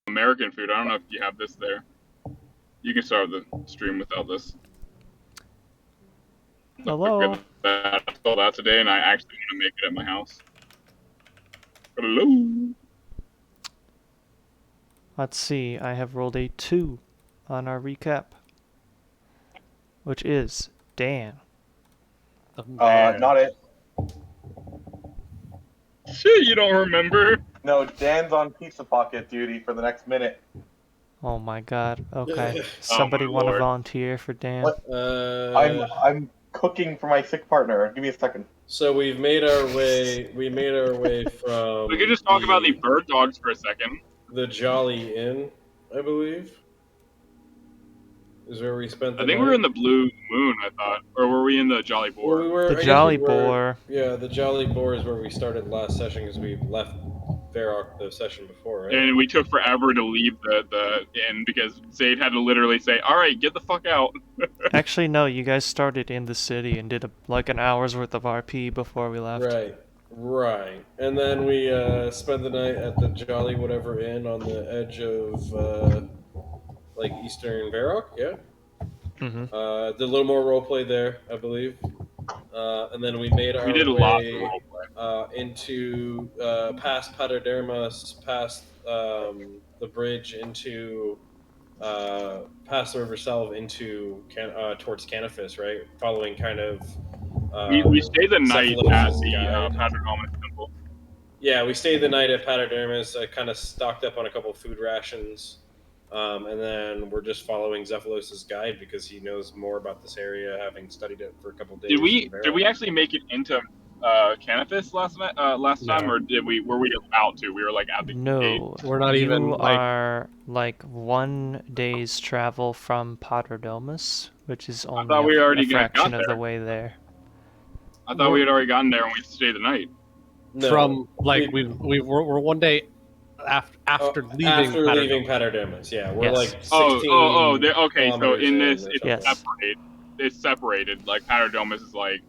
American food. I don't know if you have this there. You can start the stream without this. Hello. Look at that. I saw that today, and I actually want to make it at my house. Hello. Let's see. I have rolled a 2 on our recap, which is Dan. Not it. Shit, you don't remember? No, Dan's on pizza pocket duty for the next minute. Oh my god. Okay. Somebody my want to lord. volunteer for Dan? What? I'm cooking for my sick partner. Give me a second. So we've made our way. We made our way from. We could just talk about the bird dogs for a second. The Jolly Inn, I believe, is where we spent the I think night. we were in the Blue Moon, I thought. Or were we in the Jolly Boar? Well, we were, The Jolly Boar. Yeah, the Jolly Boar is where we started last session because we left Varrock the session before, right? And we took forever to leave the inn because Zayd had to literally say, "All right, get the fuck out." Actually, no. You guys started in the city and did like an hour's worth of RP before we left. Right. And then we spent the night at the Jolly whatever Inn on the edge of like Eastern Varrock, yeah. Mm-hmm. Did a little more roleplay there, I believe. And then we made our We did a way lot of roleplay. into past Paterdermas, past the bridge into past the River Salve into towards Canifis, right? Following kind of. We stayed the night at Xephalos' the guide. Paternomas Temple. Yeah, we stayed the night at Paterdermas. I kind of stocked up on a couple of food rations. And then we're just following Xephalos' guide because he knows more about this area, having studied it for a couple of days. Did we actually make it into Canifis last time, or were we about to? We were like at the gate. No. We're not even, You like- are like 1 day's travel from Paterdomus, which is only thought we already a fraction got of the there. way there. I thought we had already gotten there and we stayed the night. No, From like we're 1 day after leaving. leaving Paterdermas. Yeah, we're Yes. like 16 okay. So kilometers in this, or it's something. separated. It's separated. Like Paterdomus is like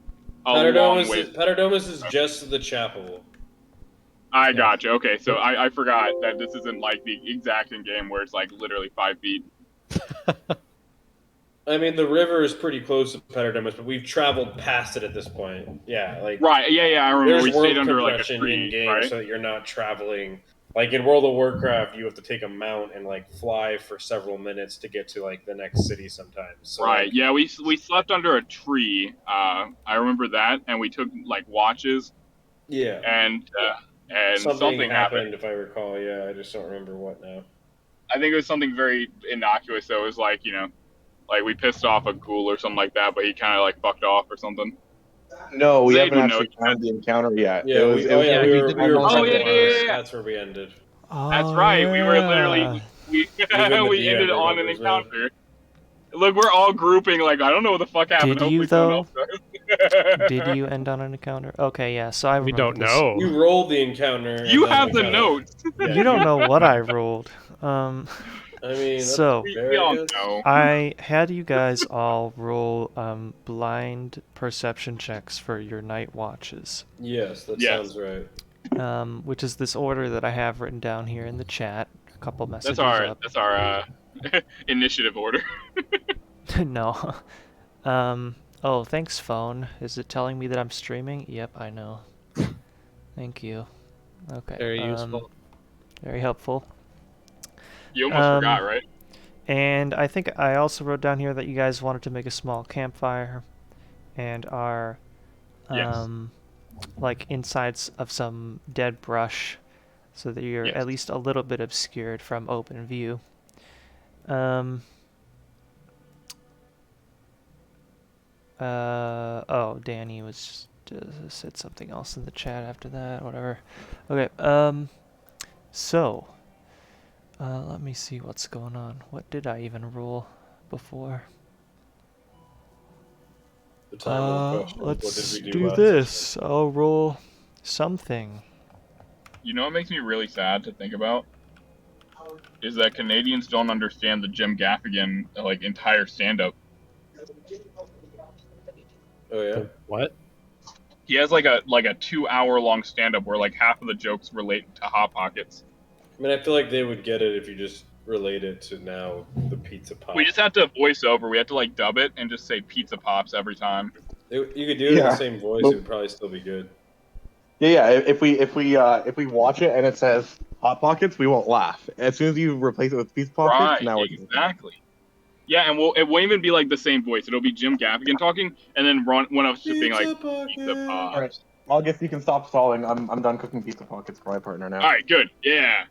a long way. Paterdermas is just the chapel. I gotcha. Okay, so I forgot that this isn't like the exact in game where it's like literally 5 feet. I mean, the river is pretty close to Paterdermas, but we've traveled past it at this point. Yeah, like Right. Yeah. I remember there's we stayed world under like a compression tree, in game, right? so that you're not traveling. Like in World of Warcraft, you have to take a mount and like fly for several minutes to get to like the next city sometimes. So, Right. like, Yeah. We slept under a tree. I remember that, and we took like watches, yeah. and something happened. if I recall. Yeah, I just don't remember what now. I think it was something very innocuous. So it was like, like we pissed off a ghoul or something like that, but he kind of like fucked off or something. No, we Zayd haven't would actually know. found the encounter yet. Yeah, we yeah, were we did we were one Xephalos. yeah. That's where we ended. That's right. We were literally we the we DM ended on an remembers now. encounter. Look, we're all grouping. Like I don't know what the fuck happened. Did you, Hopefully someone though? else does. Did you end on an encounter? Okay, yeah. So I We remember don't this. know. You rolled the encounter. and You then have we the kinda- notes. Yeah. You don't know what I rolled. I mean, that's So- We all good. know. I had you guys all roll blind perception checks for your night watches, Yes, that Yes. sounds right. which is this order that I have written down here in the chat. A couple messages up. That's our initiative order. No. Oh, thanks, phone. Is it telling me that I'm streaming? Yep, I know. Thank you. Okay. Very useful. Very helpful. You almost forgot, right? And I think I also wrote down here that you guys wanted to make a small campfire and are Yes. like insides of some dead brush so that you're Yes. at least a little bit obscured from open view. Oh, Danny was said something else in the chat after that, whatever. Okay, so let me see what's going on. What did I even roll before? The time question. What Let's did we do last this. I'll roll something. You know what makes me really sad to think about? Is that Canadians don't understand the Jim Gaffigan like entire stand-up. Oh yeah. What? He has like a 2-hour long stand-up where like half of the jokes relate to Hot Pockets. I mean, I feel like they would get it if you just relate it to now the pizza pop. We just have to voice over. We have to like dub it and just say Pizza Pops every time. You could do it in Yeah. the same voice; it would probably still be good. Yeah. If we watch it and it says Hot Pockets, we won't laugh. As soon as you replace it with Pizza Pockets, Right, now we're exactly. Yeah, and it won't even be like the same voice. It'll be Jim Gaffigan talking, and then one of us just being like Pizza Pops. All right. I guess you can stop stalling. I'm done cooking Pizza Pockets for my partner now. All right, good. Yeah.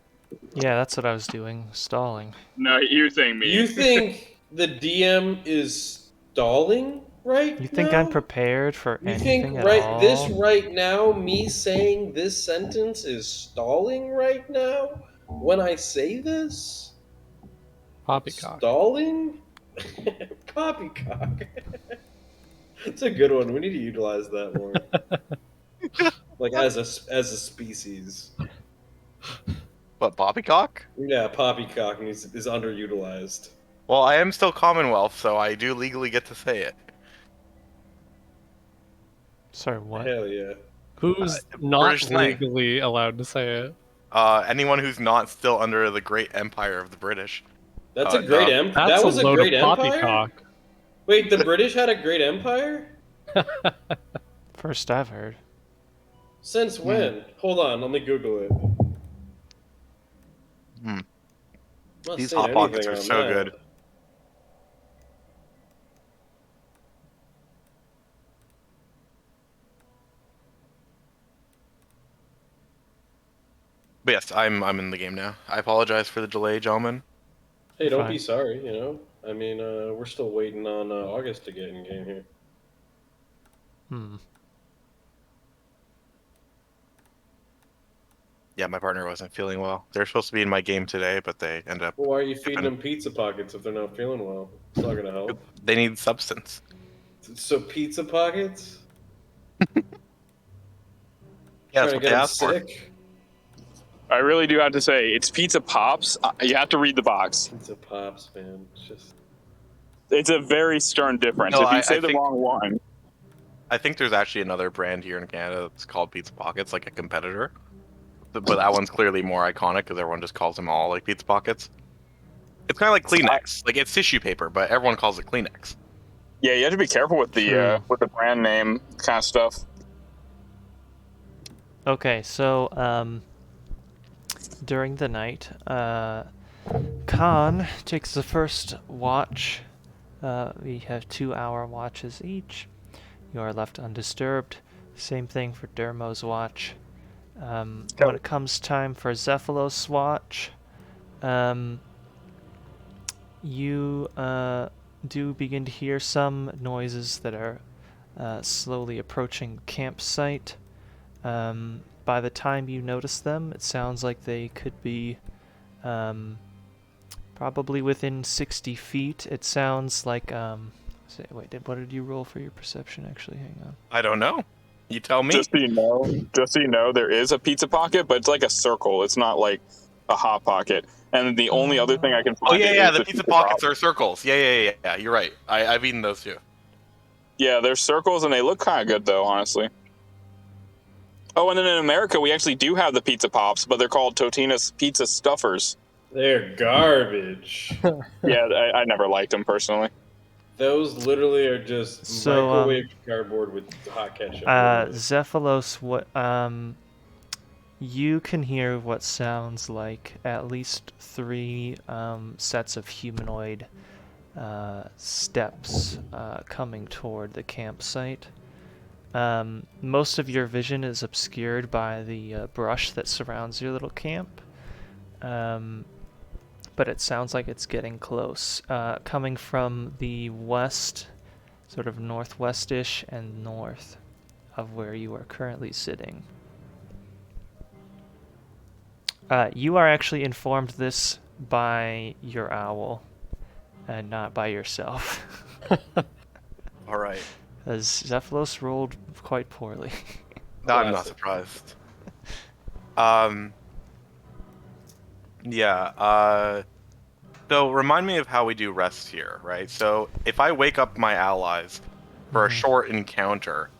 Yeah, that's what I was doing, stalling. No, you're saying me. You think the DM is stalling right You think now? I'm prepared for You anything think at all? this right now, me saying this sentence is stalling right now? When I say this? Poppycock. Stalling? Poppycock. It's a good one. We need to utilize that more. Like as a species. What, poppycock? Yeah, poppycock is underutilized. Well, I am still Commonwealth, so I do legally get to say it. Sorry, what? Hell yeah. Who's not British slang. legally allowed to say it? Anyone who's not still under the great empire of the British. That's a great no. empire. That's That was a load great of empire. poppycock. Wait, the British had a great empire? First I've heard. Since when? Hold on, let me Google it. Not These saying Hot Pockets anything are on so that. good. But yes, I'm in the game now. I apologize for the delay, gentlemen. Hey, don't Fine. be sorry, you know? I mean, we're still waiting on August to get in game here. Yeah, my partner wasn't feeling well. They're supposed to be in my game today, but they ended up. Well, why are you feeding them pizza pockets if they're not feeling well? It's not gonna help. They need substance. So pizza pockets? Yeah, that's Trying to what get they them asked for. sick? I really do have to say, it's Pizza Pops. You have to read the box. Pizza pops, man. It's just... It's a very stern difference. No, if you I say the think- wrong one, I think there's actually another brand here in Canada that's called Pizza Pockets, like a competitor. But that one's clearly more iconic because everyone just calls them all like Pizza Pockets. It's kind of like Kleenex. Like it's tissue paper, but everyone calls it Kleenex. yeah, you have to be careful with True. the brand name kind of stuff. Okay, so during the night, Khan takes the first watch. We have 2-hour watches each. You are left undisturbed. Same thing for Dermo's watch. When it comes time for Xephalos' watch, you do begin to hear some noises that are slowly approaching the campsite. By the time you notice them, it sounds like they could be probably within 60 feet. It sounds like wait, what did you roll for your perception? Actually, hang on. I don't know. You tell me. Just so you know, there is a Pizza Pocket, but it's like a circle. It's not like a Hot Pocket. And the only other thing I can find. Oh yeah, is the Pizza Pockets are circles. Yeah. You're right. I've eaten those too. Yeah, they're circles, and they look kind of good, though, honestly. Oh, and then in America, we actually do have the Pizza Pops, but they're called Totino's Pizza Stuffers. They're garbage. Yeah, I never liked them, personally. Those literally are just So, microwave cardboard with hot ketchup. Xephalos, what you can hear what sounds like at least 3 sets of humanoid steps coming toward the campsite. Most of your vision is obscured by the brush that surrounds your little camp, but it sounds like it's getting close. Coming from the west, sort of northwest-ish and north of where you are currently sitting. You are actually informed this by your owl, and not by yourself. All right. As Xephalos rolled quite poorly. No, I'm not surprised. Yeah. So remind me of how we do rest here, right? So if I wake up my allies for a short encounter,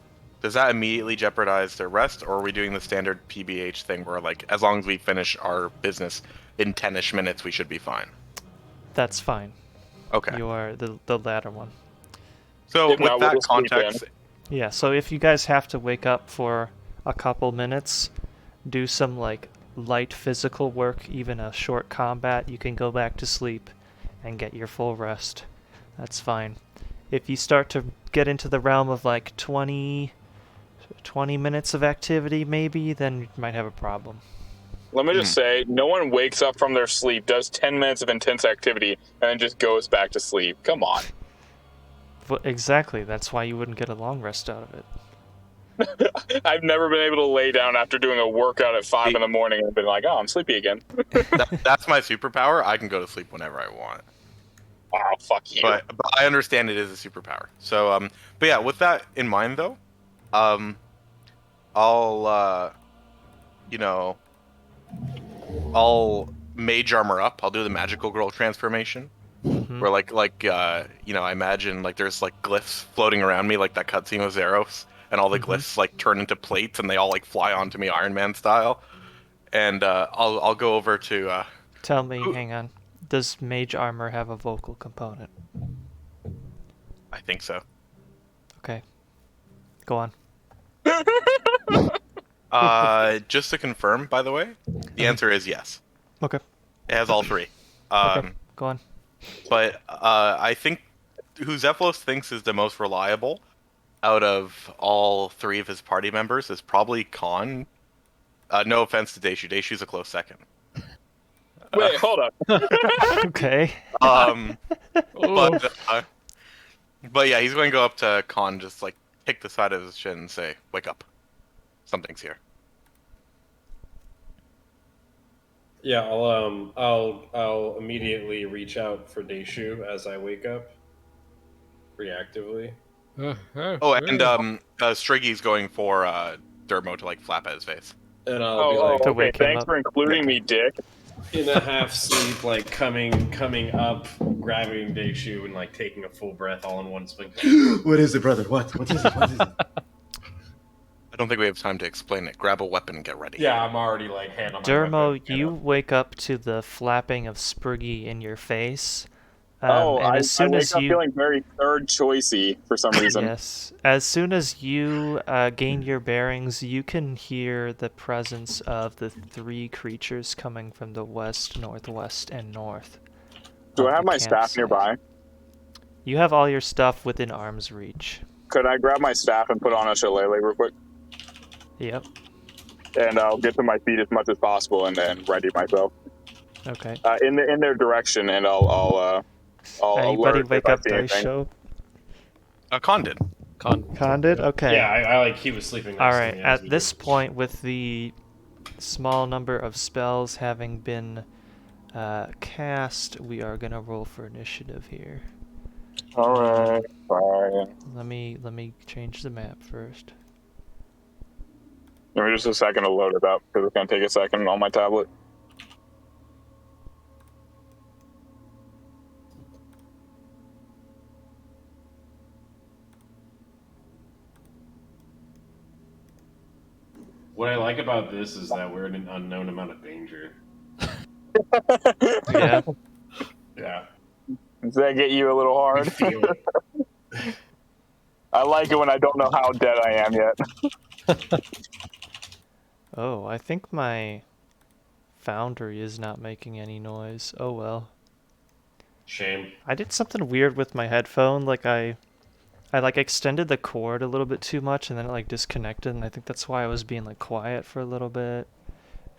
does that immediately jeopardize their rest, or are we doing the standard PBH thing where, like, as long as we finish our business in 10-ish minutes, we should be fine? That's fine. Okay. You are the latter one. So If with not, we'll that just sleep context, Yeah, so if you guys have to wake up for a couple minutes, do some like light physical work, even a short combat, you can go back to sleep and get your full rest. That's fine. If you start to get into the realm of like 20 minutes of activity maybe, then you might have a problem. Let me just say, no one wakes up from their sleep, does 10 minutes of intense activity, and then just goes back to sleep. Come on. Well, exactly, that's why you wouldn't get a long rest out of it. I've never been able to lay down after doing a workout at 5 in the morning and been like, oh, I'm sleepy again. that's my superpower. I can go to sleep whenever I want. Oh, fuck you. But I understand it is a superpower. So, but yeah, with that in mind, though, I'll mage armor up. I'll do the magical girl transformation, where I imagine like there's like glyphs floating around me, like that cutscene with Zeros, and all the glyphs like turn into plates, and they all like fly onto me, Iron Man style. And I'll go over to. Tell me, hang on. Does mage armor have a vocal component? I think so. Okay. Go on. Just to confirm, by the way, the answer is yes. Okay. It has all three. Okay. Go on. But I think who Xephalos thinks is the most reliable out of all three of his party members is probably Khan. No offense to Deishu. Deishu's a close second. Wait, hold up. Okay. But yeah, he's going to go up to Khan, just like kick the side of his chin and say, "Wake up, something's here." Yeah, I'll immediately reach out for Deishu as I wake up, reactively. Oh, and Striggy's going for Dermo to like flap at his face. And I'll be like, To okay, wake him thanks up. for including me, dick. in a half sleep, like coming up, grabbing Deishu and like taking a full breath all in one swing. What is it, brother? What is it? What is it? I don't think we have time to explain it. Grab a weapon and get ready. Yeah, I'm already like hand on my Dermo, weapon, you wake up to the flapping of Spriggy in your face. I as soon wake as up you feeling very third choicey for some reason. Yes. As soon as you gain your bearings, you can hear the presence of the three creatures coming from the west, northwest, and north. Do of I have the my staff campsite. nearby? You have all your stuff within arm's reach. Could I grab my staff and put on a shillelagh real quick? Yep. And I'll get to my feet as much as possible and then ready myself. Okay. In their direction, and I'll Anybody alert wake if I up see Dice anything. Show? Khan did. Khan did? Okay. Yeah, I like he was sleeping. Next All to right. me as At we this did. point, with the small number of spells having been cast, we are gonna roll for initiative here. All right, fine. Let me change the map first. Give me just a second to load it up because it's gonna take a second on my tablet. What I like about this is that we're in an unknown amount of danger. Yeah. Yeah. Does that get you a little hard? Feel it. I like it when I don't know how dead I am yet. Oh, I think my foundry is not making any noise. Oh well. Shame. I did something weird with my headphone. Like I like extended the cord a little bit too much, and then it like disconnected. And I think that's why I was being like quiet for a little bit.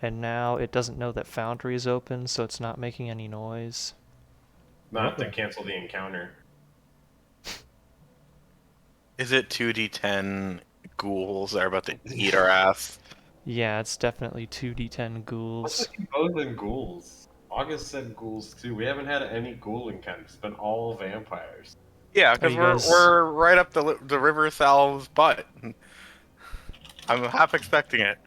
And now it doesn't know that foundry is open, so it's not making any noise. Not to cancel the encounter. Is it 2d10 ghouls that are about to eat our ass? Yeah, it's definitely 2d10 ghouls. Both in ghouls. August said ghouls too. We haven't had any ghoul encounters. It's been all vampires. Yeah, Are because you we're guys- we're right up the River Salve's butt. I'm half expecting it.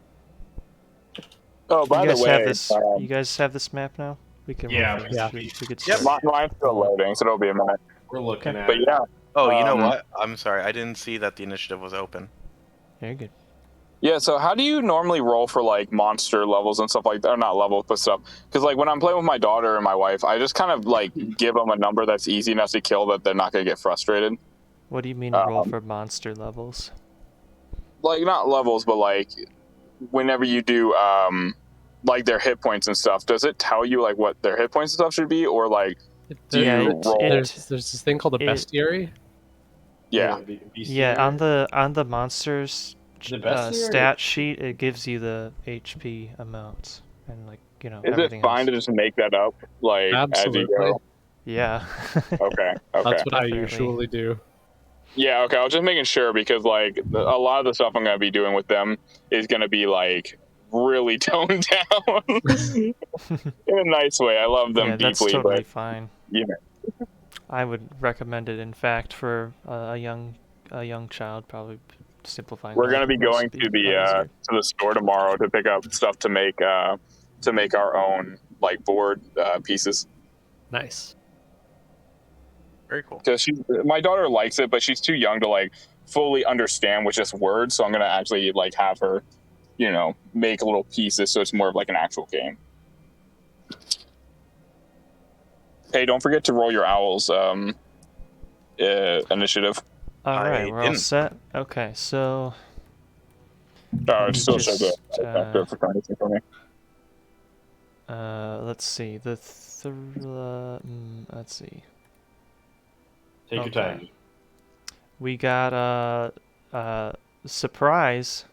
Oh, by You the guys way, have this. You guys have this map now. We can. Yeah, roll for yeah. initiative. We could Yep. start. mine's still loading, so it'll be a minute. We're looking at But it. yeah, Oh, you know Um, what? I'm sorry, I didn't see that the initiative was open. Very good. Yeah, so how do you normally roll for like monster levels and stuff like that? Or not levels, but stuff. Because like when I'm playing with my daughter and my wife, I just kind of like give them a number that's easy enough to kill that they're not gonna get frustrated. What do you mean roll for monster levels? Like not levels, but like whenever you do like their hit points and stuff, does it tell you like what their hit points and stuff should be, or like do you roll? There's this thing called a bestiary. Yeah. On the monsters stat sheet, it gives you the HP amounts and like Is everything it fine else. to just make that up like Absolutely. as you go? Yeah. Okay. That's what I Definitely. usually do. Yeah, okay. I was just making sure because like a lot of the stuff I'm gonna be doing with them is gonna be like really toned down in a nice way. I love them Yeah, deeply, that's totally but fine. you know. I would recommend it. In fact, for a young child, probably simplifying. We're the gonna be going recipe to a lot easier. the store tomorrow to pick up stuff to make our own like board pieces. Nice. Very cool. Because my daughter likes it, but she's too young to like fully understand with just words. So I'm gonna actually like have her, make little pieces so it's more of like an actual game. Hey, don't forget to roll your owls initiative. All right, I we're all didn't. set. Okay, so It still shows just, it for anything for me. let's see. Let's see. Take your time. We got surprise.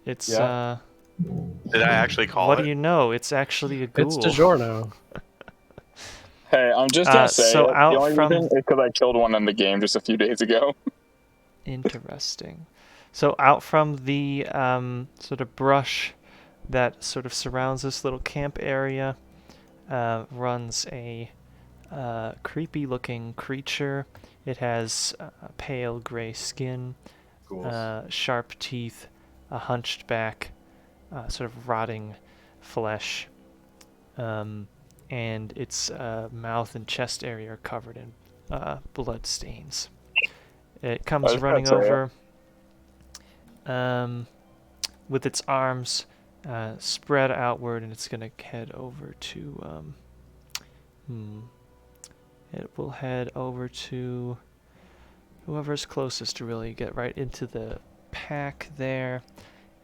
It's Yeah. Did I actually call what it? do you know? It's actually a ghoul. It's DiGiorno. Hey, I'm just gonna say so it. out The only from- reason is because I killed one in the game just a few days ago. Interesting. So out from the sort of brush that sort of surrounds this little camp area runs a creepy-looking creature. It has pale gray skin, sharp teeth, a hunched back, sort of rotting flesh, and its mouth and chest area are covered in blood stains. It comes running over with its arms spread outward, and it's going to head over to... It will head over to whoever's closest to really get right into the pack there,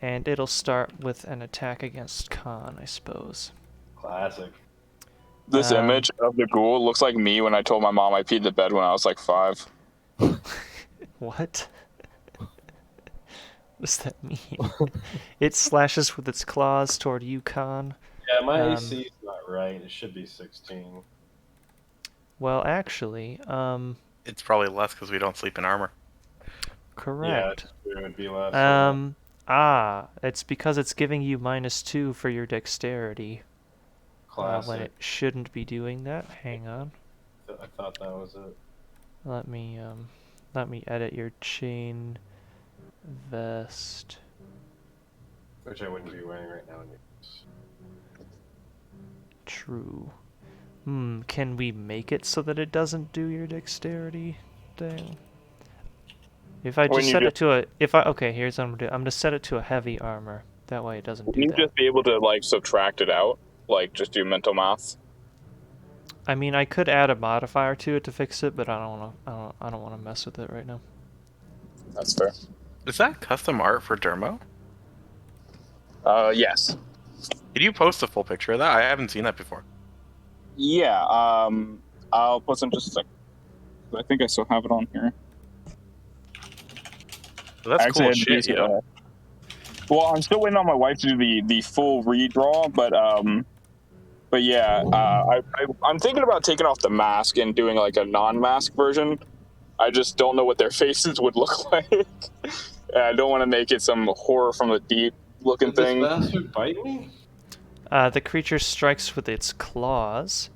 and it'll start with an attack against Khan, I suppose. Classic. This image of the ghoul looks like me when I told my mom I peed the bed when I was like 5. What? What does that mean? It slashes with its claws toward you, Khan. Yeah, my AC is not right. It should be 16. Well, actually, It's probably less because we don't sleep in armor. correct. Yeah, it would be less. It's because it's giving you -2 for your dexterity. Classic. When it shouldn't be doing that. Hang on. I thought that was it. Let me edit your chain vest. Which I wouldn't be wearing right now. True. Can we make it so that it doesn't do your dexterity thing? If I just set it to okay, here's what I'm gonna do. I'm gonna set it to a heavy armor. That way it doesn't do Can you that. just be able to like subtract it out? Like just do mental math? I mean, I could add a modifier to it to fix it, but I don't want to mess with it right now. That's fair. Is that custom art for Dermo? Yes. Did you post a full picture of that? I haven't seen that before. Yeah. I'll post in just a second. I think I still have it on here. Well, that's cool as Actually, shit, yeah. Well, I'm still waiting on my wife to do the full redraw, but yeah, I'm thinking about taking off the mask and doing like a non-mask version. I just don't know what their faces would look like. I don't want to make it some horror from the deep looking Did thing. this bastard bite me? The creature strikes with its claws,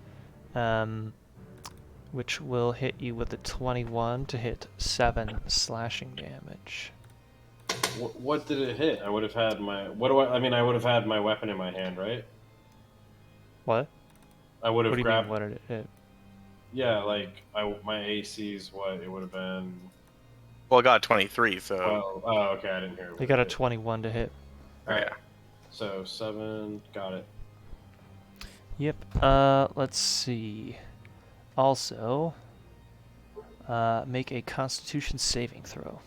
which will hit you with a 21 to hit 7 slashing damage. What did it hit? I would have had my. I would have had my weapon in my hand, right? What? I would have What do you grabbed. mean, what did it hit? Yeah, like my AC's what it would have been. Well, I got a 23, so Well, oh, okay, I didn't hear. They got a 21 to hit. All right. yeah. So 7, got it. Yep. Let's see. Also, make a Constitution saving throw.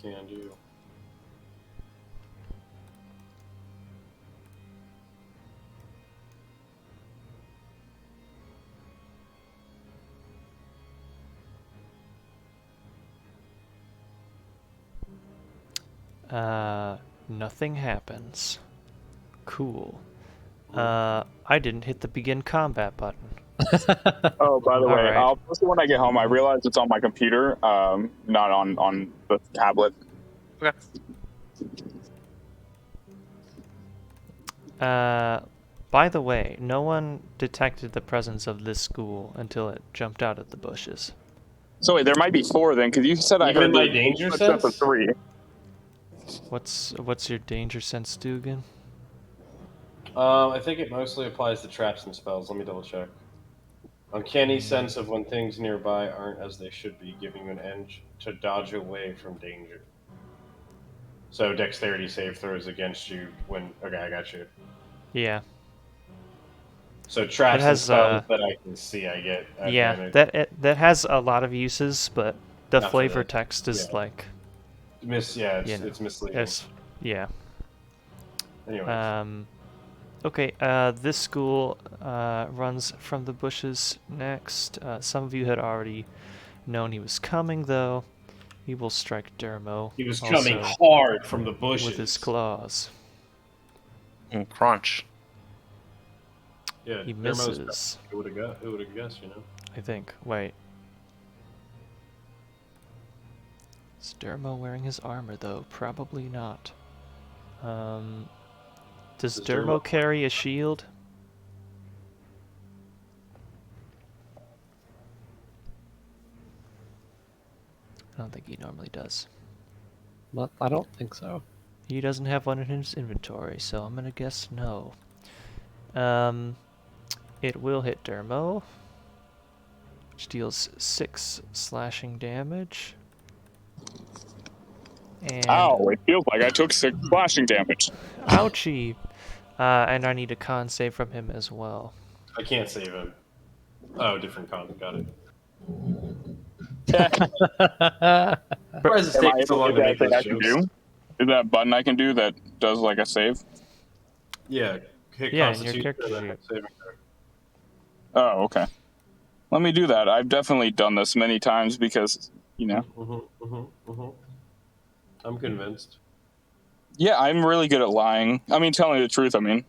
Can do. Nothing happens. Cool. I didn't hit the begin combat button. Oh, by the way, Alright. I'll post it when I get home. I realized it's on my computer, not on the tablet. Okay. By the way, no one detected the presence of this school until it jumped out of the bushes. So wait, there might be 4 then, because you said I Even heard my the danger footsteps of sense? 3. What's your danger sense do again? I think it mostly applies to traps and spells. Let me double check. Uncanny sense of when things nearby aren't as they should be, giving you an edge to dodge away from danger. So dexterity save throws against you when. Okay, I got you. Yeah. So traps and has, spells that I can see, I get. Yeah, advantage. that has a lot of uses, but the Not for flavor that. text is Yeah. like, Yeah, you know, it's misleading. it's yeah. Anyways. Okay, this school runs from the bushes next. Some of you had already known he was coming, though. He will strike Dermo. He was also coming hard from the bushes. with his claws. Crunch. Yeah, He Dermo's misses, Who would have guessed, you know? I think. Wait. Is Dermo wearing his armor, though? Probably not. Does Dermo carry a shield? I don't think he normally does. I don't think so. He doesn't have one in his inventory, so I'm gonna guess no. It will hit Dermo, which deals 6 slashing damage. And Ow, it feels like I took 6 slashing damage. ouchie! And I need a con save from him as well. I can't save him. Oh, different con. Got it. Why does it Am I take so long is to that make thing those I can jokes? do? Is that a button I can do that does like a save? Yeah, hit Yeah, in your Constitution character and then sheet. hit saving throw. Oh, okay. Let me do that. I've definitely done this many times because, you know. I'm convinced. Yeah, I'm really good at lying. I mean, telling the truth, I mean.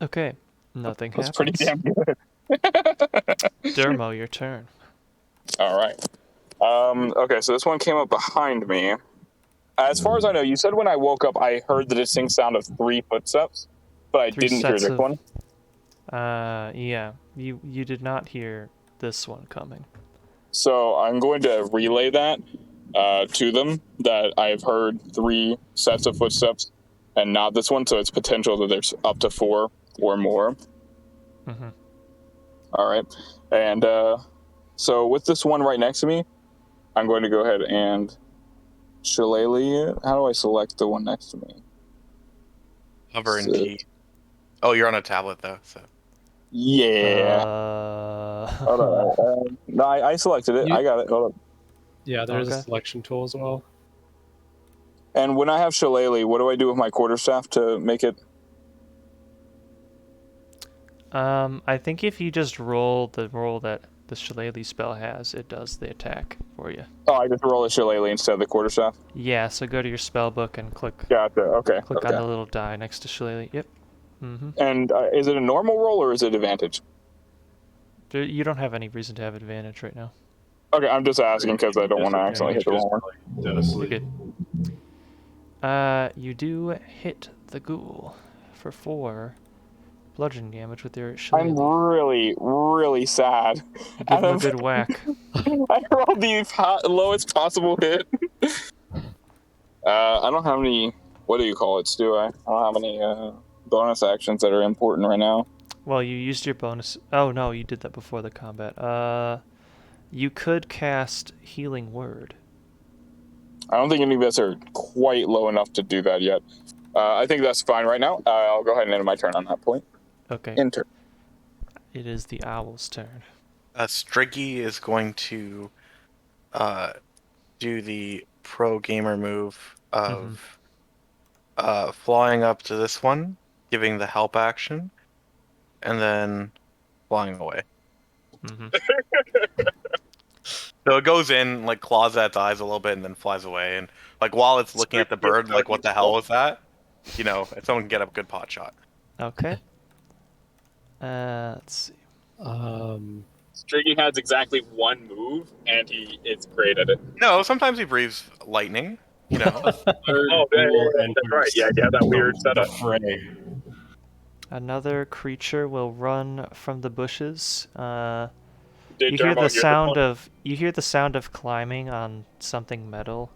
Okay, nothing That's happens. pretty damn good. Dermo, your turn. All right. Okay, so this one came up behind me. As far as I know, you said when I woke up, I heard the distinct sound of 3 footsteps, but I 3 didn't hear sets this of- one. Yeah, you did not hear this one coming. So I'm going to relay that to them, that I've heard 3 sets of footsteps and not this one, so it's potential that there's up to 4 or more. Mm-hmm. All right. And so with this one right next to me, I'm going to go ahead and shillelagh it. How do I select the one next to me? Hover and T. Oh, you're on a tablet though, so. Yeah. Hold on. No, I selected it. I got it. Hold on. Yeah, there's Okay. a selection tool as well. And when I have shillelagh, what do I do with my quarterstaff to make it? I think if you just roll the roll that the shillelagh spell has, it does the attack for you. Oh, I just roll a shillelagh instead of the quarterstaff? Yeah, so go to your spell book and click Gotcha. Okay. click okay. on the little die next to shillelagh. Yep. Mm-hmm. And is it a normal roll or is it advantage? You don't have any reason to have advantage right now. Okay, I'm just asking because I don't want to accidentally hit the wrong one. Dead asleep. You're good. You do hit the ghoul for 4 bludgeoning damage with your I'm shillelagh. really, really sad. You give him a Adam- good whack. I rolled the lowest possible hit. I don't have any. What do you call it, do I? I don't have any bonus actions that are important right now. Well, you used your bonus. Oh no, you did that before the combat. You could cast Healing Word. I don't think any of us are quite low enough to do that yet. I think that's fine right now. I'll go ahead and end my turn on that point. Okay. Enter. It is the owl's turn. Striggy is going to do the pro gamer move of flying up to this one, giving the help action, and then flying away. Mm-hmm. So it goes in, like, claws at its eyes a little bit, and then flies away. And, like, while it's looking at the bird, like, what the hell was that? You know, if someone can get a good pot shot. Okay. Let's see. Striggy has exactly one move, and he is great at it. No, sometimes he breathes lightning, you know. That's right. Yeah, that weird setup. Fray. Another creature will run from the bushes. Did You hear Dermo the hear sound one? of climbing on something metal,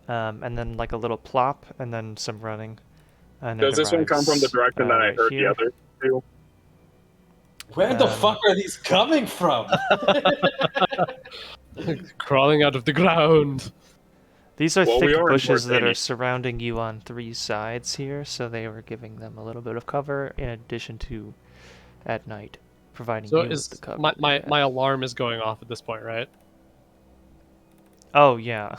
and then like a little plop, and then some running. And Does this one come from the direction that I right heard here. the other two? Where the fuck are these coming from? Crawling out of the ground. These are Well, we thick are in bushes that are Mauritania. surrounding you on 3 sides here, so they were giving them a little bit of cover in addition to at night, providing So you is with the cover. my alarm is going off at this point, right? Oh yeah.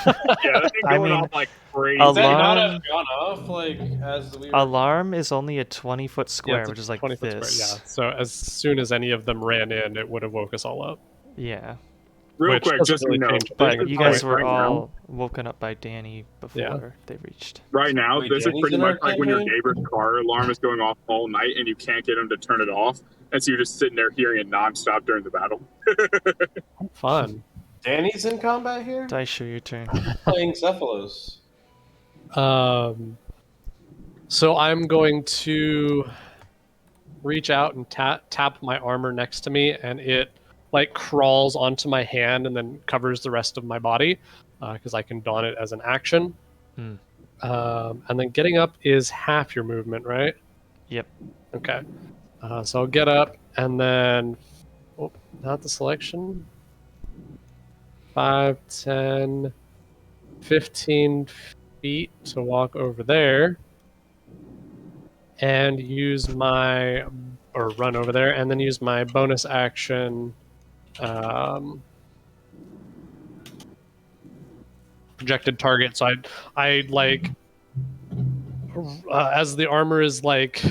Yeah, that's I going mean, off like crazy. Does that not Alarm- have gone off like as we were? Alarm is only a 20-foot Yeah, square, it's a which is like 20-foot this. square. Yeah. So as soon as any of them ran in, it would have woke us all up. Yeah. Real which quick, doesn't just so really you know, change But things you guys like were right now. all woken up by Danny before they reached. Right now, Wait, this is Danny's pretty in our much like when your campaign? neighbor's car alarm is going off all night and you can't get him to turn it off, and so you're just sitting there hearing it nonstop during the battle. Fun. Danny's in combat here? Dice, show your turn. Playing Xephalos. So I'm going to reach out and tap my armor next to me, and it like crawls onto my hand and then covers the rest of my body because I can don it as an action. Hmm. And then getting up is half your movement, right? Yep. Okay. So I'll get up and then, oh, not the selection. 5, 10, 15 feet to walk over there and use my, or run over there and then use my bonus action projected target. So I like, as the armor is like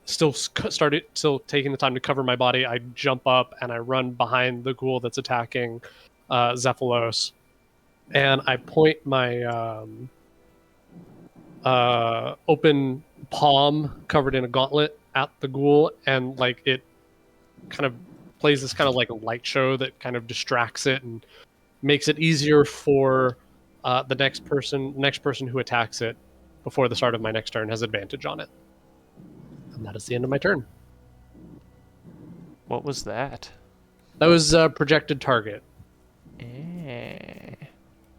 still taking the time to cover my body, I jump up and I run behind the ghoul that's attacking Xephalos, and I point my open palm covered in a gauntlet at the ghoul, and like it kind of plays this kind of like a light show that kind of distracts it and makes it easier for the next person who attacks it before the start of my next turn has advantage on it. And that is the end of my turn. What was that? That was projected target,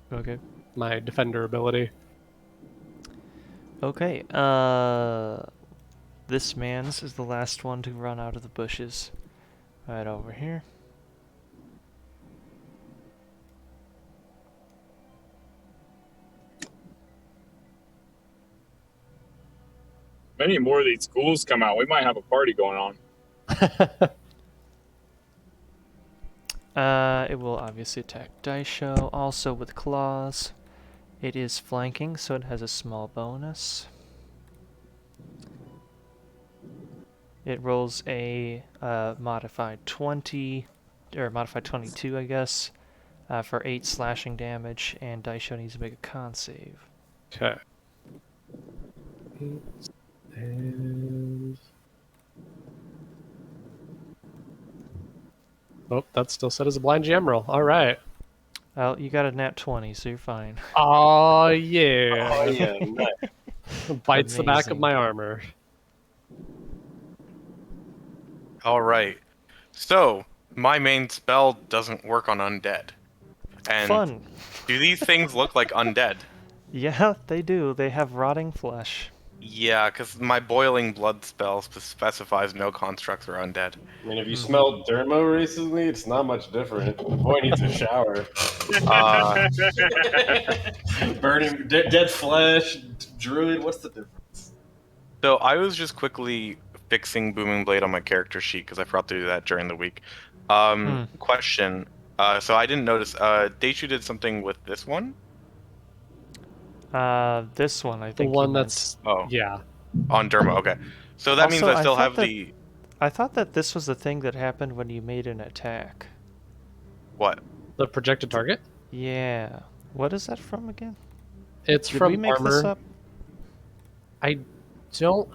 Okay. my defender ability. Okay. This man's is the last one to run out of the bushes. Right over here. Many more of these schools come out, we might have a party going on. It will obviously attack Daisho, also with claws. It is flanking, so it has a small bonus. It rolls a modified 20, or modified 22, I guess, for 8 slashing damage, and Daisho needs to make a con save. Okay. And... oh, that's still set as a blind GM roll. All right. Well, you got a nat 20, so you're fine. Oh yeah. Oh, yeah, nice. Bites the back of Amazing. my armor. All right. So my main spell doesn't work on undead. And Fun! do these things look like undead? Yeah, they do. They have rotting flesh. Yeah, because my boiling blood spell specifies no constructs or undead. I mean, if you smelled dermo recently, it's not much different. The boy needs a shower. Burning dead flesh, druid. What's the difference? So I was just quickly fixing Booming Blade on my character sheet because I forgot to do that during the week. Question. So I didn't notice. Deishu did something with this one. This one I The think. one you meant. that's Oh, yeah. on Derma. Okay, so that means Also, I still thought have that- the I thought that this was the thing that happened when you made an attack. what? The projected target. Yeah. What is that from again? It's Did from we make armor. this up? I don't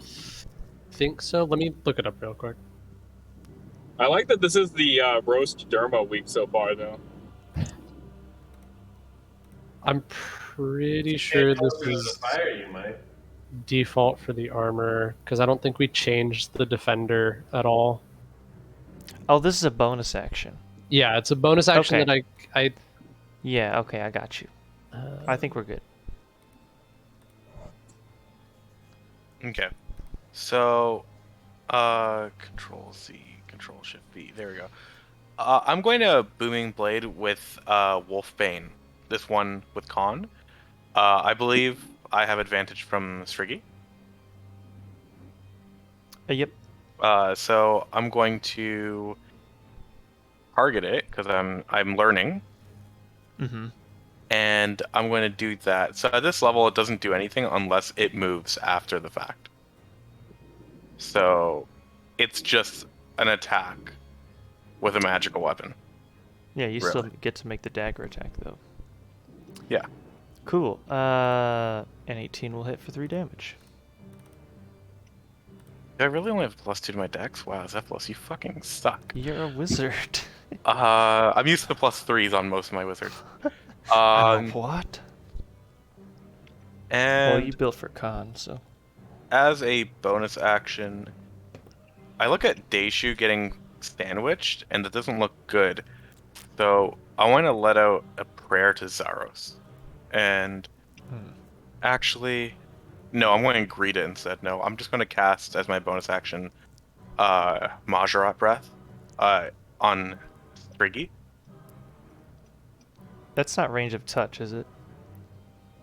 think so. Let me look it up real quick. I like that this is the roast derma week so far, though. I'm pretty sure this is fire. You might. default for the armor because I don't think we changed the defender at all. Oh, this is a bonus action. Yeah, it's a bonus action Okay. that I Yeah, okay, I got you. I think we're good. Okay, so Control Z, Control Shift V. There we go. I'm going to Booming Blade with Wolfbane. This one with Con. I believe I have advantage from Striggy. Yep. So I'm going to target it because I'm learning, Mm-hmm. and I'm going to do that. So at this level, it doesn't do anything unless it moves after the fact. So it's just an attack with a magical weapon. Yeah, you still Really? get to make the dagger attack though. Yeah. Cool. An 18 will hit for 3 damage. Do I really only have +2 to my dex? Wow, Xephalos, you fucking suck. You're a wizard. I'm used to +3s on most of my wizards. What? And Well, you built for con, so. as a bonus action, I look at Deishu getting sandwiched, and that doesn't look good. So I want to let out a prayer to Zaros. And actually, no, I'm going to greet it instead. No, I'm just going to cast as my bonus action Majorat Breath on Striggy. That's not range of touch, is it?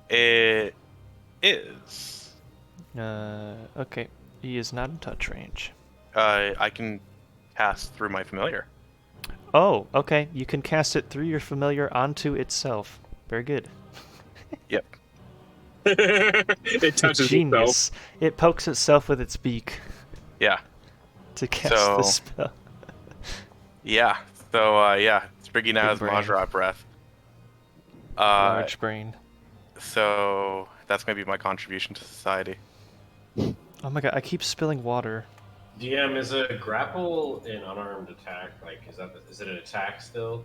It is. Okay. He is not in touch range. I can cast through my familiar. Oh, okay. You can cast it through your familiar onto itself. Very good. Yep. It touches itself. Genius. It pokes itself with its beak Yeah. to cast the So- spell. Yeah. So yeah, Striggy now Big has brain. Majorat Breath. Large brain. So that's going to be my contribution to society. Oh my god, I keep spilling water. DM, is a grapple an unarmed attack? Like, is it an attack still?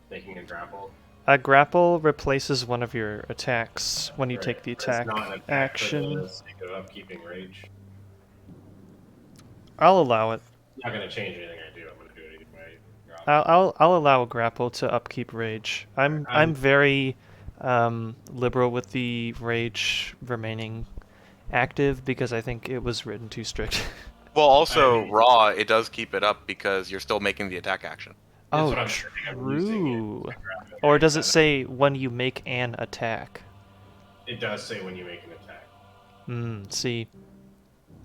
Making a grapple? A grapple replaces one of your attacks when you Right, take the but it's attack not an attack action. for the sake of upkeeping rage. I'll allow it. I'm not gonna change anything I do. I'm gonna do it anyway. I'll allow a grapple to upkeep rage. I'm very liberal with the rage remaining active because I think it was written too strict. Well, also I mean- raw, it does keep it up because you're still making the attack action. That's Oh, what I'm saying, I'm using it true. as a grapple. Or does it say when you make an attack? It does say when you make an attack. See.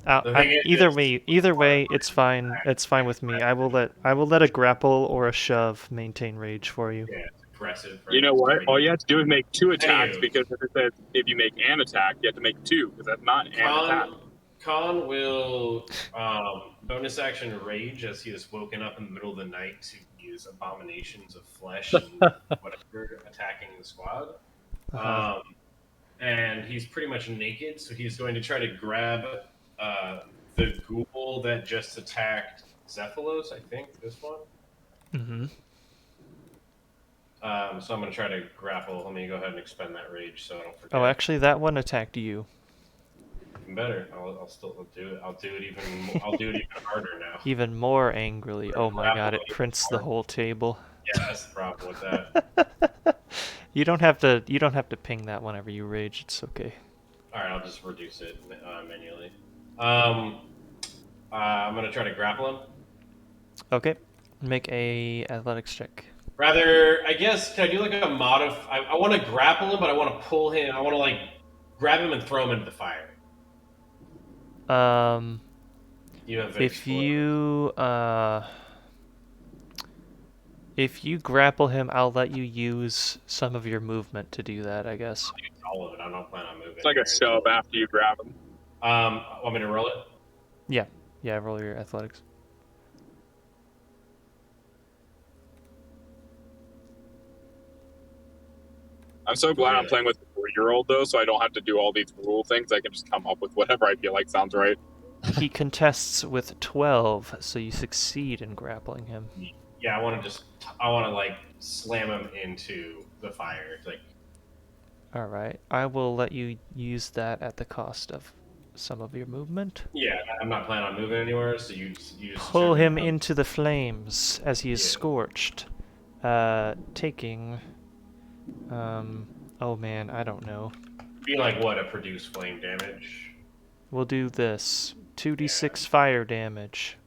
The thing is, Either way, it's fine. It's fine with me. I will let a grapple or a shove maintain rage for you. Yeah, it's aggressive. You know what? All you have to do is make 2 attacks Anywho. because if it says if you make an attack, you have to make 2 because that's not an attack. Khan will bonus action rage as he is woken up in the middle of the night to use abominations of flesh and whatever attacking the squad. Uh-huh. And he's pretty much naked, so he's going to try to grab the ghoul that just attacked Xephalos, I think, this one. Mm-hmm. So I'm going to try to grapple. Let me go ahead and expend that rage so I don't forget. Oh, actually, that one attacked you. Even better. I'll still do it. I'll do it even harder now. Even more angrily. Oh my god, it Grapple prints the whole table. Yeah, that's the problem with that. You don't have to ping that whenever you rage. It's okay. right, I'll just reduce it manually. I'm gonna try to grapple him. Okay. Make a athletics check. Rather, I guess, can I do like a I want to grapple him, but I want to pull him. I want to like grab him and throw him into the fire. You have If you grapple him, I'll let you use some of your movement to do that, I guess. All of it. I don't plan on moving. It's like a shove after you grab him. Want me to roll it? Yeah. Yeah, roll your athletics. I'm so glad I'm playing with a 4-year-old though, so I don't have to do all these rule things. I can just come up with whatever I feel like sounds right. He contests with 12, so you succeed in grappling him. Yeah, I want to like slam him into the fire. Like, all right, I will let you use that at the cost of some of your movement. yeah, I'm not planning on moving anywhere, so you just pull him into the flames as he is scorched, taking. Oh man, I don't know. Be like what a produce flame damage. We'll do this. 2d6 fire damage.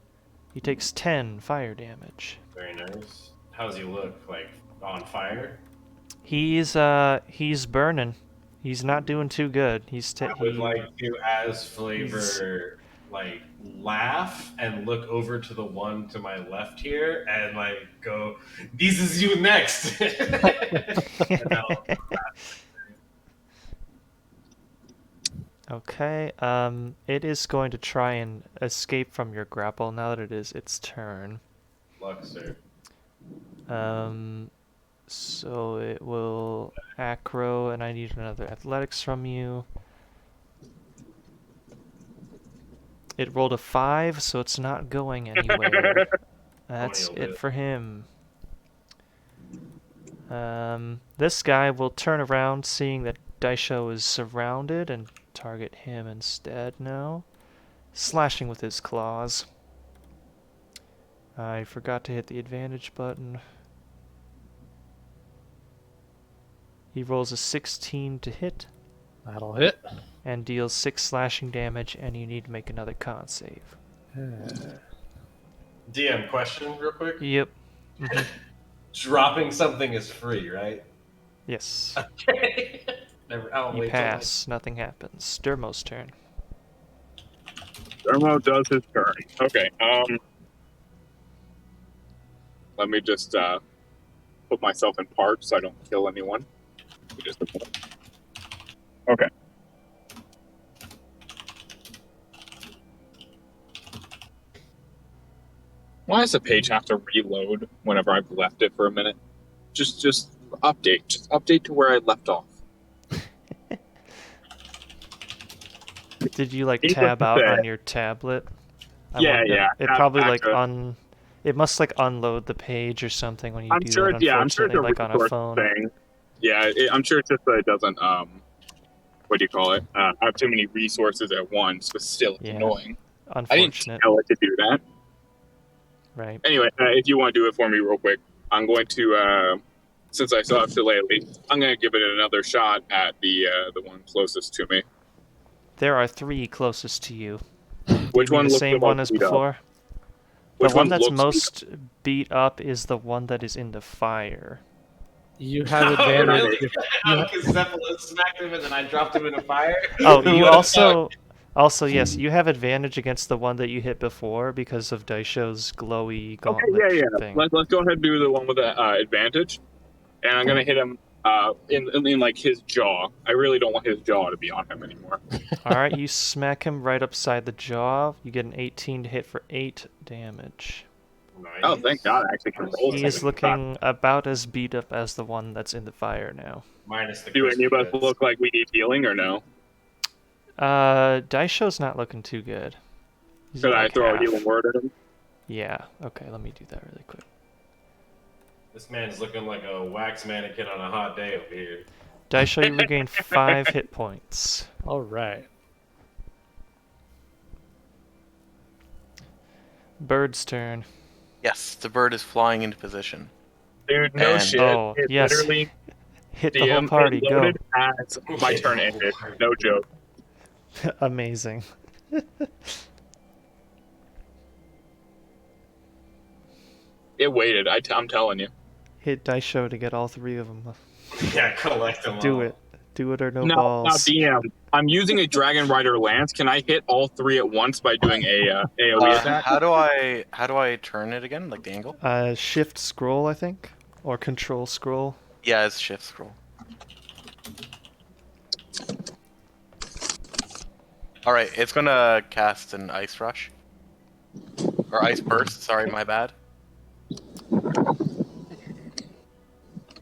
He takes 10 fire damage. Very nice. How does he look? Like on fire? He's burning. He's not doing too good. I would like to, as flavor, like laugh and look over to the one to my left here and like go, "This is you next." Okay, it is going to try and escape from your grapple now that it is its turn. Luck, sir. So it will acro, and I need another athletics from you. It rolled a 5, so it's not going anywhere. That's it for him. This guy will turn around, seeing that Daisho is surrounded, and target him instead now. Slashing with his claws. I forgot to hit the advantage button. He rolls a 16 to hit. That'll hit. And deals 6 slashing damage, and you need to make another con save. DM, question real quick? Yep. Mm-hmm. Dropping something is free, right? Yes. Okay. You pass, nothing happens. Dermo's turn. Dermo does his turn. Okay, let me just put myself in park so I don't kill anyone. Just a minute. Okay. Why does the page have to reload whenever I've left it for a minute? Just update. Just update to where I left off. Did you like tab out on your tablet? Yeah. It probably like it must like unload the page or something when you do that. Yeah, I'm sure it's a like on a phone thing. Yeah, I'm sure it's just that it doesn't what do you call it? Have too many resources at once, but still annoying. Unfortunate. I didn't tell it to do that. Right. Anyway, if you want to do it for me real quick, I'm going to since I saw it Shillelagh, I'm going to give it another shot at the one closest to me. There are 3 closest to you. Which one the looks same one as before? The one that's most beat up is the one that is in the fire. You have advantage. Because Xephalos smacked him and then I dropped him in a fire. Oh, you also yes, you have advantage against the one that you hit before because of Daisho's glowy gauntlet thing. Let's go ahead and do the one with the advantage, and I'm gonna hit him in like his jaw. I really don't want his jaw to be on him anymore. All right, you smack him right upside the jaw. You get an 18 to hit for 8 damage. Nice. Oh, thank God! I actually can roll. He is looking about as beat up as the one that's in the fire now. Minus the. Do any of us look like we need healing or no? Daisho's not looking too good. Should I throw a healing word at him? Yeah. Okay, let me do that really quick. This man's looking like a wax mannequin on a hot day over here. Daisho, you regain 5 hit points. All right. Bird's turn. Yes, the bird is flying into position. Dude, no shit. Oh, yes. Literally Hit the whole party. Go. As my turn ended. No joke. Amazing. It waited. I'm telling you. Hit dice show to get all 3 of them. Yeah, collect them Do all. it. Do it or no Now, balls. DM, I'm using a Dragon Rider Lance. Can I hit all 3 at once by doing a AoE attack? How do I turn it again? Like the angle? Shift scroll, I think, or control scroll. Yeah, it's shift scroll. All right, it's gonna cast an ice rush or ice burst. Sorry, my bad.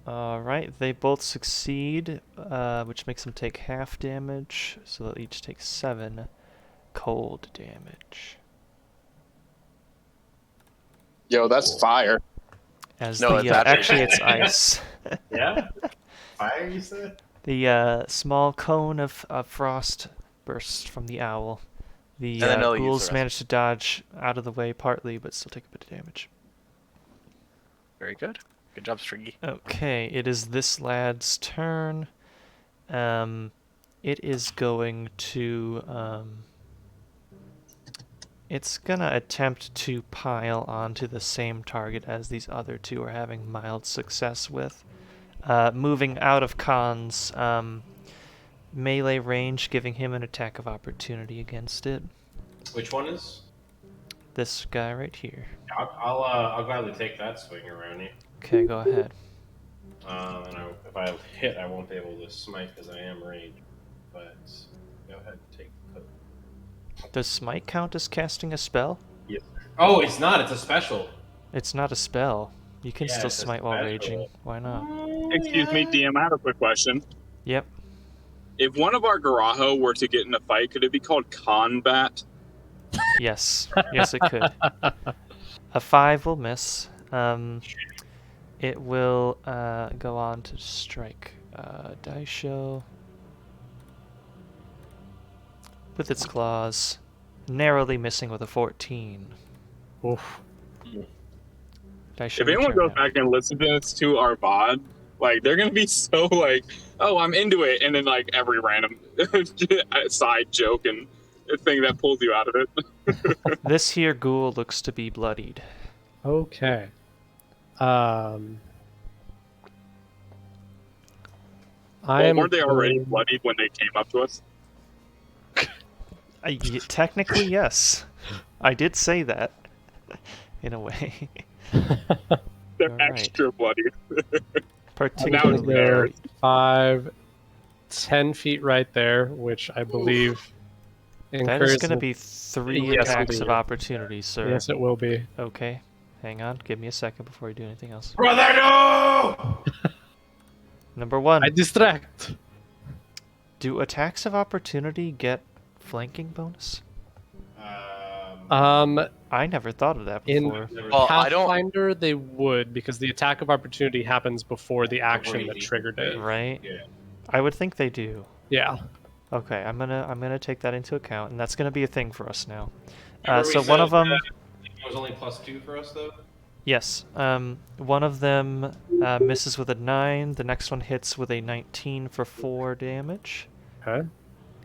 Alright, they both succeed, which makes them take half damage, so they'll each take 7 cold damage. Yo, that's fire. As No, the, it's actually actually- it's ice. Yeah? Fire, you said? The small cone of frost bursts from the owl. The And then they'll use the ghouls rest. manage to dodge out of the way partly, but still take a bit of damage. Very good. Good job, Striggy. Okay, it is this lad's turn. It is going to, it's gonna attempt to pile onto the same target as these other 2 are having mild success with. Moving out of Khan's melee range, giving him an attack of opportunity against it. Which one is? This guy right here. I'll gladly take that swing around you. Okay, go ahead. If I hit, I won't be able to smite because I am ranged. But go ahead and take the poke. Does smite count as casting a spell? Yes. Oh, it's not. It's a special. It's not a spell. You can Yeah, still it's a smite while special. raging. Why not? Excuse me, DM, I have a quick question. Yep. If one of our Garaho were to get in a fight, could it be called Combat? Yes. Yes, it could. A 5 will miss. It will go on to strike dice show with its claws, narrowly missing with a 14. Oof. Dice show If anyone your turn goes now. back and listens to this to our VOD, like, they're gonna be so like, oh, I'm into it, and then like every random side joke and thing that pulls you out of it. This here ghoul looks to be bloodied. Okay. Weren't they already bloodied when they came up to us? Technically, yes. I did say that, in a way. They're All right. extra bloodied. Particularly. They're 5, 10 feet right there, which I believe That incurs. is going to be 3 Yes, attacks indeed. of opportunity, sir. Yes, it will be. Okay. Hang on. Give me a second before you do anything else. Brother, no! Number 1. I distract. Do attacks of opportunity get flanking bonus? I never thought of that In before. Well, I don't. Pathfinder, they would, because the attack of opportunity happens before the action that triggered it. Right? Yeah. I would think they do. Yeah. Okay, I'm gonna take that into account, and that's gonna be a thing for us now. Remember we So one said of them, that it was only +2 for us, though? yes. One of them misses with a 9. The next one hits with a 19 for 4 damage, Okay.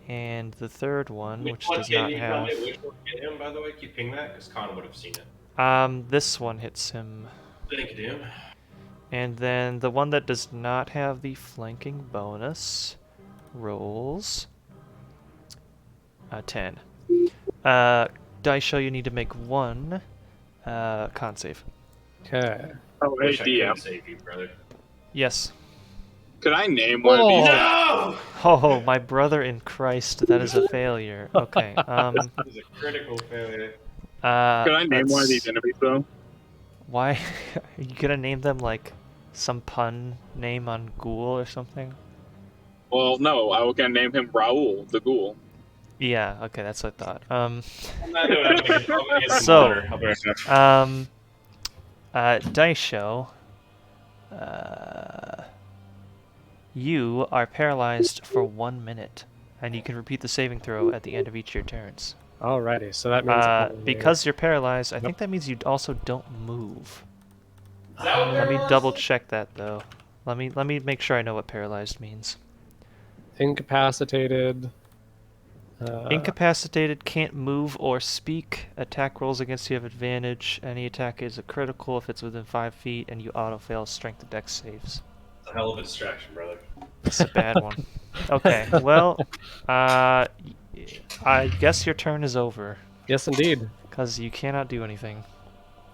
and the third one, which one does can not you tell have. me which one hit him, by the way? Keep ping that, because Con would have seen it. This one hits him, Thank you, Dan. and then the one that does not have the flanking bonus rolls 10. Dice show you need to make 1 con save. Okay. Oh, hey, Wish I DM. could save you, brother. Yes. Could I name one of these? No! Oh, my brother in Christ, that is a failure. Okay. This is a critical failure. Could I name one of let's- these enemies though? Why? Are you gonna name them like some pun name on ghoul or something? Well, no, I was gonna name him Raoul, the ghoul. Yeah. Okay, that's what I thought. I'm not doing that. I'm gonna get some So- water. I'll be right back. Dice show. You are paralyzed for 1 minute, and you can repeat the saving throw at the end of each of your turns. Alrighty, so that means Because you're paralyzed, I think that means you also don't move. Is that what Let me paralyzed double is? check that though. Let me make sure I know what paralyzed means. incapacitated. Incapacitated, can't move or speak. Attack rolls against you have advantage. Any attack is a critical if it's within 5 feet, and you auto-fail strength and dex saves. It's a hell of a distraction, brother. It's a bad one. Okay, well, I guess your turn is over. Yes, indeed. Because you cannot do anything.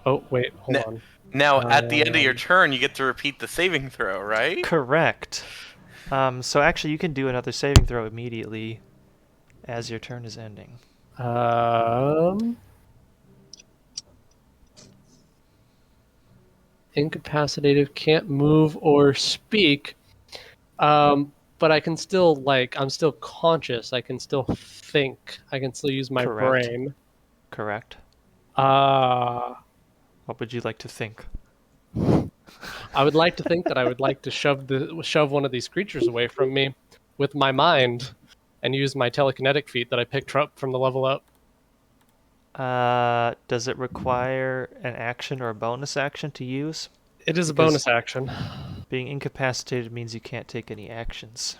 Oh, wait, hold on. Now, at the end of your turn, you get to repeat the saving throw, right? Correct. So actually, you can do another saving throw immediately as your turn is ending. Incapacitated, can't move or speak. But I can still, I'm still conscious. I can still think. I can still use my Correct. brain. Correct. What What would you like to think? I would like to think that I would like to shove one of these creatures away from me with my mind and use my telekinetic feat that I picked up from the level up. Does it require an action or a bonus action to use? It is a Because bonus action. Being incapacitated means you can't take any actions.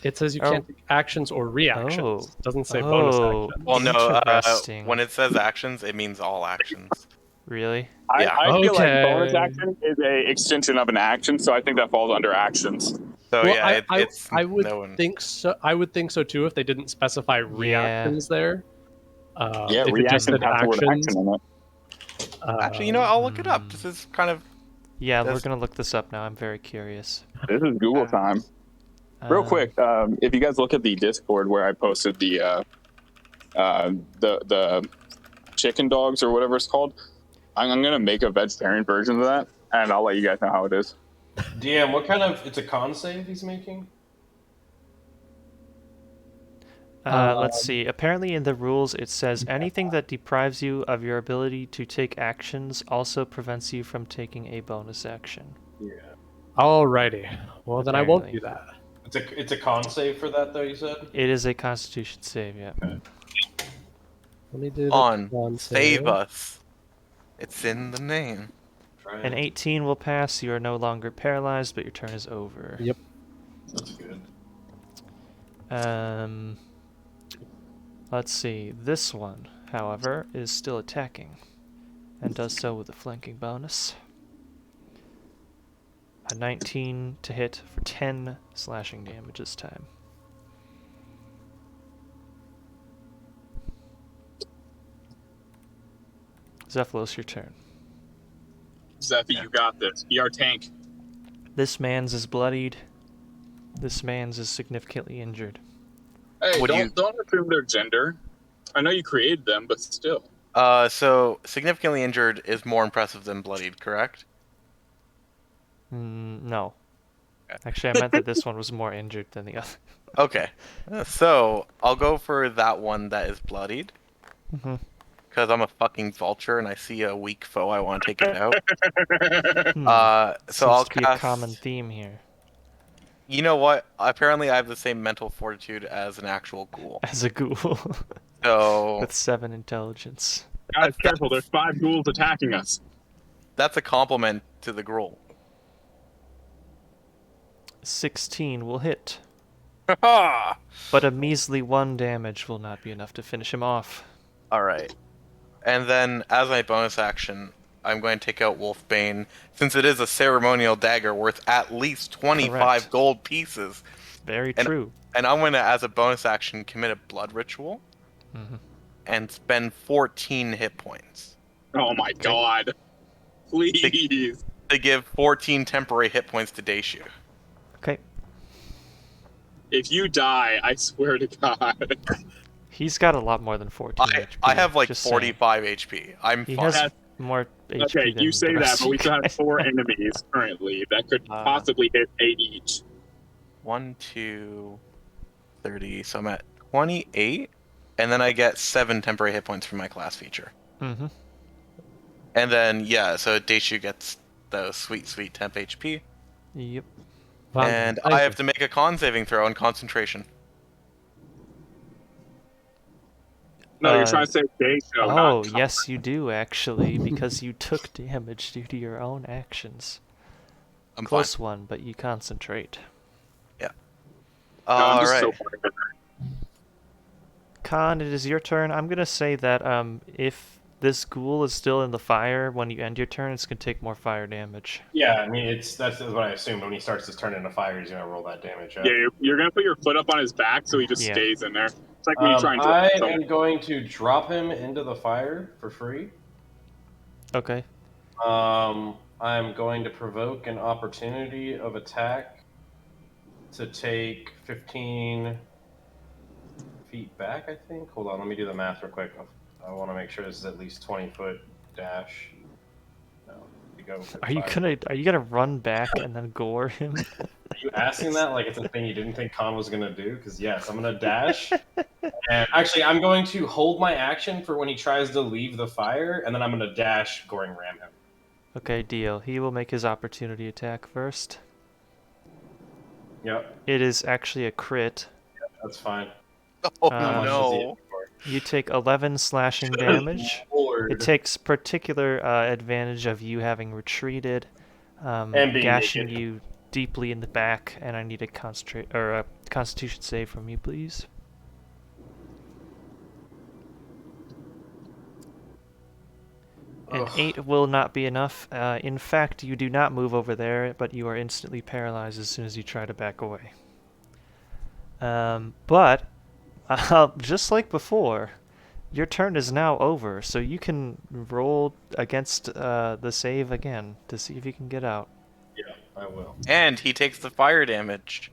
It says you can't take actions or reactions. Oh. It doesn't say bonus action. Well, no, Interesting. when it says actions, it means all actions. Really? Yeah. I feel like Okay. bonus action is a extension of an action, so I think that falls under actions. So Well, yeah, it's I would no one. think so. I would think so too if they didn't specify reactions there. Yeah, if it just reaction said has the word actions. action in it. Actually, you know, I'll look it up. This is kind of Yeah, we're That's- gonna look this up now. I'm very curious. This is Google time. Real quick, if you guys look at the Discord where I posted the chicken dogs or whatever it's called, I'm gonna make a vegetarian version of that, and I'll let you guys know how it is. DM, what kind of... It's a con save he's making? Let's see. Apparently in the rules it says anything that deprives you of your ability to take actions also prevents you from taking a bonus action. Yeah. Alrighty. Well, then I won't Apparently. do that. It's a con save for that, though, you said? It is a Constitution save, yeah. Let me do the on con save us. It's in the name. An 18 will pass. You are no longer paralyzed, but your turn is over. Yep. That's good. Let's see. This one, however, is still attacking, and does so with a flanking bonus. A 19 to hit for 10 slashing damage this time. Xephalos, your turn. Zephy, you got this. Be our tank. This man's is bloodied. This man's is significantly injured. Hey, What do you- don't assume their gender. I know you created them, but still. So significantly injured is more impressive than bloodied, correct? No. Okay. Actually, I meant that this one was more injured than the other. Okay. So I'll go for that one that is bloodied. Mhm. Because I'm a fucking vulture and I see a weak foe, I want to take it out. So Seems I'll to be cast. a common theme here. You know what? Apparently, I have the same mental fortitude as an actual ghoul. As a ghoul. So With 7 intelligence. Guys, careful. There's 5 ghouls attacking us. that's a compliment to the ghoul. 16 will hit. All But a measly 1 damage will not be enough to finish him off. right. And then, as my bonus action, I'm going to take out Wolfbane, since it is a ceremonial dagger worth at least 25 Correct. gold pieces. Very And- true. And I'm going to, as a bonus action, commit a blood ritual Mhm. and spend 14 hit points Oh my god. Please. to give 14 temporary hit points to Daishu. Okay. If you die, I swear to God. He's got a lot more than 14 HP. I have like just saying. 45 HP. I'm He fine. has more HP Okay, than you say the that, rest but of we you still have guys. 4 enemies currently that could possibly hit 8 each. 1, 2, 30. So I'm at 28. And then I get 7 temporary hit points from my class feature. Mhm. And then, yeah, so Daishu gets those sweet, sweet temp HP. Yep. And I have to make a con saving throw on concentration. No, you're trying to say Daisho, Oh, not yes, you do, actually, because you took damage due to your own actions. I'm Close one, but you concentrate. fine. No, I'm just Alright. so Khan, it is your turn. I'm gonna say that if this ghoul is still in the fire when you end your turn, it's gonna take more fire damage. Yeah, I mean that's what I assumed. When he starts his turn in a fire, he's gonna roll that damage. Yeah, you're gonna put your foot up on his back so he just Yeah. stays in there. It's like when you try and I drop am going to drop him into the fire for free. Okay. I'm going to provoke an opportunity of attack to take 15 feet back, I think. Hold on, let me do the math real quick. I want to make sure this is at least 20-foot dash. No, you go. Are you gonna run back and then gore him? Are you asking that like it's a thing you didn't think Khan was gonna do? Because yes, I'm gonna dash. And actually, I'm going to hold my action for when he tries to leave the fire, and then I'm gonna dash, goring ram him. Okay, deal. He will make his opportunity attack first. Yep. It is actually a crit. Yep, that's fine. Oh How much no! You take 11 slashing damage. Lord. It takes particular advantage of you having retreated, And being gashing naked. you deeply in the back, and I need a Constitution save from you, please. An 8 will not be enough. In fact, you do not move over there, but you are instantly paralyzed as soon as you try to back away. But, just like before, your turn is now over, so you can roll against the save again to see if you can get out. Yeah, I will. And he takes the fire damage.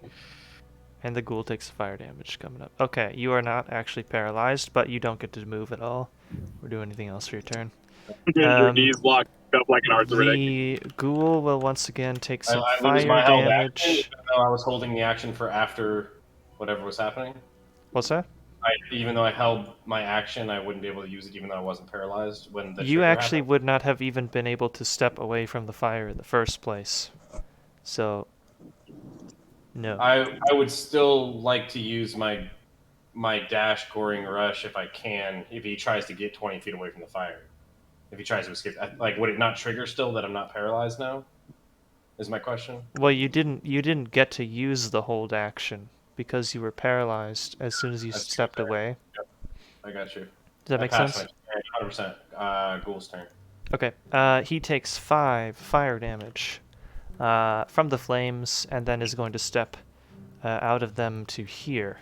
And the ghoul takes fire damage coming up. Okay, you are not actually paralyzed, but you don't get to move at all or do anything else for your turn. your knees locked up like an arthritic. The ghoul will once again take some I lose fire my held action, damage. even though I was holding the action for after whatever was happening. What's that? Even though I held my action, I wouldn't be able to use it, even though I wasn't paralyzed when the You trigger actually happened. would not have even been able to step away from the fire in the first place. So, no. I would still like to use my dash goring rush if I can. If he tries to get 20 feet away from the fire, if he tries to escape, like would it not trigger still that I'm not paralyzed now? Is my question. Well, you didn't get to use the hold action because you were paralyzed as soon as you That's stepped fair. away. Yep. I got you. Does that make sense? 100%. Ghoul's turn. Okay. He takes 5 fire damage from the flames, and then is going to step out of them to here,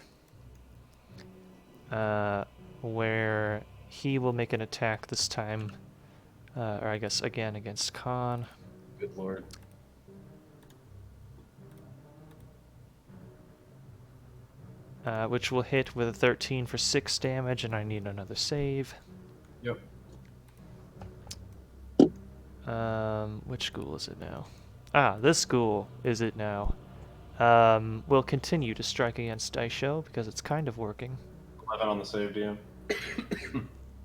where he will make an attack this time, or I guess again against Khan. Good lord. Which will hit with a 13 for 6 damage, and I need another save. Yep. Which ghoul is it now? This ghoul is it now. Will continue to strike against Daisho because it's kind of working. 11 on the save, DM.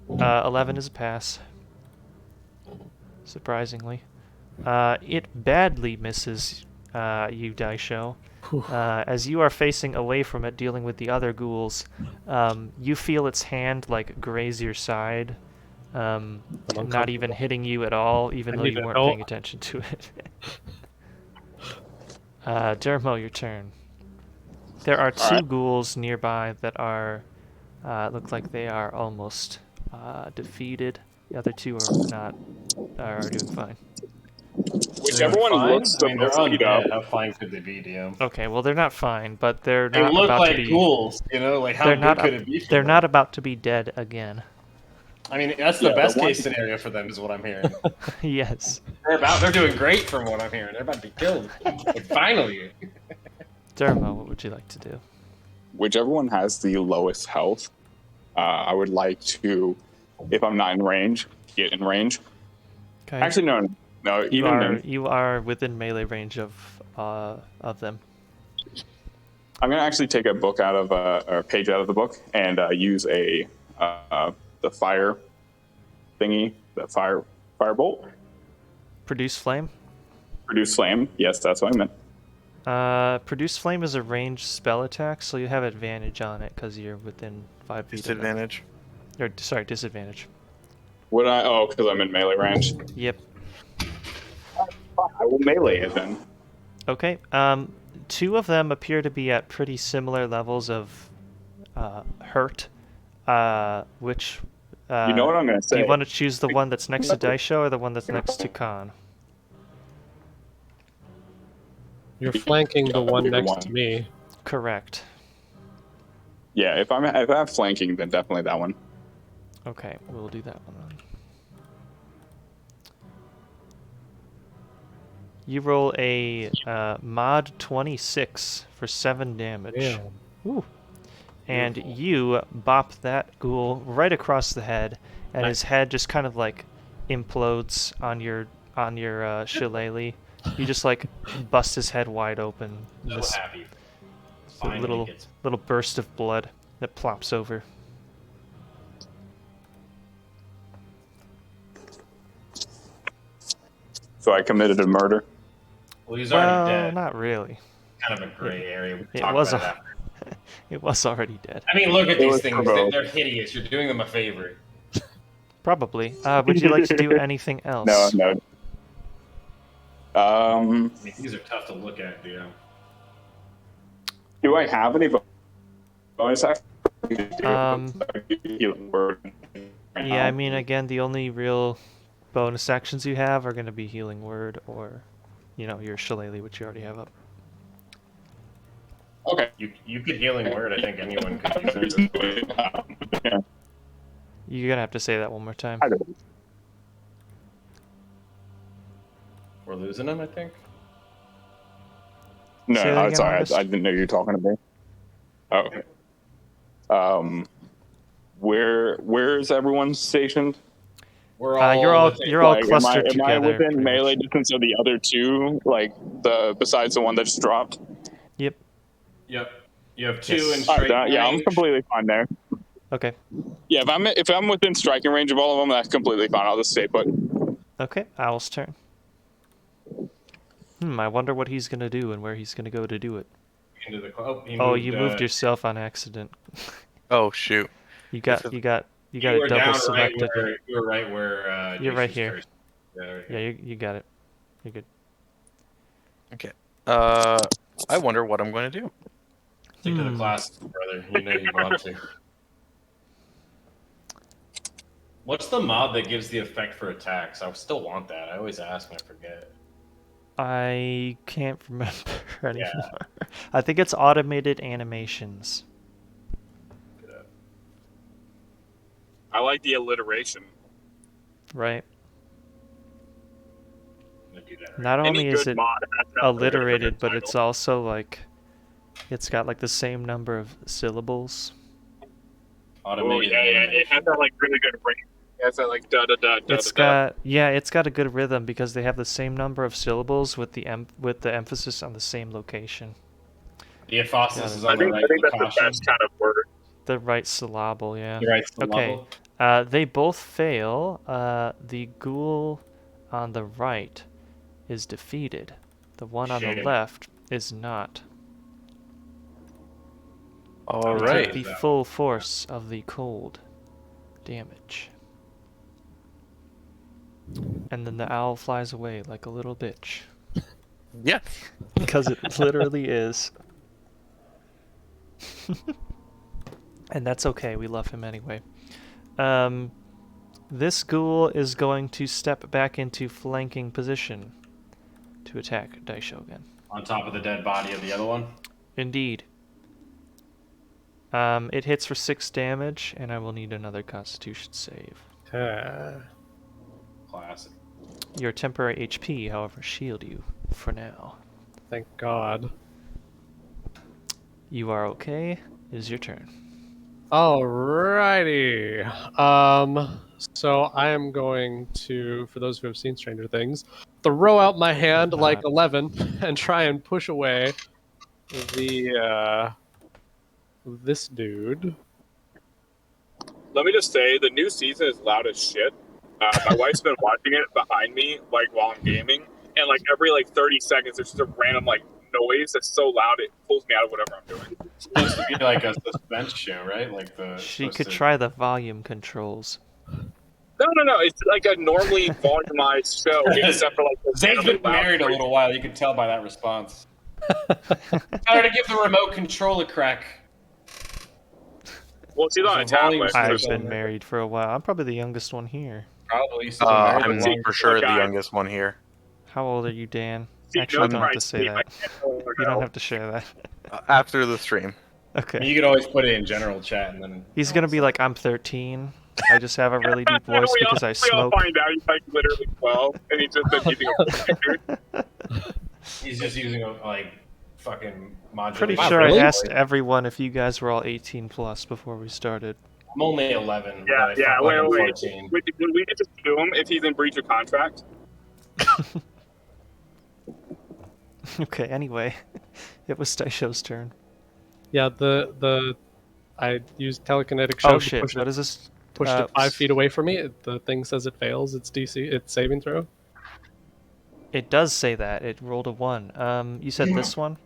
11 is a pass. Surprisingly. It badly misses you, Daisho. As you are facing away from it, dealing with the other ghouls, you feel its hand like graze your side, not even hitting you at all, even though you weren't paying attention to it. Dermo, your turn. There are 2 ghouls nearby that are look like they are almost defeated. The other 2 are doing fine. Whichever one looks the they're most beat up. undead. How fine could they be, DM? Okay, well they're not fine, but they're They not look about like to be. ghouls, you know. Like how They're good not. could it be? For They're them? not about to be dead again. I mean, that's the Yeah, best the one- case scenario for them, is what I'm hearing. Yes. They're doing great from what I'm hearing. They're about to be killed. Like, finally. Dermo, what would you like to do? Whichever one has the lowest health, I would like to, if I'm not in range, get in range. Okay. Actually, no. You are within melee range of them. I'm gonna actually take a book out of or a page out of the book and use the fire thingy, the firebolt. Produce flame. Produce flame. Yes, that's what I meant. Produce flame is a ranged spell attack, so you have advantage on it because you're within 5 feet. Disadvantage. Or sorry, disadvantage. Would I? Oh, because I'm in melee range. Yep. I will melee it then. Okay. 2 of them appear to be at pretty similar levels of hurt. Which? You know what I'm gonna say? Do you want to choose the one that's next to Daisho or the one that's next to Khan? You're flanking the one next to me. Correct. Yeah, if I'm flanking, then definitely that one. Okay, we'll do that one then. You roll a mod 26 for 7 damage. Damn. Ooh. And you bop that ghoul right across the head, and his head just kind of like implodes on your shillelagh. You just like bust his head wide open. So This happy. a Finally gets little burst of blood that plops over. So I committed a murder. Well, he's Well, already dead. not really. Kind of a gray area. We can It talk was about it after. It was already dead. I mean, look at It these was things. provoked. They're hideous. You're doing them a favor. Probably. Would you like to do anything else? No. I mean, these are tough to look at, dude. Do I have any bonus action? Healing word. Yeah, I mean, again, the only real bonus actions you have are going to be Healing Word or, your Shillelagh, which you already have up. Okay. You could healing word. I think anyone could use it. Yeah. You're going to have to say that one more time. We're losing them, I think. No, Say that again, sorry, August? I didn't know you were talking to me. Oh. Where is everyone stationed? We're all. You're all within- you're all Like, clustered am I together. within pretty melee much. distance of the other two? Like besides the one that just dropped? Yep. Yep. You have 2 Yes. in straight Yeah, I'm range. completely fine there. Okay. Yeah, if I'm within striking range of all of them, that's completely fine. I'll just stay put. Okay, Owl's turn. I wonder what he's going to do and where he's going to go to do it. Into the, he Oh, moved, you moved yourself on accident. Oh shoot. You got You it were double down selected. you were right where. You're right Jason's here. cursed. Yeah, right Yeah, here. you got it. You're good. Okay. I wonder what I'm going to do. Stick to the class, brother. You know you want to. What's the mod that gives the effect for attacks? I still want that. I always ask and I forget. I can't remember anymore. I think it's automated animations. I like the alliteration. Right? I'm gonna do that right. Not Any only is good it mod has to have alliterated, but title. it's also like it's got like the same number of syllables. Automated. It animation. has that like really good ring. It has that like da da da da. It's got a good rhythm because they have the same number of syllables with the emphasis on the same location. The emphasis is I on the think right. that's the caution. best kind of word. The right syllable, yeah. The right Okay. syllable. They both fail. The ghoul on the right is defeated. The one on the Shame. left is not. All They right. take the full force of the cold damage. And then the owl flies away like a little bitch. Yeah. Because it literally is. And that's okay, we love him anyway. This ghoul is going to step back into flanking position to attack Daisho again. On top of the dead body of the other one. Indeed. It hits for 6 damage, and I will need another Constitution save. Classic. Your temporary HP, however, shield you for now. Thank God. You are okay. It is your turn. Alrighty. So I am going to, for those who have seen Stranger Things, throw out my hand like 11 and try and push away this dude. Let me just say, the new season is loud as shit. My wife's been watching it behind me, like while I'm gaming, and like every 30 seconds, there's just a random noise that's so loud it pulls me out of whatever I'm doing. It's supposed to be like a suspense show, right? Like the. She supposed could to- try the volume controls. No. It's like a normally volumized show, except for the Zane's been loud married a crazy- little while. You can tell by that response. Tell her to give the remote control a crack. Well, she's on a So volume tablet. I've so been married for a while. I'm probably the youngest one here. Probably still been married I'm the longest. for sure the guy. youngest one here. How old are you, Dan? See, Actually, no don't have to Christ, say I that. can't tell her You don't now. have to share that. After the stream. I mean, Okay. you could always put it in general chat and then. He's gonna be like, I'm 13. I just have a really deep voice we because I all smoke. find out he's like literally 12, and he's just been using a computer. He's just using a fucking modulator. Pretty Wow, sure really? I asked everyone if you guys were all 18 plus before we started. I'm only 11. Yeah, but I yeah. felt like I'm Wait. 14. Would we just sue him if he's in breach of contract? Okay, anyway. It was Daisho's turn. Yeah, I used telekinetic shove Oh to shit, push what it, is this? pushed it 5 feet away from me. The thing says it fails. It's DC. It's saving throw. It does say that. It rolled a 1. You said this one?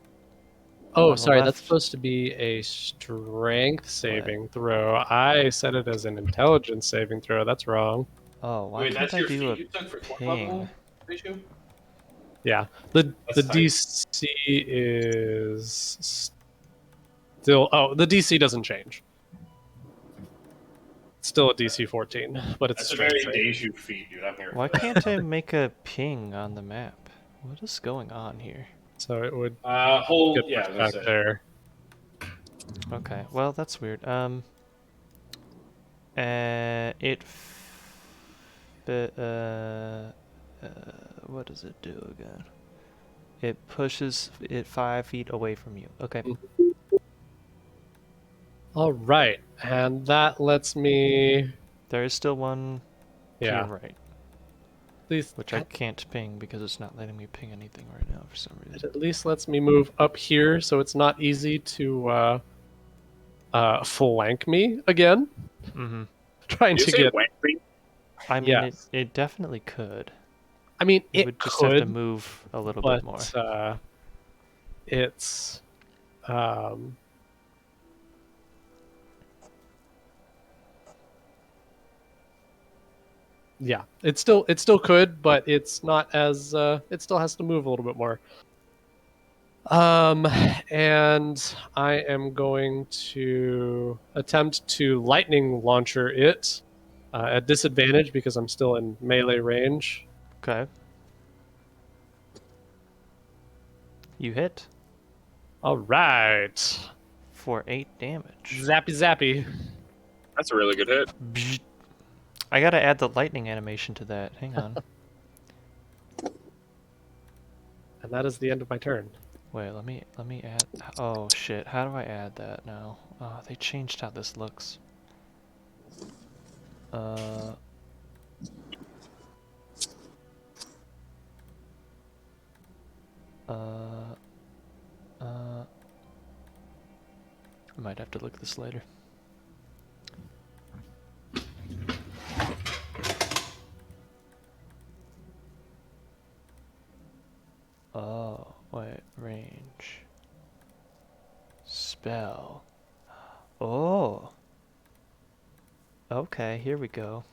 Oh, On the sorry. That's left? supposed to be a strength saving throw. I set it as an intelligence saving throw. That's wrong. Oh, why Wait, can't that's I your do a feat you took for 12th ping? level issue? Yeah. The That's tight. DC is still. Oh, the DC doesn't change. It's still a DC 14, but it's That's a strength very save. Deju feat, dude. I'm here. Why can't I make a ping on the map? What is going on here? So it would Hold. get Yeah, pushed that's back it. there. Okay, well that's weird. What does it do again? It pushes it 5 feet away from you. Okay. All right, and that lets me. There is still one to Yeah. your right, At least, which I can't ping because it's not letting me ping anything right now for some it reason. at least lets me move up here, so it's not easy to flank me again. Mm-hmm. Trying You to say get. Wednesday? I mean, Yes. it definitely could. I mean, You it would just could, have to move a little bit more. but it's yeah, it still could, but it's not as it still has to move a little bit more. And I am going to attempt to lightning launcher it at disadvantage because I'm still in melee range. Okay. You hit All right, for 8 damage. zappy zappy. That's a really good hit. Bzzt. I gotta add the lightning animation to that. Hang on. And that is the end of my turn. Wait, let me add. Oh shit! How do I add that now? Oh, they changed how this looks. I might have to look at this later. Oh, wait, range. Spell. Oh. Okay, here we go.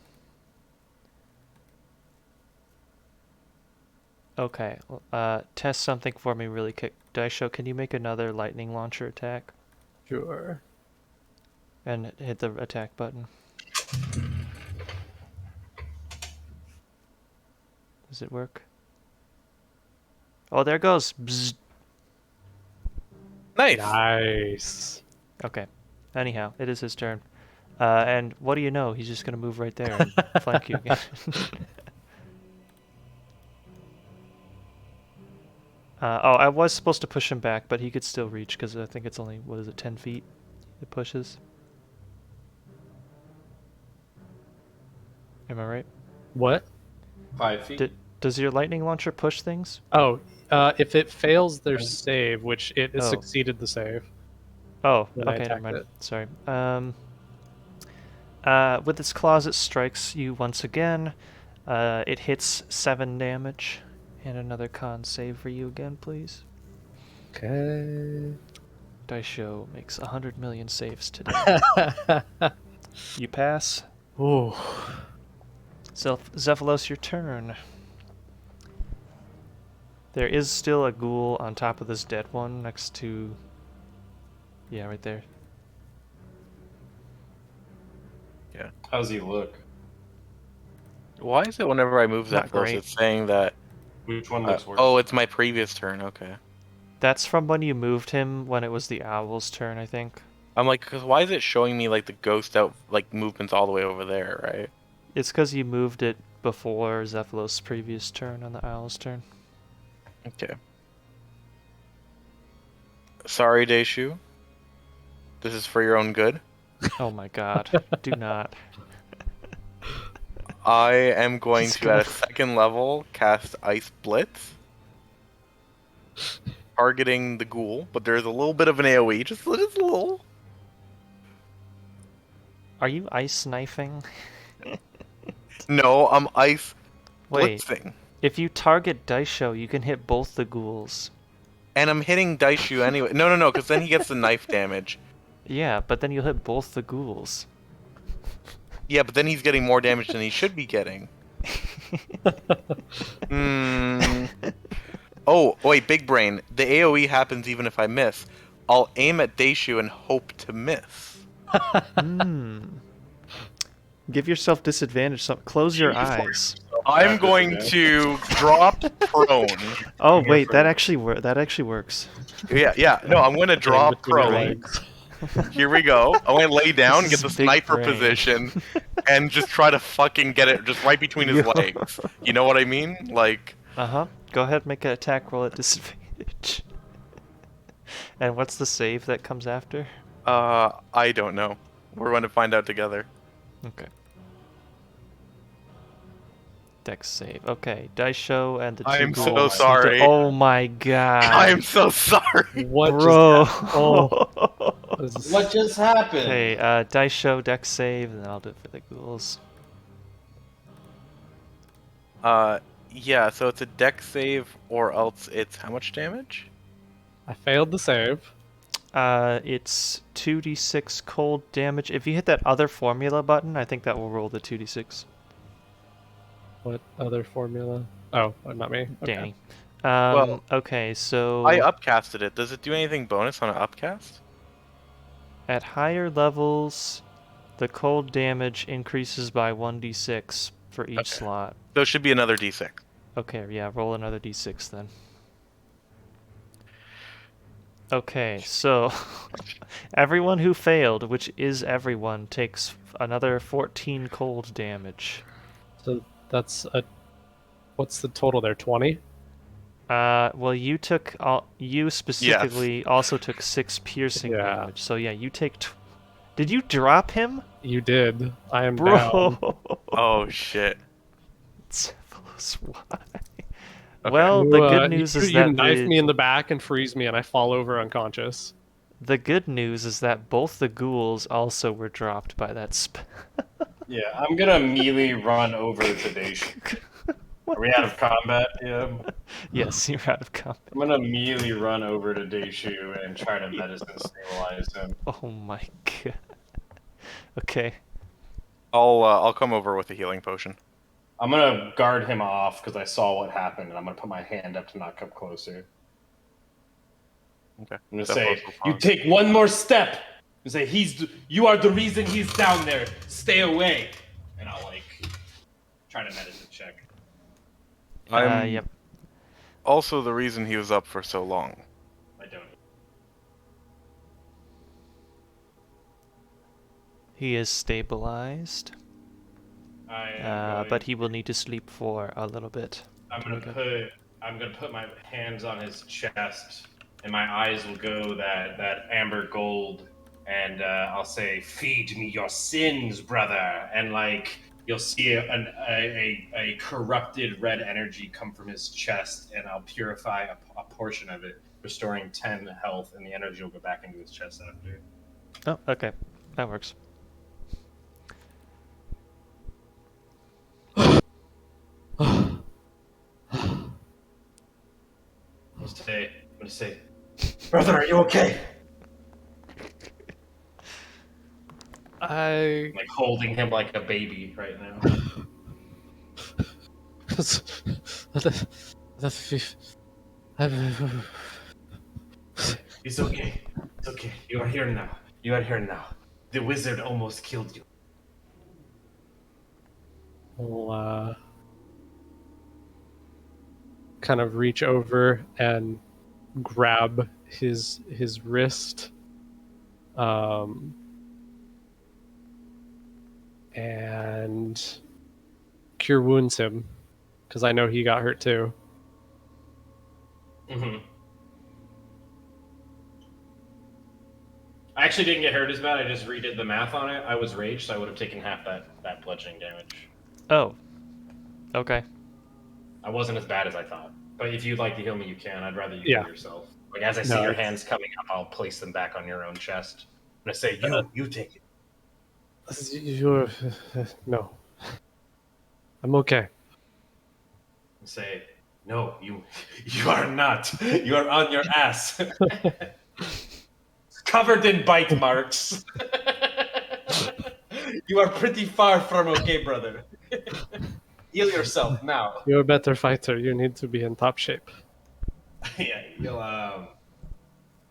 Okay, test something for me really quick. Daisho, can you make another lightning launcher attack? Sure. And hit the attack button. Does it work? Oh, there it goes. Bzz. Nice. Nice. Okay. Anyhow, it is his turn. And what do you know? He's just gonna move right there and flank you again. Oh, I was supposed to push him back, but he could still reach because I think it's only, what is it, 10 feet it pushes? Am I right? What? 5 feet. Does your lightning launcher push things? Oh, if it fails their save, which it Oh. succeeded the save. Oh, Then I okay, never attacked mind. it. Sorry. With its claws, it strikes you once again. It hits 7 damage. And another con save for you again, please. Okay. Daisho makes 100 million saves today. You pass. Ooh. Xephalos, your turn. There is still a ghoul on top of this dead one next to... Yeah, right there. How's he look? Why is it whenever I move Not Xephalos, great. it's saying that... Which one looks worse? oh, it's my previous turn, okay. That's from when you moved him when it was the owl's turn, I think. I'm like, because why is it showing me, like, the ghost out, like, movements all the way over there, right? It's because you moved it before Xephalos' previous turn on the owl's turn. Okay. Sorry, Daishu. This is for your own good. Oh my god. Do not. I am going Just to, at a gonna- second level, cast Ice Blitz. Targeting the ghoul, but there's a little bit of an AoE, just a little. Are you ice knifing? No, I'm Ice Wait, Blitzing. if you target Daisho, you can hit both the ghouls. And I'm hitting Daishu anyway. No, because then he gets the knife damage. Yeah, but then you'll hit both the ghouls. Yeah, but then he's getting more damage than he should be getting. Oh, wait, big brain. The AoE happens even if I miss. I'll aim at Daishu and hope to miss. Give yourself disadvantage. Close your eyes. I'm going to drop prone. Oh wait, that actually works. Yeah. No, I'm going to drop Between your prone. legs. Here we go. I'm going to lay down, This get the is big sniper brain. position, and just try to fucking get it just right between his legs. You know what I mean? Like... Uh-huh. Go ahead, make an attack roll at disadvantage. And what's the save that comes after? I don't know. We're going to find out together. Okay. Dex save. Okay, Daisho and the two I'm so ghouls. sorry. Oh my god. I'm so sorry. What Bro. just oh. This is- What just happened? Okay, Daisho, Dex save, and then I'll do it for the ghouls. Yeah, so it's a dex save, or else it's how much damage? I failed the save. It's 2d6 cold damage. If you hit that other formula button, I think that will roll the 2d6. What other formula? Oh, not me. Okay. Danny. Well, okay, so I upcasted it. Does it do anything bonus on an upcast? at higher levels, the cold damage increases by 1d6 for each Okay. slot. So it should be another d6. Okay, yeah, roll another d6 then. Okay, so everyone who failed, which is everyone, takes another 14 cold damage. So that's a. What's the total there? 20. Well, you specifically also took 6 piercing Yeah. damage. So yeah, you take. Did you drop him, You did. I am down. bro? Oh shit. Xephalos, why? Okay. Well, the good news is you that knife me in the back and freeze me, and I fall over unconscious. the good news is that both the ghouls also were dropped by that spell. Yeah, I'm gonna melee run over to Daishu. Are we out of combat? Yeah. Yes, you're out of combat. I'm gonna melee run over to Daishu and try to medicine stabilize him. Oh my god. Okay. I'll come over with a healing potion. I'm gonna guard him off because I saw what happened, and I'm gonna put my hand up to not come closer. Okay. I'm gonna That say, goes for "You fun. take one more step." And say, "You are the reason he's down there. Stay away." And I'll try to medicine check. I'm Yep. also the reason he was up for so long. I don't. He is stabilized, but he will need to sleep for a little bit. I'm gonna put my hands on his chest, and my eyes will go that amber gold, and I'll say, "Feed me your sins, brother." And you'll see a corrupted red energy come from his chest, and I'll purify a portion of it, restoring 10 health, and the energy will go back into his chest after. Oh, okay. That works. I'm gonna say, "Brother, are you okay?" I. I'm holding him like a baby right now. It's okay. It's okay. You are here now. You are here now. The wizard almost killed you. will kind of reach over and grab his wrist, and cure wounds him, because I know he got hurt too. Mm-hmm. I actually didn't get hurt as bad. I just redid the math on it. I was raged, so I would have taken half that bludgeoning damage. Oh. Okay. I wasn't as bad as I thought. But if you'd like to heal me, you can. I'd rather you Yeah. heal yourself. Like as I see your hands coming up, I'll place them back on your own chest. I'm gonna say, you take it. You're no. I'm okay. Say, no, you are not. You are on your ass. Covered in bite marks. You are pretty far from okay, brother. Heal yourself now. You're a better fighter. You need to be in top shape. Yeah, you'll.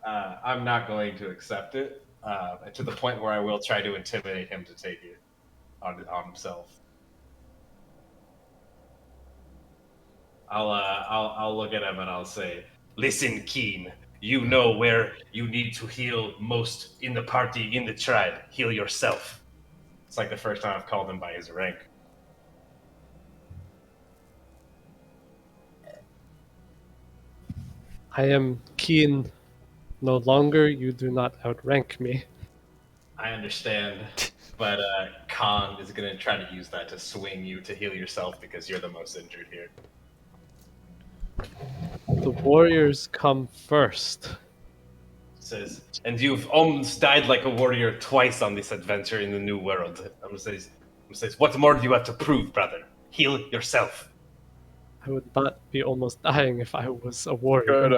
I'm not going to accept it to the point where I will try to intimidate him to take it on himself. I'll look at him and I'll say, "Listen, Keen. You know where you need to heal most in the party, in the tribe. Heal yourself." It's like the first time I've called him by his rank. I am keen. No longer, you do not outrank me. I understand, but Khan is going to try to use that to swing you to heal yourself because you're the most injured here. The warriors come first. Says, and you've almost died like a warrior twice on this adventure in the new world. I'm gonna say, what more do you have to prove, brother? Heal yourself. I would not be almost dying if I was a warrior.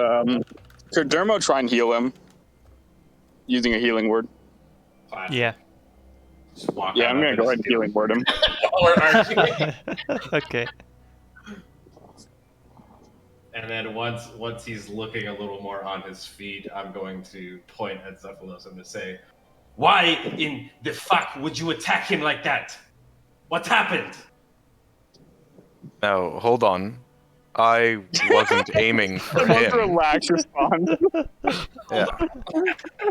Could Dermo try and heal him using a healing word? Yeah. Yeah, I'm gonna go ahead and healing word him. Okay. And then once he's looking a little more on his feet, I'm going to point at Xephalos and to say, "Why in the fuck would you attack him like that? What happened?" Now, hold on. I wasn't aiming for Most him. relaxed response. Yeah.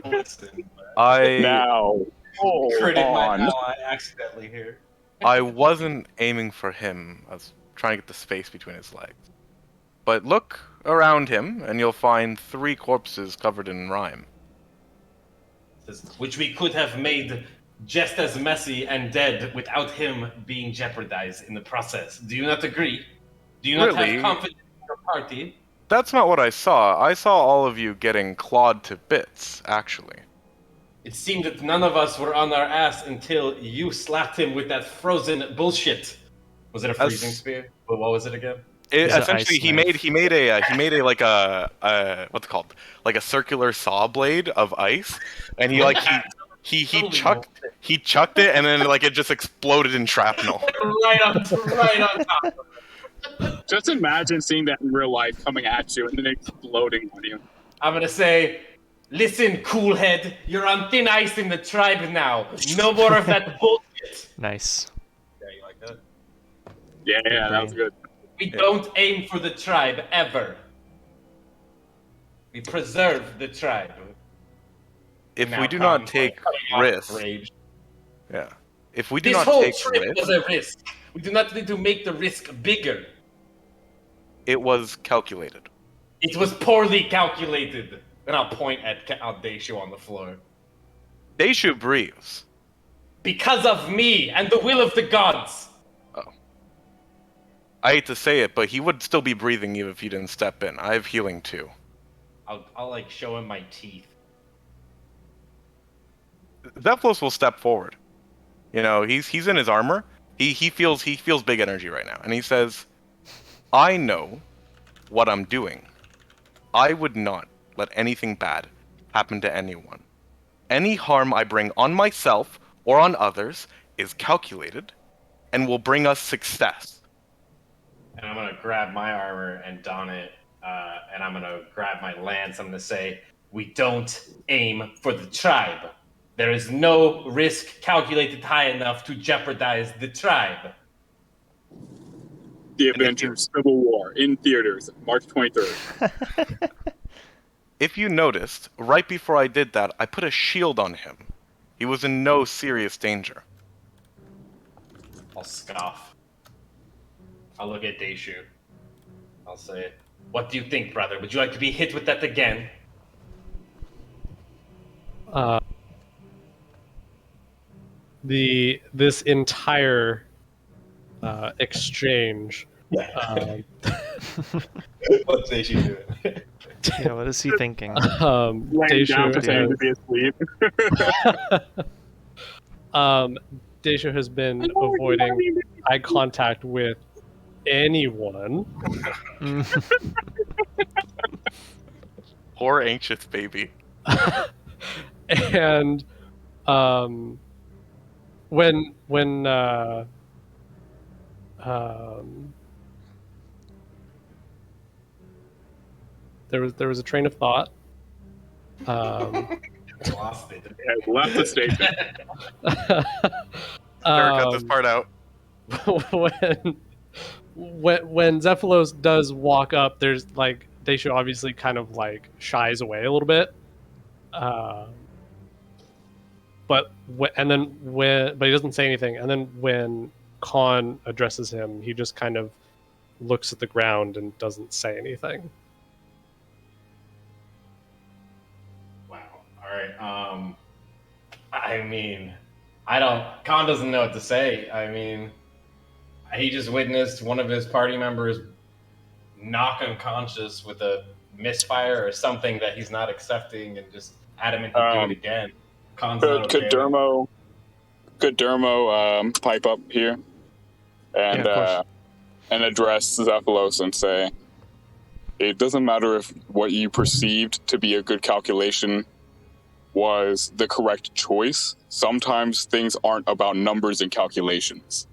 Listen, Now, hold critted my on. ally accidentally here. I wasn't aiming for him. I was trying to get the space between his legs. But look around him, and you'll find 3 corpses covered in rime. Which we could have made just as messy and dead without him being jeopardized in the process. Do you not agree? Do you not Really? have confidence in your party? That's not what I saw. I saw all of you getting clawed to bits, actually. It seemed that none of us were on our ass until you slapped him with that frozen bullshit. Was it a freezing spear? But what was it again? Essentially, he made a like a what's it called, like a circular saw blade of ice, and he chucked it, and then like it just exploded in shrapnel. right on top. Just imagine seeing that in real life coming at you and then exploding on you. I'm gonna say, listen, cool head, you're on thin ice in the tribe now. No more of that bullshit. Nice. Yeah, you like that? Yeah, that was good. We don't aim for the tribe, ever. We preserve the tribe. If Now we do Khan not take cutting off risks, rage. yeah. If we do This not whole take trip risks, was a risk. We do not need to make the risk bigger. it was calculated. It was poorly calculated. And I'll point at Daishu on the floor. Daishu breathes. Because of me and the will of the gods. I hate to say it, but he would still be breathing even if you didn't step in. I have healing too. I'll like show him my teeth. Xephalos will step forward. You know, he's in his armor. He feels big energy right now, and he says, "I know what I'm doing. I would not let anything bad happen to anyone. Any harm I bring on myself or on others is calculated and will bring us success." And I'm gonna grab my armor and don it, and I'm gonna grab my lance. I'm gonna say, we don't aim for the tribe. There is no risk calculated high enough to jeopardize the tribe. The Avengers Civil War in theaters, March 23rd. If you noticed, right before I did that, I put a shield on him. He was in no serious danger. I'll scoff. I'll look at Deishu. I'll say, "What do you think, brother? Would you like to be hit with that again?" This entire exchange. What's Deishu doing? Yeah, what is he thinking? Laying down, pretending to be asleep. Deishu has been avoiding eye contact with anyone. Poor anxious baby. And when there was a train of thought. Lost it. Yeah, left the station. Better cut this part out. when Xephalos does walk up, there's like Deishu obviously kind of like shies away a little bit. But he doesn't say anything. And then when Khan addresses him, he just kind of looks at the ground and doesn't say anything. Wow. All right. I mean, Khan doesn't know what to say. I mean, he just witnessed one of his party members knock unconscious with a misfire or something that he's not accepting, and just adamant to do it again. Khan's not okay. Could Dermo pipe up here and address Xephalos and say, it doesn't matter if what you perceived to be a good calculation was the correct choice. Sometimes things aren't about numbers and calculations.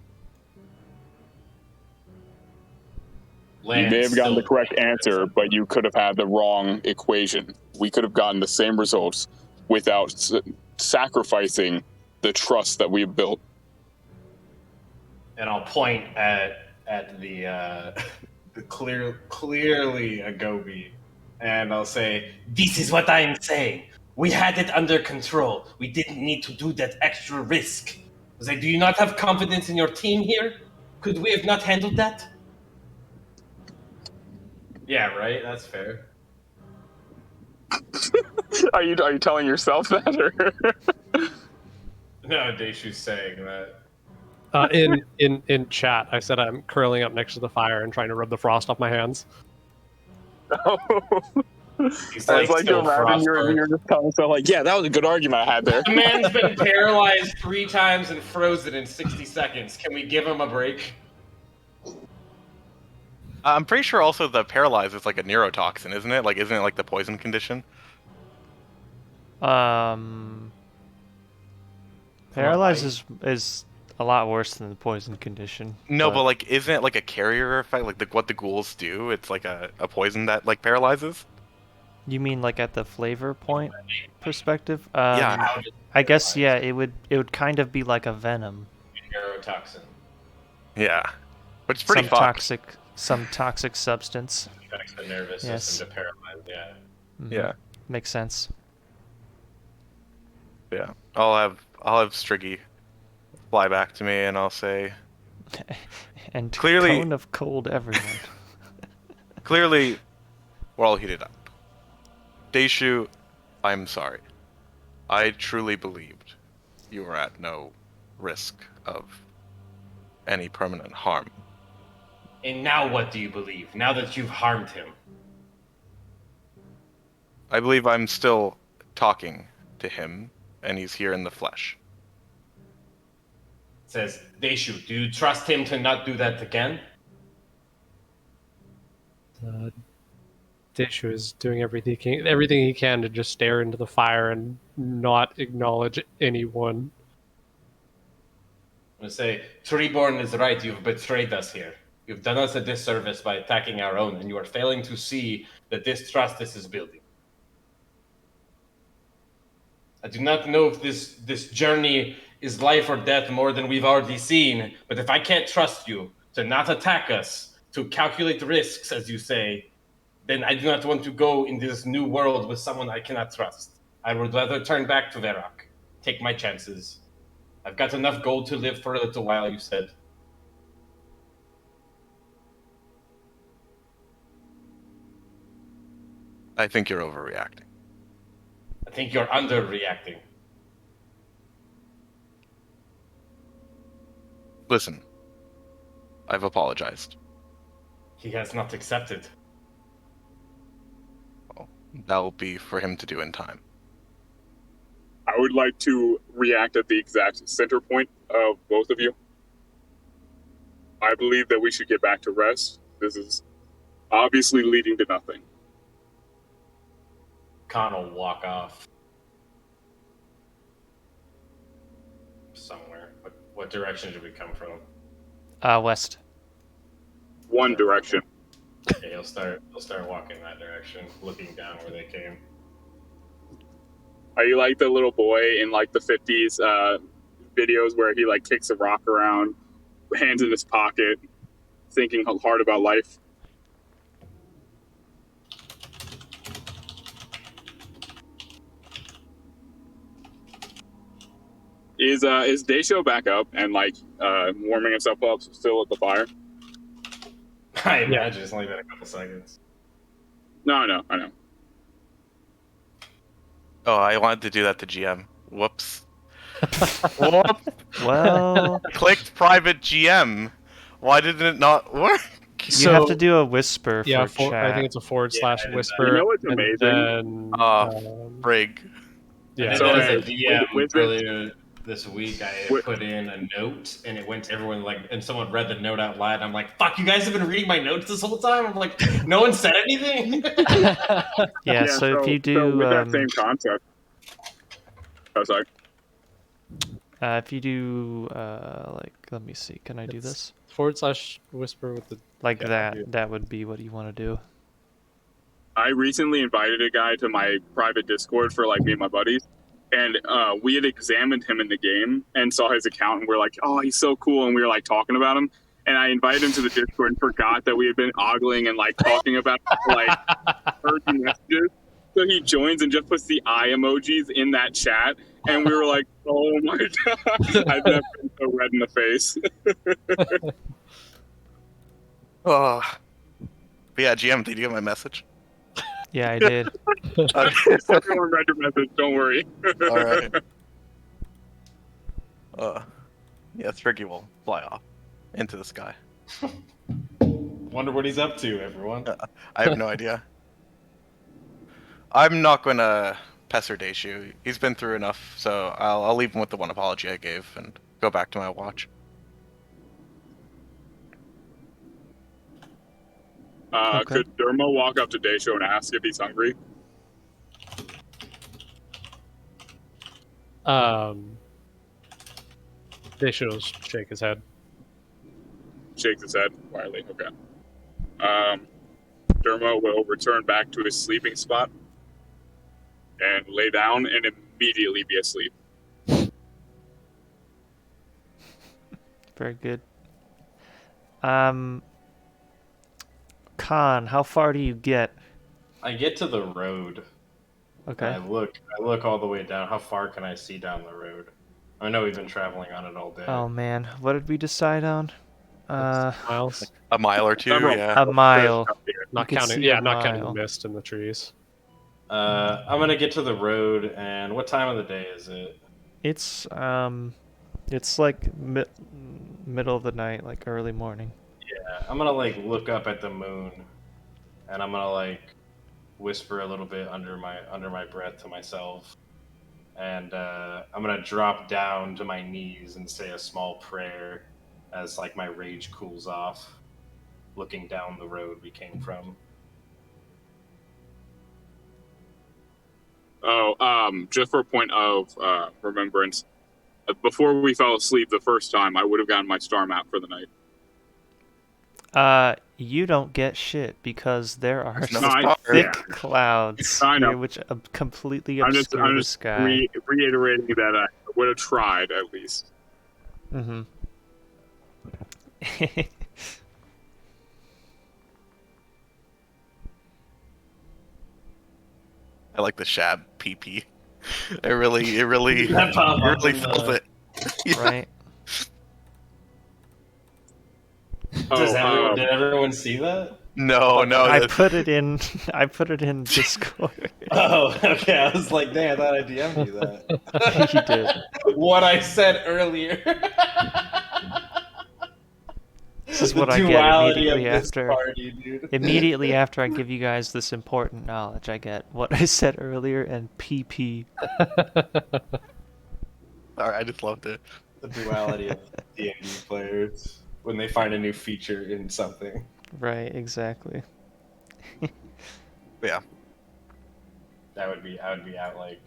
You may have gotten the correct answer, but you could have had the wrong equation. We could have gotten the same results without sacrificing the trust that we've built. And I'll point at the clearly a Gobi, and I'll say, "This is what I'm saying. We had it under control. We didn't need to do that extra risk." I say, "Do you not have confidence in your team here? Could we have not handled that?" Yeah, right. That's fair. Are you telling yourself that, or? No, Deishu's saying that. In chat, I said I'm curling up next to the fire and trying to rub the frost off my hands. Oh. He's It's like to imagine you're just telling yourself, like, yeah, that was a good argument I had there. The man's been paralyzed 3 times and frozen in 60 seconds. Can we give him a break? I'm pretty sure also the paralyze is like a neurotoxin, isn't it? Like, isn't it like the poison condition? Paralyze is a lot worse than the poison condition. No, but like, isn't it like a carrier effect? Like what the ghouls do? It's like a poison that like paralyzes? You mean like at the flavor point perspective? Yeah. I guess yeah. It would kind of be like a venom. Neurotoxin. Yeah, which is pretty fucked. Some toxic substance. Affects the nervous system to paralyze. Yeah. Mm-hmm. Yeah. Makes sense. Yeah, I'll have Striggy fly back to me, and I'll say, and clearly, cone of cold everyone. Clearly, we're all heated up. Deishu, I'm sorry. I truly believed you were at no risk of any permanent harm. And now what do you believe, now that you've harmed him? I believe I'm still talking to him, and he's here in the flesh. Says, Deishu, do you trust him to not do that again? Deishu is doing everything he can to just stare into the fire and not acknowledge anyone. I'm going to say, Treeborn is right, you've betrayed us here. You've done us a disservice by attacking our own, and you are failing to see the distrust this is building. I do not know if this journey is life or death more than we've already seen, but if I can't trust you to not attack us, to calculate the risks, as you say, then I do not want to go in this new world with someone I cannot trust. I would rather turn back to Verok, take my chances. I've got enough gold to live for a little while, you said. I think you're overreacting. I think you're underreacting. Listen, I've apologized. He has not accepted. Well, that'll be for him to do in time. I would like to react at the exact center point of both of you. I believe that we should get back to rest. This is obviously leading to nothing. Khan will walk off somewhere. What direction did we come from? West. One direction. Okay, he'll start walking that direction, looking down where they came. Are you like the little boy in like the 50s videos where he like kicks a rock around, hands in his pocket, thinking hard about life? Is Daisho back up and like warming himself up still at the fire? I imagine it's only been a couple seconds. No, I know. Oh, I wanted to do that to GM. Whoops. Whoops. Well, Clicked private GM. Why didn't it not work? you have to do a whisper Yeah, for chat. I think it's a forward slash I whisper. You know what's and amazing? then, Brig. yeah. And So, then hey, as a DM with earlier this week, I put in a note, and it went to everyone, like, and someone read the note out loud. I'm like, fuck, you guys have been reading my notes this whole time? I'm like, no one said anything? Yeah, so if you do... So with that same concept... Oh, sorry. if you do, like, let me see, can I do this? Forward slash whisper with the Like yeah, that would be what you want to do. I recently invited a guy to my private Discord for like me and my buddies, and we had examined him in the game and saw his account, and we're like, oh, he's so cool, and we were like talking about him, and I invited him to the Discord and forgot that we had been ogling and like talking about like urgent messages. So he joins and just puts the eye emojis in that chat, and we were like, oh my god, I've never been so red in the face. Oh. But yeah, GM, did you get my message? Yeah, I did. Okay. Everyone read your message, don't worry. Alright. Yeah, Spriggy will fly off into the sky. Wonder what he's up to, everyone. I have no idea. I'm not gonna pester Daishu. He's been through enough, so I'll leave him with the one apology I gave and go back to my watch. Okay. Could Dermo walk up to Daisho and ask if he's hungry? They should shake his head. Shakes his head quietly. Okay. Dermo will return back to his sleeping spot and lay down and immediately be asleep. Very good. Khan, how far do you get? I get to the road. Okay. I look all the way down. How far can I see down the road? I know we've been traveling on it all day. Oh man, what did we decide on? Miles, A mile or two, Several- yeah. A mile. not can counting. see Yeah, a not counting the mile. mist in the trees. I'm gonna get to the road, and what time of the day is it? It's like middle of the night, like early morning. Yeah, I'm gonna like look up at the moon, and I'm gonna like whisper a little bit under my breath to myself, and I'm gonna drop down to my knees and say a small prayer as like my rage cools off, looking down the road we came from. Oh, just for a point of remembrance, before we fell asleep the first time, I would have gotten my star map for the night. You don't get shit because there are No, thick clouds I know. here which completely I'm just, obscure the sky. Reiterating that I would have tried at least. Mm-hmm. I like the shab PP. It really That pop up in felt the- it. Yeah. Right. Did everyone see that? No, I that- put it in. I put it in Discord. Oh, okay. I was like, damn, I thought I DM'd you that. You did. What I said earlier. This is The what I get duality immediately of this after. party, dude. Immediately after I give you guys this important knowledge, I get what I said earlier and PP. Sorry, I just loved it. The duality of D&D players when they find a new feature in something. Right, exactly. Yeah. I would be out like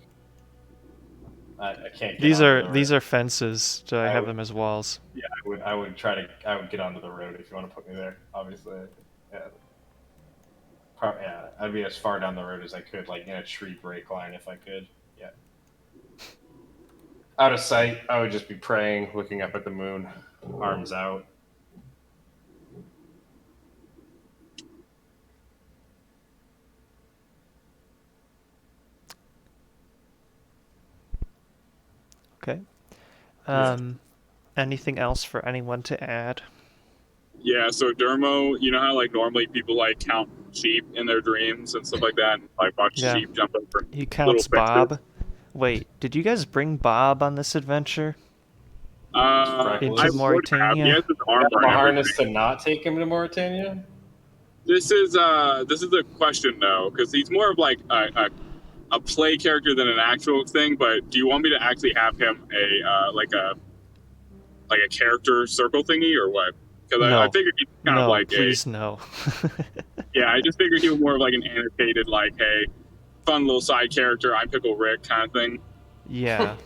I can't. Get These onto the are road. fences. So I have them as walls. Yeah, I would get onto the road if you want to put me there. Obviously, yeah. Yeah, I'd be as far down the road as I could, like in a tree break line if I could. Yeah. Out of sight, I would just be praying, looking up at the moon, arms out. Okay. Anything else for anyone to add? Yeah, so Dermo, you know how like normally people like count sheep in their dreams and stuff like that, and like watch Yeah. sheep jump over. He counts little fences? Bob. Wait, did you guys bring Bob on this adventure? Into I would have. Mauritania? He has his I armor have a and harness everything. to not take him to Mauritania. This is a question though, because he's more of like a play character than an actual thing. But do you want me to actually have him like a character circle thingy or what? Because No. I figured he's kind of No, like please no. yeah, I just figured he was more of like an annotated, like, hey, fun little side character, I'm Pickle Rick kind of thing. Yeah.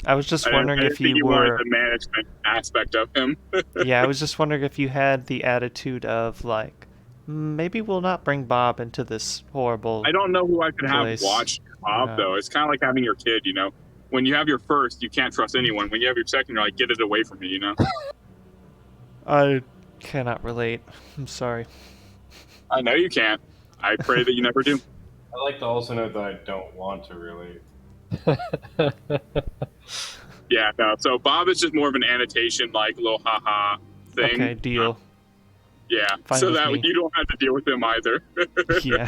I was just I didn't wondering if think you wanted were. the management aspect of him. Yeah, I was just wondering if you had the attitude of like, maybe we'll not bring Bob into this horrible. I don't know who I could have Place. watch Bob Yeah. though. It's kind of like having your kid, you know. When you have your first, you can't trust anyone. When you have your second, you're like, get it away from me, you know. I cannot relate. I'm sorry. I know you can't. I pray that you never do. I like to also note that I don't want to relate. Yeah, no. So Bob is just more of an annotation, like little haha thing. Okay, deal. Yeah, Fine so with that me. you don't have to deal with him either. Yeah.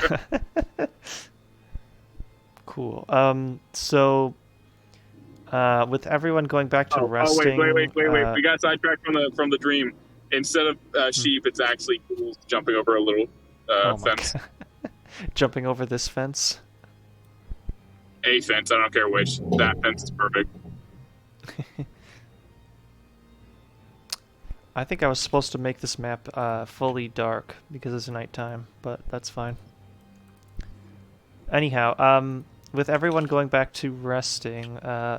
Cool. So, with everyone going back to resting. wait. We got sidetracked from the dream. Instead of sheep, it's actually ghouls jumping over a little Oh my fence. God. Jumping over this fence. A fence, I don't care which. That fence is perfect. I think I was supposed to make this map fully dark because it's nighttime, but that's fine. Anyhow, with everyone going back to resting,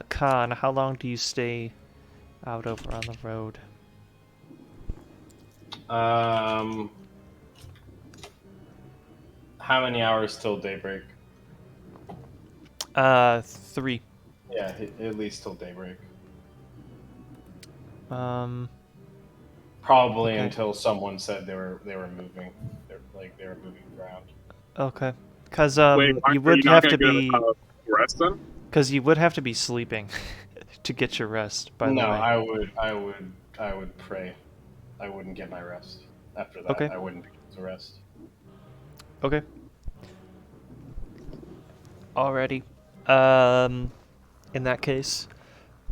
Khan, how long do you stay out over on the road? How many hours till daybreak? 3. Yeah, at least till daybreak. Probably Okay. until someone said they were moving. They were moving ground. Okay. Because Wait, you would not have to gonna be, go rest then? because you would have to be sleeping to get your rest. By the No, way. I would pray. I wouldn't get my rest after that. Okay. I wouldn't be able to rest. Okay. Alrighty. In that case,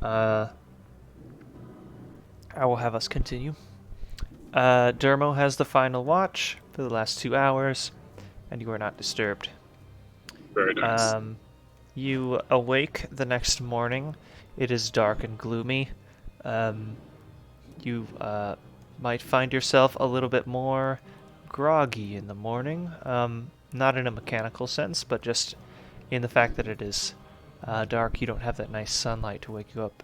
I will have us continue. Dermo has the final watch for the last 2 hours, and you are not disturbed. Very nice. You awake the next morning. It is dark and gloomy. You might find yourself a little bit more groggy in the morning. Not in a mechanical sense, but just in the fact that it is dark. You don't have that nice sunlight to wake you up.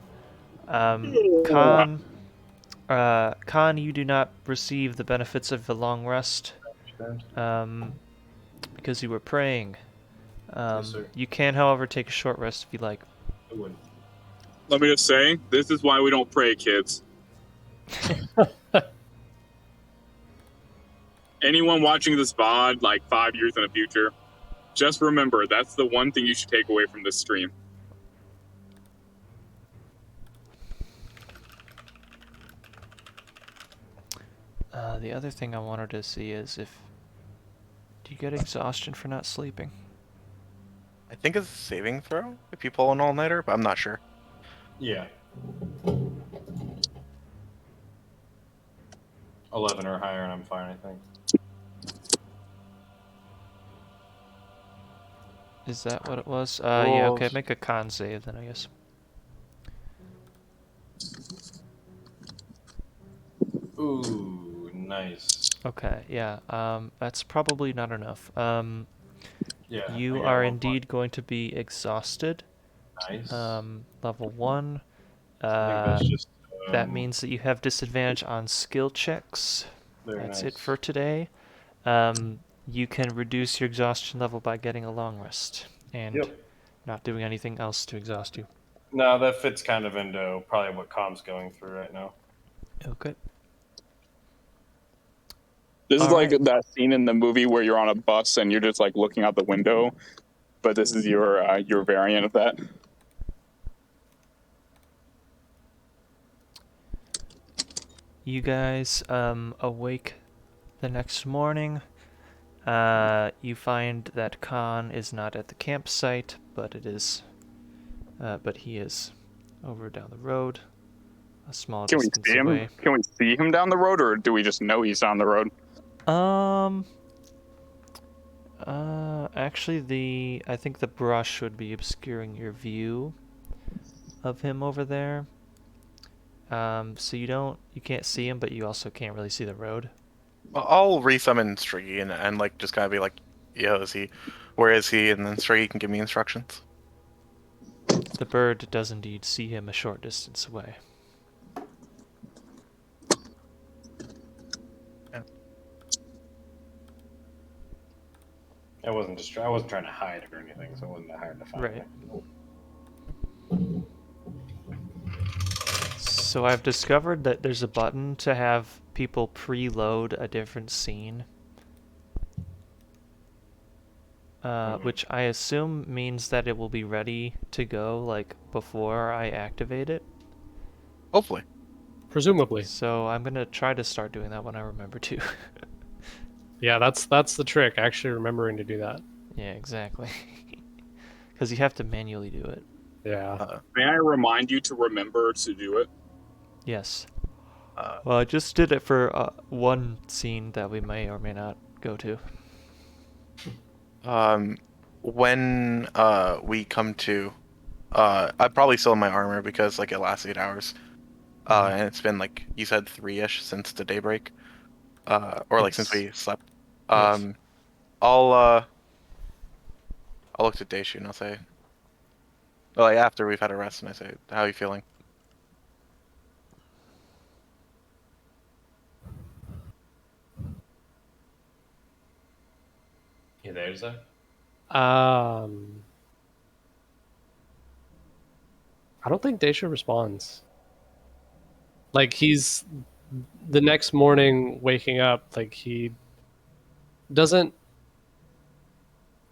Khan, you do not receive the benefits of the long rest because you were praying. Yes, sir. You can, however, take a short rest if you like. I would. Let me just say, this is why we don't pray, kids. Anyone watching this VOD like 5 years in the future, Just remember, that's the one thing you should take away from this stream. The other thing I wanted to see is if... Do you get exhaustion for not sleeping? I think it's a saving throw if you pull an all-nighter, but I'm not sure. Yeah. 11 or higher, and I'm fine, I think. Is that what it was? Yeah, okay, Wolves. make a con save then, I guess. Ooh, nice. Okay, yeah, that's probably not enough. Yeah. I You got are 1 indeed going to be exhausted. point. Nice. Level 1. I think that's just. That means that you have disadvantage on skill checks. Very That's nice. it for today. You can reduce your exhaustion level by getting a long rest and not doing anything else to exhaust you. No, that fits kind of into probably what Com's going through right now. Okay. This is All like right. that scene in the movie where you're on a bus and you're just like looking out the window, but this is your variant of that. You guys awake the next morning. You find that Khan is not at the campsite, but he is over down the road, a small Can we distance see him? away. Can we see him down the road, or do we just know he's down the road? Actually, I think the brush would be obscuring your view of him over there. So you can't see him, but you also can't really see the road. I'll resummon Striggy and like just kind of be like, yo, where is he? And then Striggy can give me instructions. The bird does indeed see him a short distance away. Yeah. I wasn't trying to hide or anything, so it wasn't that hard to find. Right. So I've discovered that there's a button to have people preload a different scene. Which I assume means that it will be ready to go, like, before I activate it. Hopefully. Presumably. So I'm gonna try to start doing that when I remember to. Yeah, that's the trick, actually remembering to do that. Yeah, exactly. Because you have to manually do it. Yeah. May I remind you to remember to do it? Yes. Well, I just did it for one scene that we may or may not go to. When we come to, I'm probably still in my armor because like it lasts 8 hours. And it's been like you said 3-ish since the daybreak. Or like since we slept. Yes. I'll look to Daishu and I'll say, well, like after we've had a rest, and I say, how are you feeling? You there, Zach? I don't think Daisha responds. Like he's the next morning waking up, like he doesn't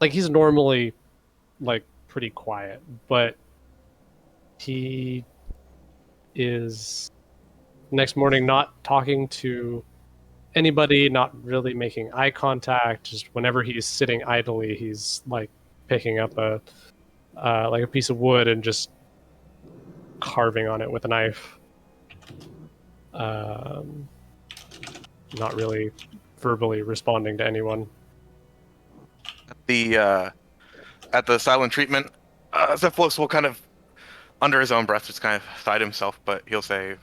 like he's normally like pretty quiet, but he is next morning not talking to anybody, not really making eye contact. Just whenever he's sitting idly, he's like picking up a piece of wood and just carving on it with a knife. Not really verbally responding to anyone. At the silent treatment, Xephalos will kind of, under his own breath, just kind of sigh to himself, but he'll say,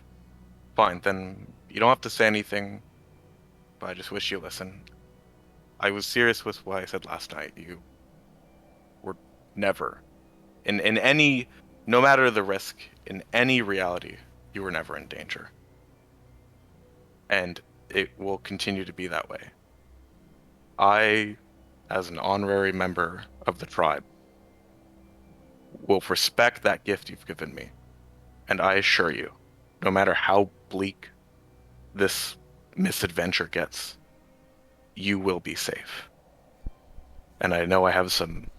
fine, then you don't have to say anything, but I just wish you listen. I was serious with what I said last night. You were never, in any, no matter the risk, in any reality, you were never in danger. And it will continue to be that way. I, as an honorary member of the tribe, will respect that gift you've given me. And I assure you, no matter how bleak this misadventure gets, you will be safe. And I know I have some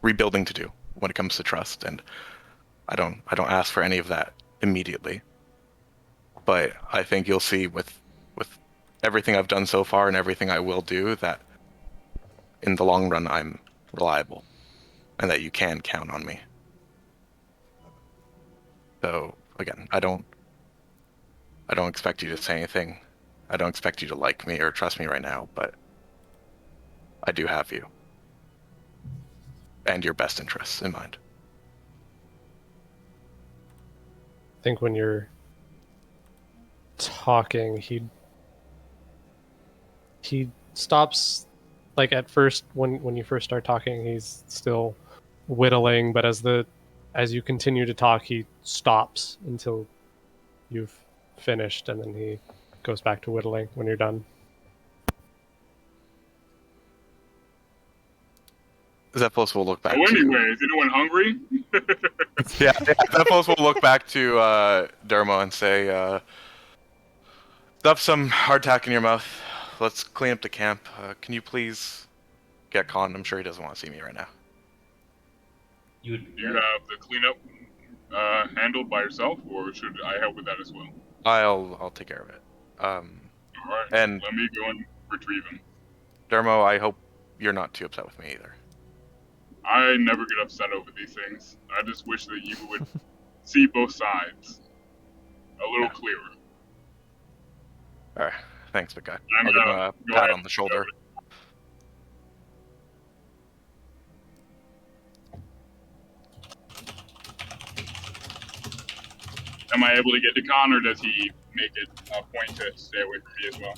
rebuilding to do when it comes to trust, and I don't ask for any of that immediately. But I think you'll see with everything I've done so far and everything I will do that in the long run I'm reliable and that you can count on me. So again, I don't expect you to say anything. I don't expect you to like me or trust me right now, but I do have you and your best interests in mind. I think when you're talking, he stops. Like at first, when you first start talking, he's still whittling, but as you continue to talk, he stops until you've finished, and then he goes back to whittling when you're done. Xephalos will look back Oh, to... anyway, is anyone hungry? Yeah, Xephalos will look back to Dermo and say, stuff some hardtack in your mouth. Let's clean up the camp. Can you please get Khan? I'm sure he doesn't want to see me right now. Do you have the cleanup handled by yourself, or should I help with that as well? I'll take care of it. All right, and let me go and retrieve him. Dermo, I hope you're not too upset with me either. I never get upset over these things. I just wish that you would see both sides a little clearer. All right, thanks, big guy. I'm I'll give him a pat on the shoulder. Am I able to get to Khan, or does he make it a point to stay away from me as well?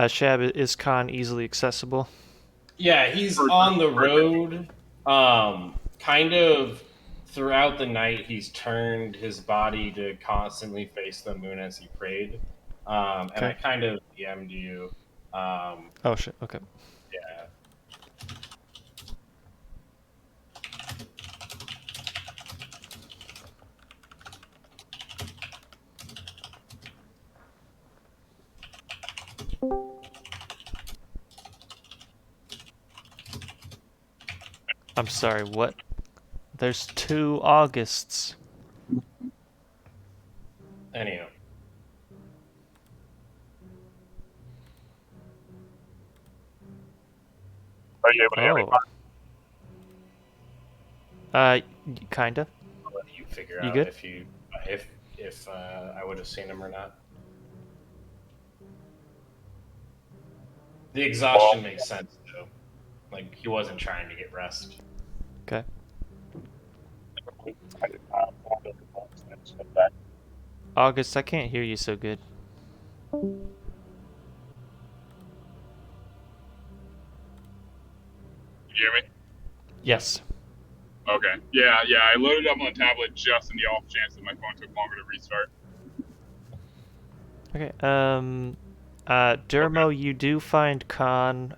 Shab, is Khan easily accessible? Yeah, he's on the road. Kind of throughout the night, he's turned his body to constantly face the moon as he prayed. And I kind of DM'd you. Oh shit. Okay. Yeah. I'm sorry, what? There's 2 Augusts. Anyhow. Are you able to hear me? Kinda. I'll let you figure You out good? if I would have seen him or not. The exhaustion makes sense though. Like he wasn't trying to get rest. Okay. August, I can't hear you so good. You hear me? Yes. Okay. Yeah, I loaded up on the tablet just in the off chance that my phone took longer to restart. Okay. Dermo, you do find Khan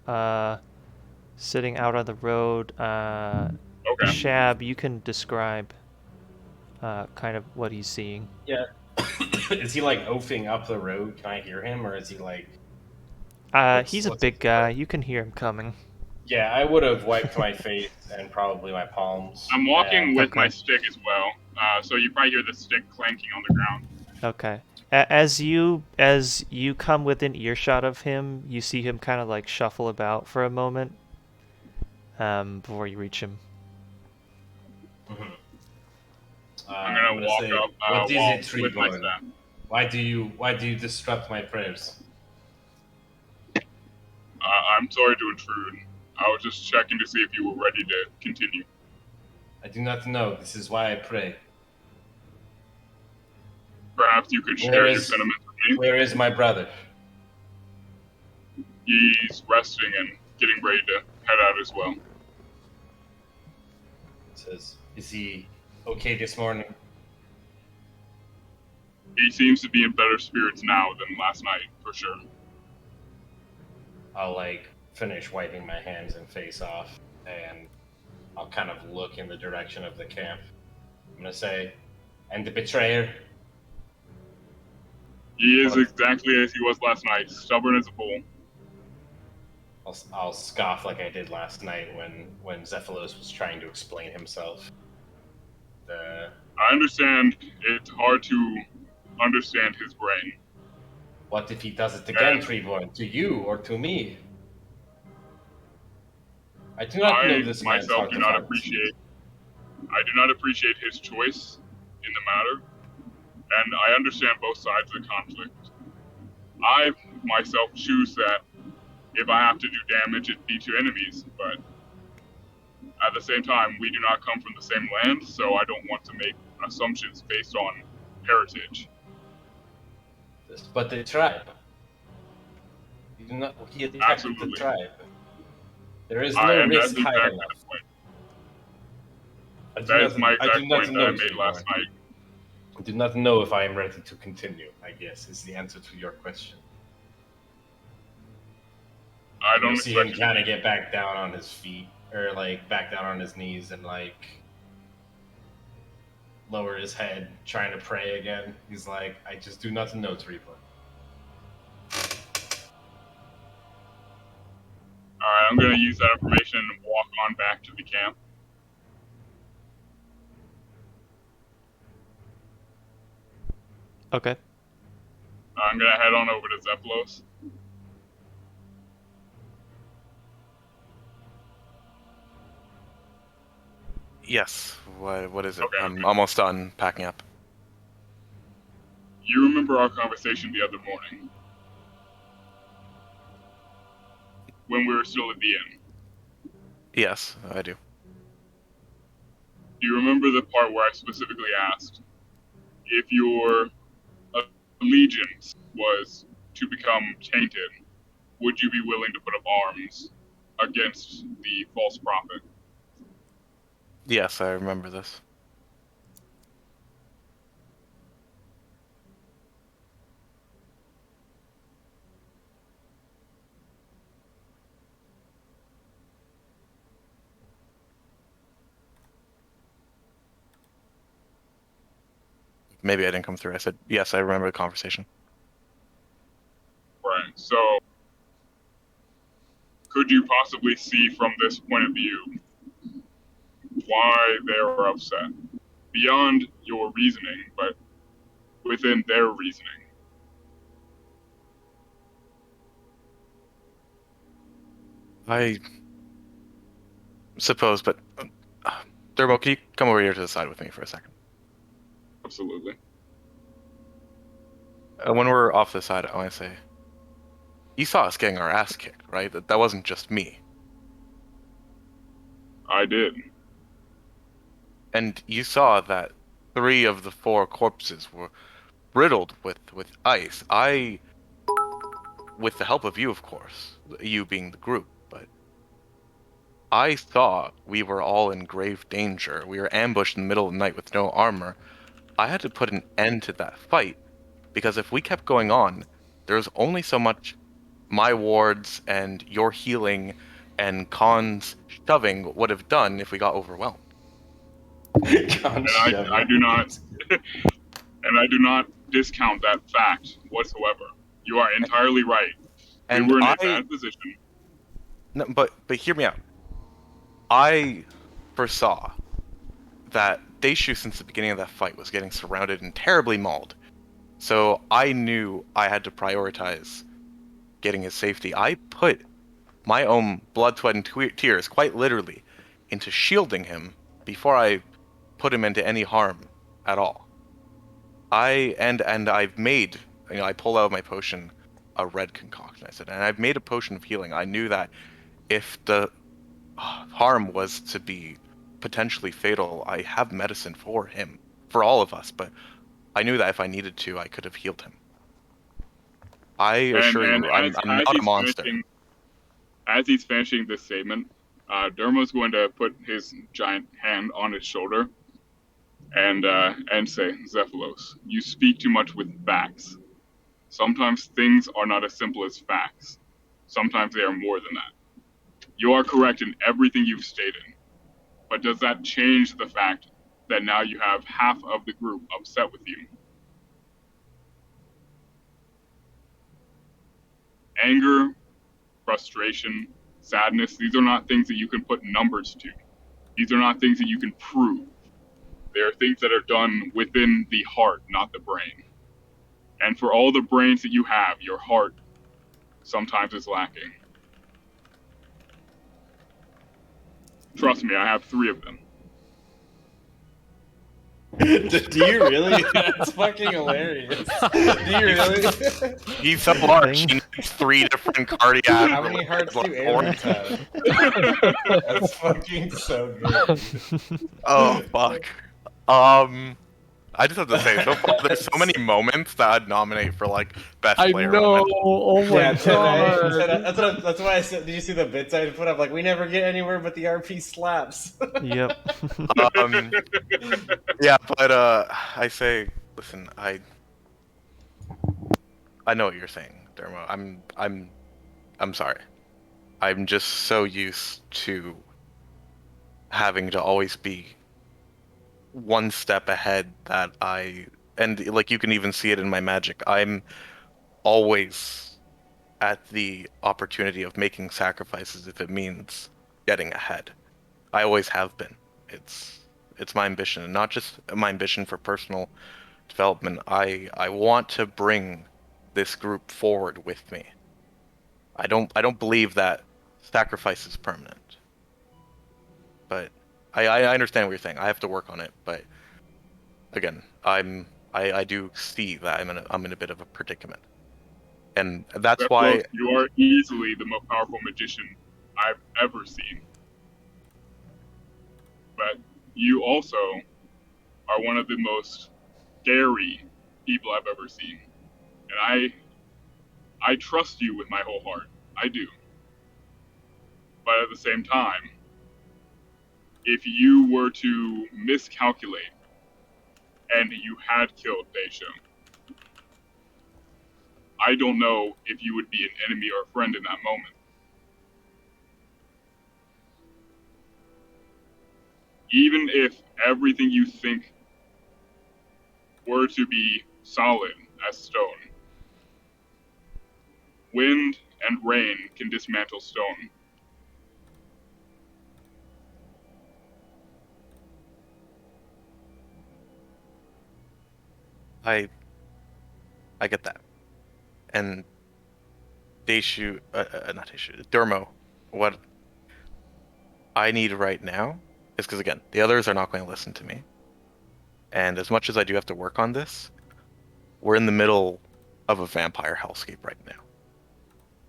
sitting out on the road. Okay. Shab, you can describe kind of what he's seeing. Yeah. Is he like oafing up the road? Can I hear him, or is he like? He's a big guy. You can hear him coming. Yeah, I would have wiped my face and probably my palms. I'm walking with my Okay. stick as well, so you probably hear the stick clanking on the ground. Okay. As you come within earshot of him, you see him kind of like shuffle about for a moment before you reach him. Mm-hmm. I'm gonna walk up what is it, with my Treeborn? staff. Why do you disrupt my prayers? I'm sorry to intrude. I was just checking to see if you were ready to continue. I do not know. This is why I pray. Perhaps you could share your sentiments with me. Where is my brother? He's resting and getting ready to head out as well. It says, is he okay this morning? He seems to be in better spirits now than last night, for sure. I'll like finish wiping my hands and face off, and I'll kind of look in the direction of the camp. gonna say, and the betrayer. He is exactly as he was last night, stubborn as a bull. I'll scoff like I did last night when Xephalos was trying to explain himself. I understand it's hard to understand his brain. What if he does it again, Treeborn? To you or to me? I do not know this man's myself heart do of not hearts. I do not appreciate his choice in the matter, and I understand both sides of the conflict. I myself choose that if I have to do damage, it be to enemies, but at the same time, we do not come from the same land, so I don't want to make assumptions based on heritage. But the tribe. He attacked the tribe. There is no risk high enough. That is my exact point that I made last night. I do not know if I am ready to continue, I guess, is the answer to your question. I don't see him kind of get back down on his feet, or like back down on his knees and like lower his head, trying to pray again. He's like, I just do not know, Treeborn. Alright, I'm going to use that information and walk on back to the camp. Okay. I'm going to head on over to Xephalos. Yes. What is it? Okay. I'm almost done packing up. You remember our conversation the other morning? When we were still at the inn? Yes, I do. Do you remember the part where I specifically asked if your allegiance was to become tainted, would you be willing to put up arms against the false prophet? Yes, I remember this. Maybe I didn't come through. I said, yes, I remember the conversation. Right, so could you possibly see from this point of view why they are upset? Beyond your reasoning, but within their reasoning. I suppose, but Durbo, can you come over here to the side with me for a second? Absolutely. When we're off the side, I want to say, you saw us getting our ass kicked, right? That wasn't just me. I did. And you saw that 3 of the 4 corpses were riddled with ice. With the help of you, of course, you being the group, but I thought we were all in grave danger. We were ambushed in the middle of the night with no armor. I had to put an end to that fight, because if we kept going on, there's only so much my wards and your healing and Khan's shoving would have done if we got overwhelmed. And I do not, and I do not discount that fact whatsoever. You are entirely right. And we were in a bad position. No, but hear me out. I foresaw that Deishu, since the beginning of that fight, was getting surrounded and terribly mauled. So I knew I had to prioritize getting his safety. I put my own blood, sweat, and tears, quite literally, into shielding him before I put him into any harm at all. I've made, I pulled out of my potion a red concoction. I said, and I've made a potion of healing. I knew that if the harm was to be potentially fatal, I have medicine for him, for all of us, but I knew that if I needed to, I could have healed him. I assure you, I'm not a monster. As he's finishing this statement, Dermo's going to put his giant hand on his shoulder and say, Xephalos, you speak too much with facts. Sometimes things are not as simple as facts. Sometimes they are more than that. You are correct in everything you've stated, but does that change the fact that now you have half of the group upset with you. Anger, frustration, sadness, these are not things that you can put numbers to. These are not things that you can prove. They are things that are done within the heart, not the brain. And for all the brains that you have, your heart sometimes is lacking. Trust me, I have 3 of them. Do you really? That's fucking hilarious. Do you really? He's so large. He needs 3 different cardiac. How many hearts do aliens have? That's fucking so good. Oh fuck. I just have to say, so far, there's so many moments that I'd nominate for like best player. I know. Moment. Oh my Yeah, god. that's why I said. Did you see the bits I put up? Like, we never get anywhere, but the RP slaps. Yep. Yeah, but I say, listen, I know what you're saying, Dermo. I'm sorry. I'm just so used to having to always be one step ahead that and like you can even see it in my magic. I'm always at the opportunity of making sacrifices if it means getting ahead. I always have been. It's my ambition, and not just my ambition for personal development. I want to bring this group forward with me. I don't believe that sacrifice is permanent. But I understand what you're saying. I have to work on it, but again, I do see that I'm in a bit of a predicament, and that's why you are easily the most powerful magician I've ever seen. But you also are one of the most scary people I've ever seen, and I trust you with my whole heart. I do. But at the same time, if you were to miscalculate and you had killed Daisha, I don't know if you would be an enemy or a friend in that moment. Even if everything you think were to be solid as stone, wind and rain can dismantle stone. I get that. And Deishu, not Deishu, Dermo, what I need right now is, because again, the others are not going to listen to me. And as much as I do have to work on this, we're in the middle of a vampire hellscape right now.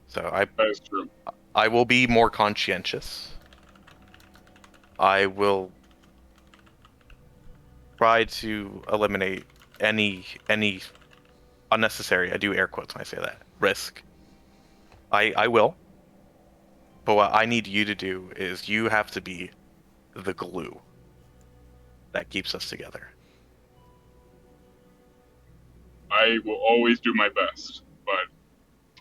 So that is true. I will be more conscientious. I will try to eliminate any unnecessary, I do air quotes when I say that, risk. I will. But what I need you to do is you have to be the glue that keeps us together. I will always do my best, but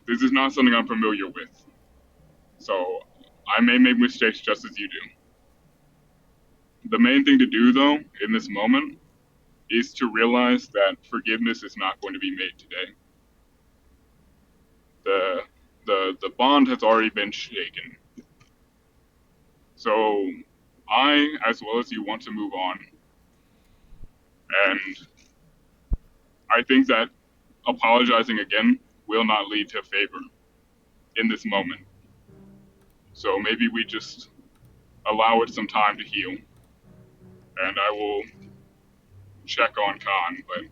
this is not something I'm familiar with. So I may make mistakes just as you do. The main thing to do, though, in this moment, is to realize that forgiveness is not going to be made today. The bond has already been shaken. So I, as well as you, want to move on. And I think that apologizing again will not lead to favor in this moment. So maybe we just allow it some time to heal. And I will check on Khan, but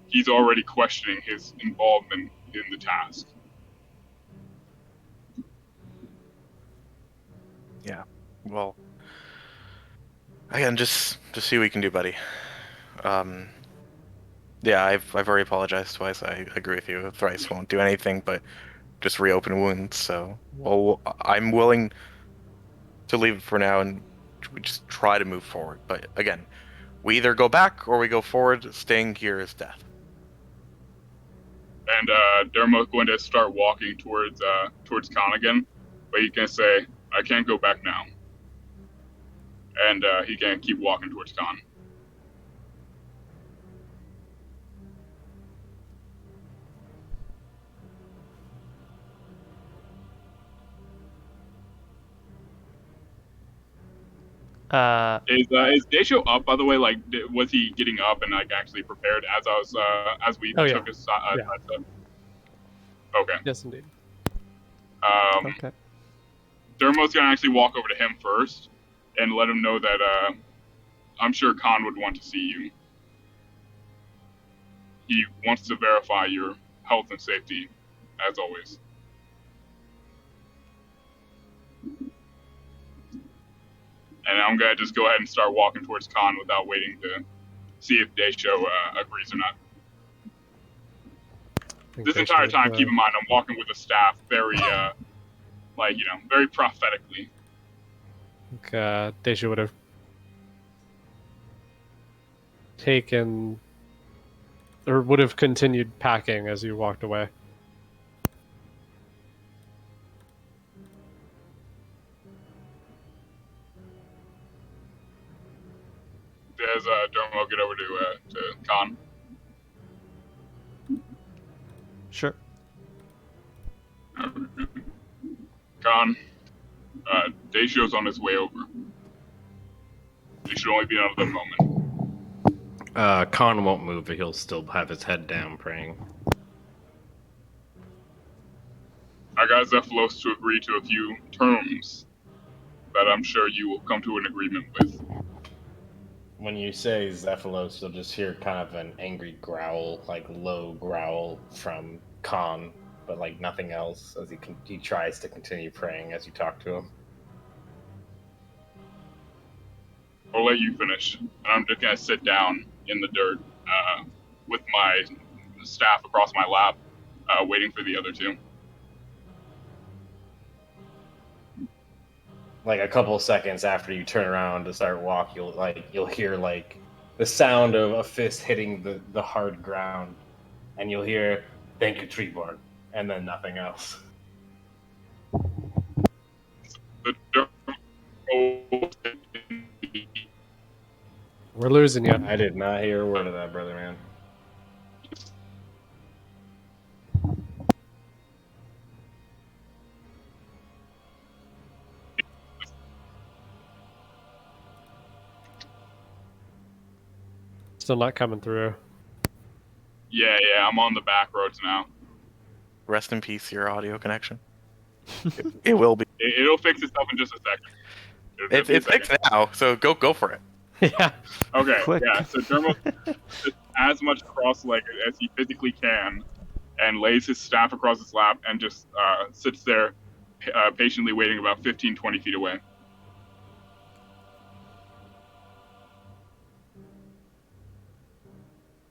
he's already questioning his involvement in the task. Yeah. Well, again, just see what we can do, buddy. Yeah, I've already apologized twice. I agree with you. Thrice won't do anything but just reopen wounds. So, well, I'm willing to leave it for now, and we just try to move forward. But again, we either go back or we go forward. Staying here is death. And Dermo's going to start walking towards Khan again, but he can say, "I can't go back now," and he can keep walking towards Khan. Is Daisho up, by the way? Like, was he getting up and like actually prepared as I was as we Oh, yeah. took his Yeah. sidestep? Okay. Yes, indeed. Okay. Dermo's gonna actually walk over to him first and let him know that I'm sure Khan would want to see you. He wants to verify your health and safety, as always. And I'm gonna just go ahead and start walking towards Khan without waiting to see if Daisho agrees or not. This entire time, keep in mind, I'm walking with a staff, very, very prophetically. I think Deja would have taken, or would have continued packing as you walked away. Does Dermo get over to Khan? Sure. Khan, Daisho's on his way over. He should only be another moment. Khan won't move, but he'll still have his head down praying. I got Xephalos to agree to a few terms that I'm sure you will come to an agreement with. When you say Xephalos, you'll just hear kind of an angry growl, like low growl from Khan, but like nothing else as he tries to continue praying as you talk to him. I'll let you finish. And I'm just gonna sit down in the dirt with my staff across my lap, waiting for the other two. Like a couple seconds after you turn around to start walk, you'll hear like the sound of a fist hitting the hard ground, and you'll hear "Thank you, Treeborn," and then nothing else. The dirt. We're losing you. I did not hear a word of that, brother man. Still not coming through. Yeah, I'm on the back roads now. Rest in peace, your audio connection. It will be. It'll fix itself in just a second. It's fixed now, so go for it. Yeah. Okay, Quick. yeah, so Dermo just as much cross-legged as he physically can and lays his staff across his lap and just sits there patiently waiting about 15-20 feet away.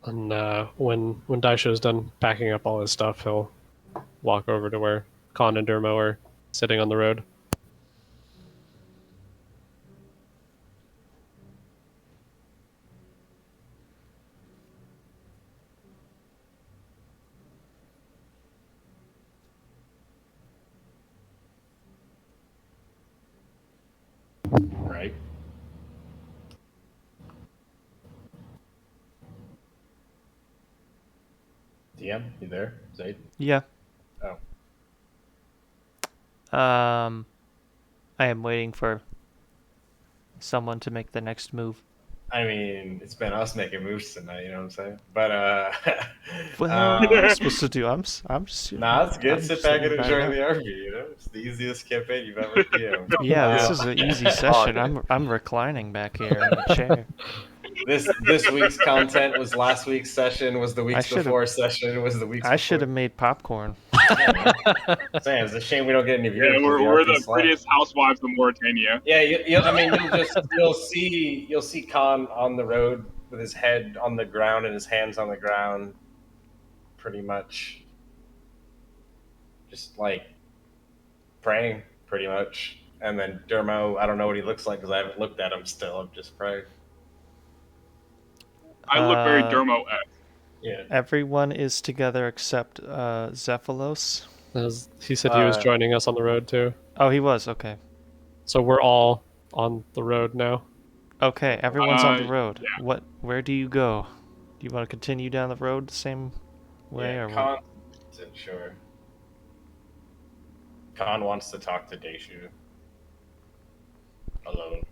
And when Daisho's done packing up all his stuff, he'll walk over to where Khan and Dermo are sitting on the road. Right? DM, you there? Zaid? Yeah. Oh. I am waiting for someone to make the next move. I mean, it's been us making moves tonight, you know what I'm saying? But, What am I supposed to do? I'm just. nah, it's good. I'm Sit just back and sitting enjoy back the RP, you know? It's the easiest campaign you've ever DM'd. Yeah, this is an easy session. I'm reclining back here in the chair. This week's content was last week's session, was the week's before session, was the week's I should have made popcorn. Sam, it's a shame we don't get any viewers. Yeah, we're the prettiest housewives of Mauritania. Yeah, you'll see Khan on the road with his head on the ground and his hands on the ground, pretty much, just like praying, pretty much. And then Dermo, I don't know what he looks like because I haven't looked at him still. I'm just praying. I look very Dermo-esque. Yeah. Everyone is together except Xephalos. He said he was joining us on the road too. Oh, he was. Okay. So we're all on the road now. Okay, everyone's on the road. Yeah. Where do you go? Do you want to continue down the road the same way, or Khan isn't sure. Khan wants to talk to Daishu alone.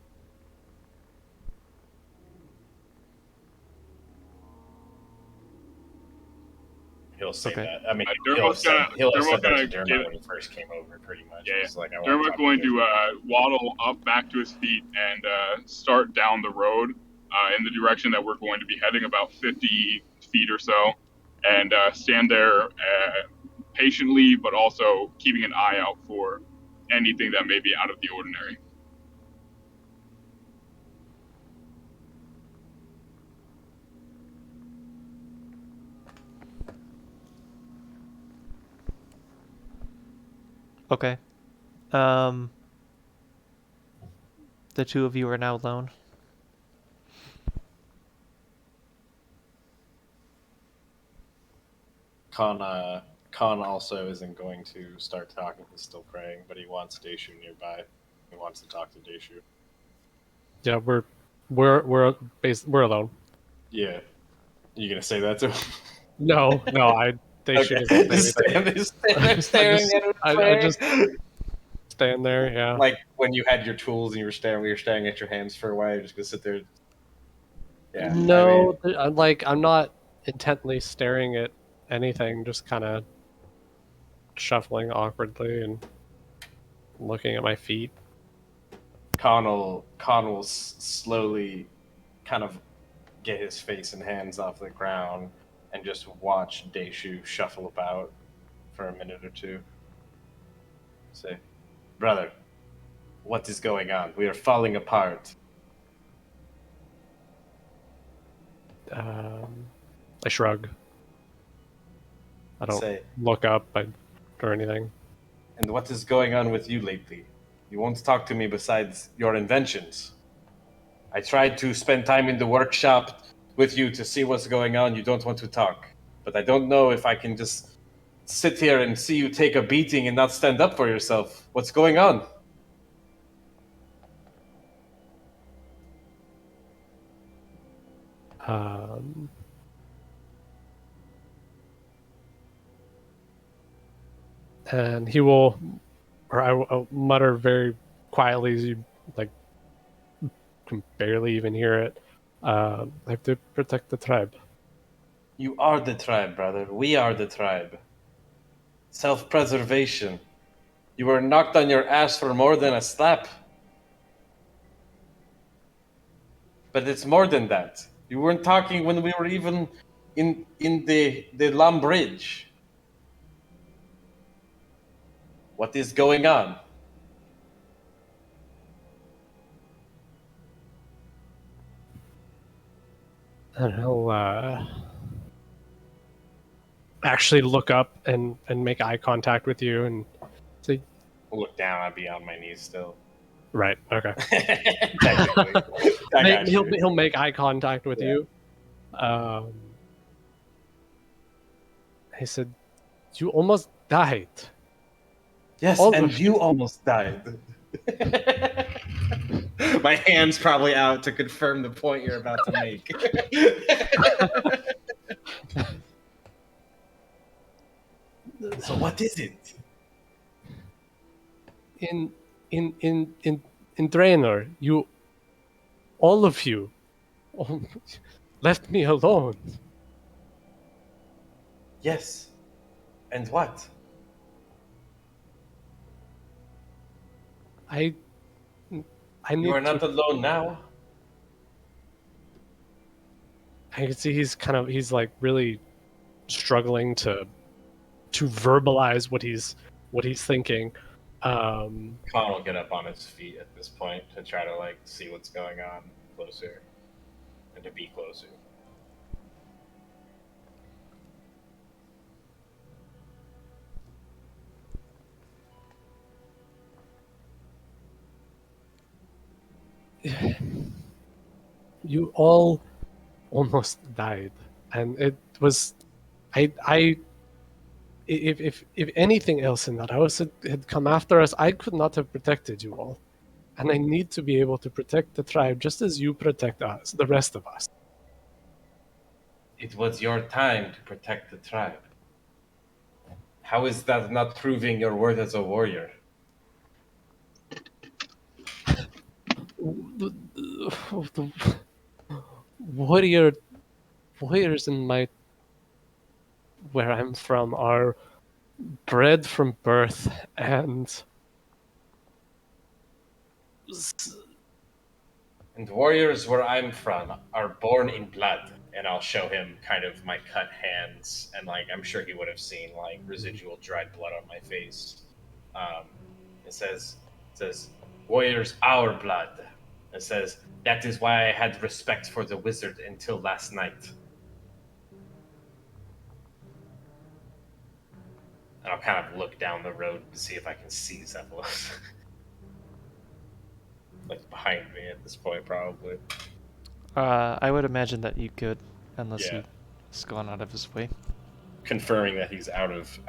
He'll say Okay. that. I mean, Dermot's he'll have said that gonna to Dermot get when he first came over, pretty much. Yeah, He's like, I want Dermot's talk going to you. to waddle up back to his feet and start down the road in the direction that we're going to be heading, about 50 feet or so, and stand there patiently, but also keeping an eye out for anything that may be out of the ordinary. Okay. The two of you are now alone. Khan also isn't going to start talking. He's still praying, but he wants Daishu nearby. He wants to talk to Daishu. Yeah, we're alone. Yeah. You gonna say that to him? No, they should Just stand there staring at him. I just stand there. Yeah. Like when you had your tools and you were staring at your hands for a while. You're just gonna sit there. Yeah. No, I'm not intently staring at anything. Just kind of shuffling awkwardly and looking at my feet. Khan will slowly kind of get his face and hands off the ground and just watch Daishu shuffle about for a minute or two. Say, brother, what is going on? We are falling apart. I shrug. I don't Say, look up or anything. and what is going on with you lately? You won't talk to me besides your inventions. I tried to spend time in the workshop with you to see what's going on. You don't want to talk. But I don't know if I can just sit here and see you take a beating and not stand up for yourself. What's going on? And he will, or I will mutter very quietly as you can barely even hear it. I have to protect the tribe. You are the tribe, brother. We are the tribe. Self-preservation. You were knocked on your ass for more than a slap. But it's more than that. You weren't talking when we were even in the Lam Bridge. What is going on? And he'll actually look up and make eye contact with you and say, Look down, I'd be on my knees still. right, okay. Technically. I got you. He'll make eye contact with you. He said, you almost died. Yes, All and of you almost died. My hand's probably out to confirm the point you're about to make. So what is it? In Draenor, you, all of you, left me alone. Yes. And what? I need You are to. not alone now. I can see he's like really struggling to verbalize what he's thinking. Khan will get up on his feet at this point to try to like see what's going on closer and to be closer. You all almost died, and it was if anything else in that house had come after us, I could not have protected you all, and I need to be able to protect the tribe just as you protect us, the rest of us. It was your time to protect the tribe. How is that not proving your worth as a warrior? The warriors in my where I'm from are bred from birth and And warriors where I'm from are born in blood. And I'll show him kind of my cut hands, and like I'm sure he would have seen like residual dried blood on my face. Um, it says warriors our blood. It says that is why I had respect for the wizard until last night. And I'll kind of look down the road to see if I can see Xephalos. Like behind me at this point, probably. I would imagine that you could, unless Yeah. he's gone out of his way. Confirming that he's out of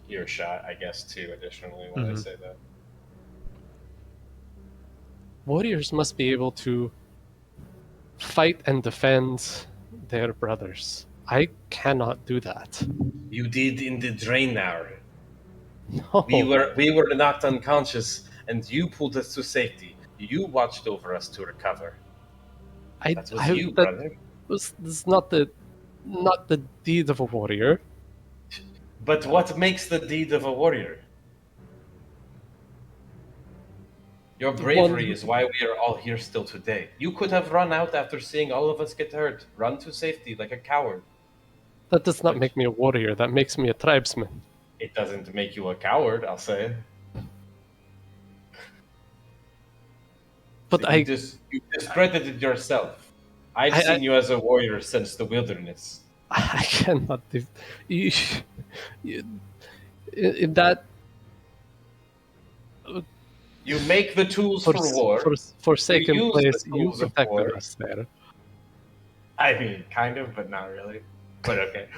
earshot, I guess, too. Additionally, when I say that. warriors must be able to fight and defend their brothers. I cannot do that. You did in the drain hour. No. We were knocked unconscious, and you pulled us to safety. You watched over us to recover. That was you, brother. This not the deed of a warrior. But what makes the deed of a warrior? Your bravery is why we are all here still today. You could have run out after seeing all of us get hurt. Run to safety like a coward. That does not make me a warrior. That makes me a tribesman. It doesn't make you a coward, I'll say. But you discredited yourself. I've seen you as a warrior since the wilderness. I cannot do. In that. You make the tools for war. Forsaken place, you protected us there. I mean, kind of, but not really. But okay.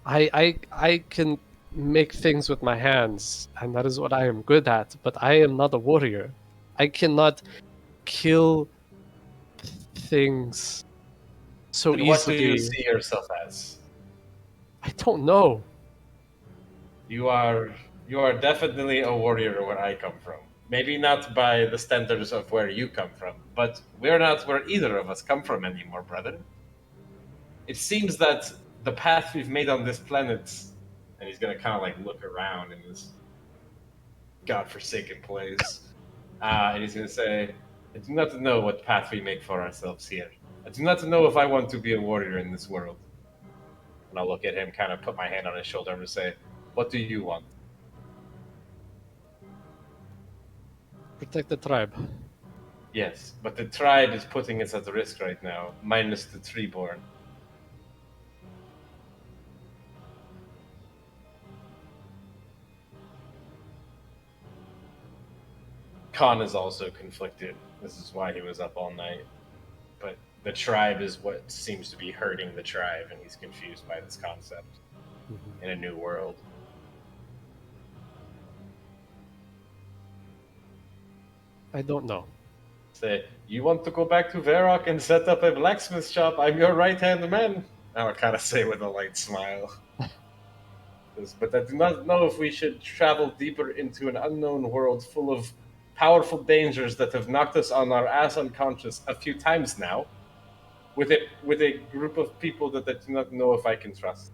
I can make things with my hands, and that is what I am good at, but I am not a warrior. I cannot kill things so easily. What do you see yourself as? I don't know. You are definitely a warrior where I come from. Maybe not by the standards of where you come from, but we're not where either of us come from anymore, brother. It seems that the path we've made on this planet, and he's gonna kind of like look around in this godforsaken place, and he's gonna say, I do not know what path we make for ourselves here. I do not know if I want to be a warrior in this world. And I'll look at him, kind of put my hand on his shoulder and say, what do you want? Protect the tribe. Yes, but the tribe is putting us at risk right now, minus the Treeborn. Khan is also conflicted. This is why he was up all night. But the tribe is what seems to be hurting the tribe, and he's confused by this concept in a new world. I don't know. Say, you want to go back to Varrock and set up a blacksmith shop? I'm your right-hand man. I would kind of say with a light smile. But I do not know if we should travel deeper into an unknown world full of powerful dangers that have knocked us on our ass unconscious a few times now, with a group of people that I do not know if I can trust.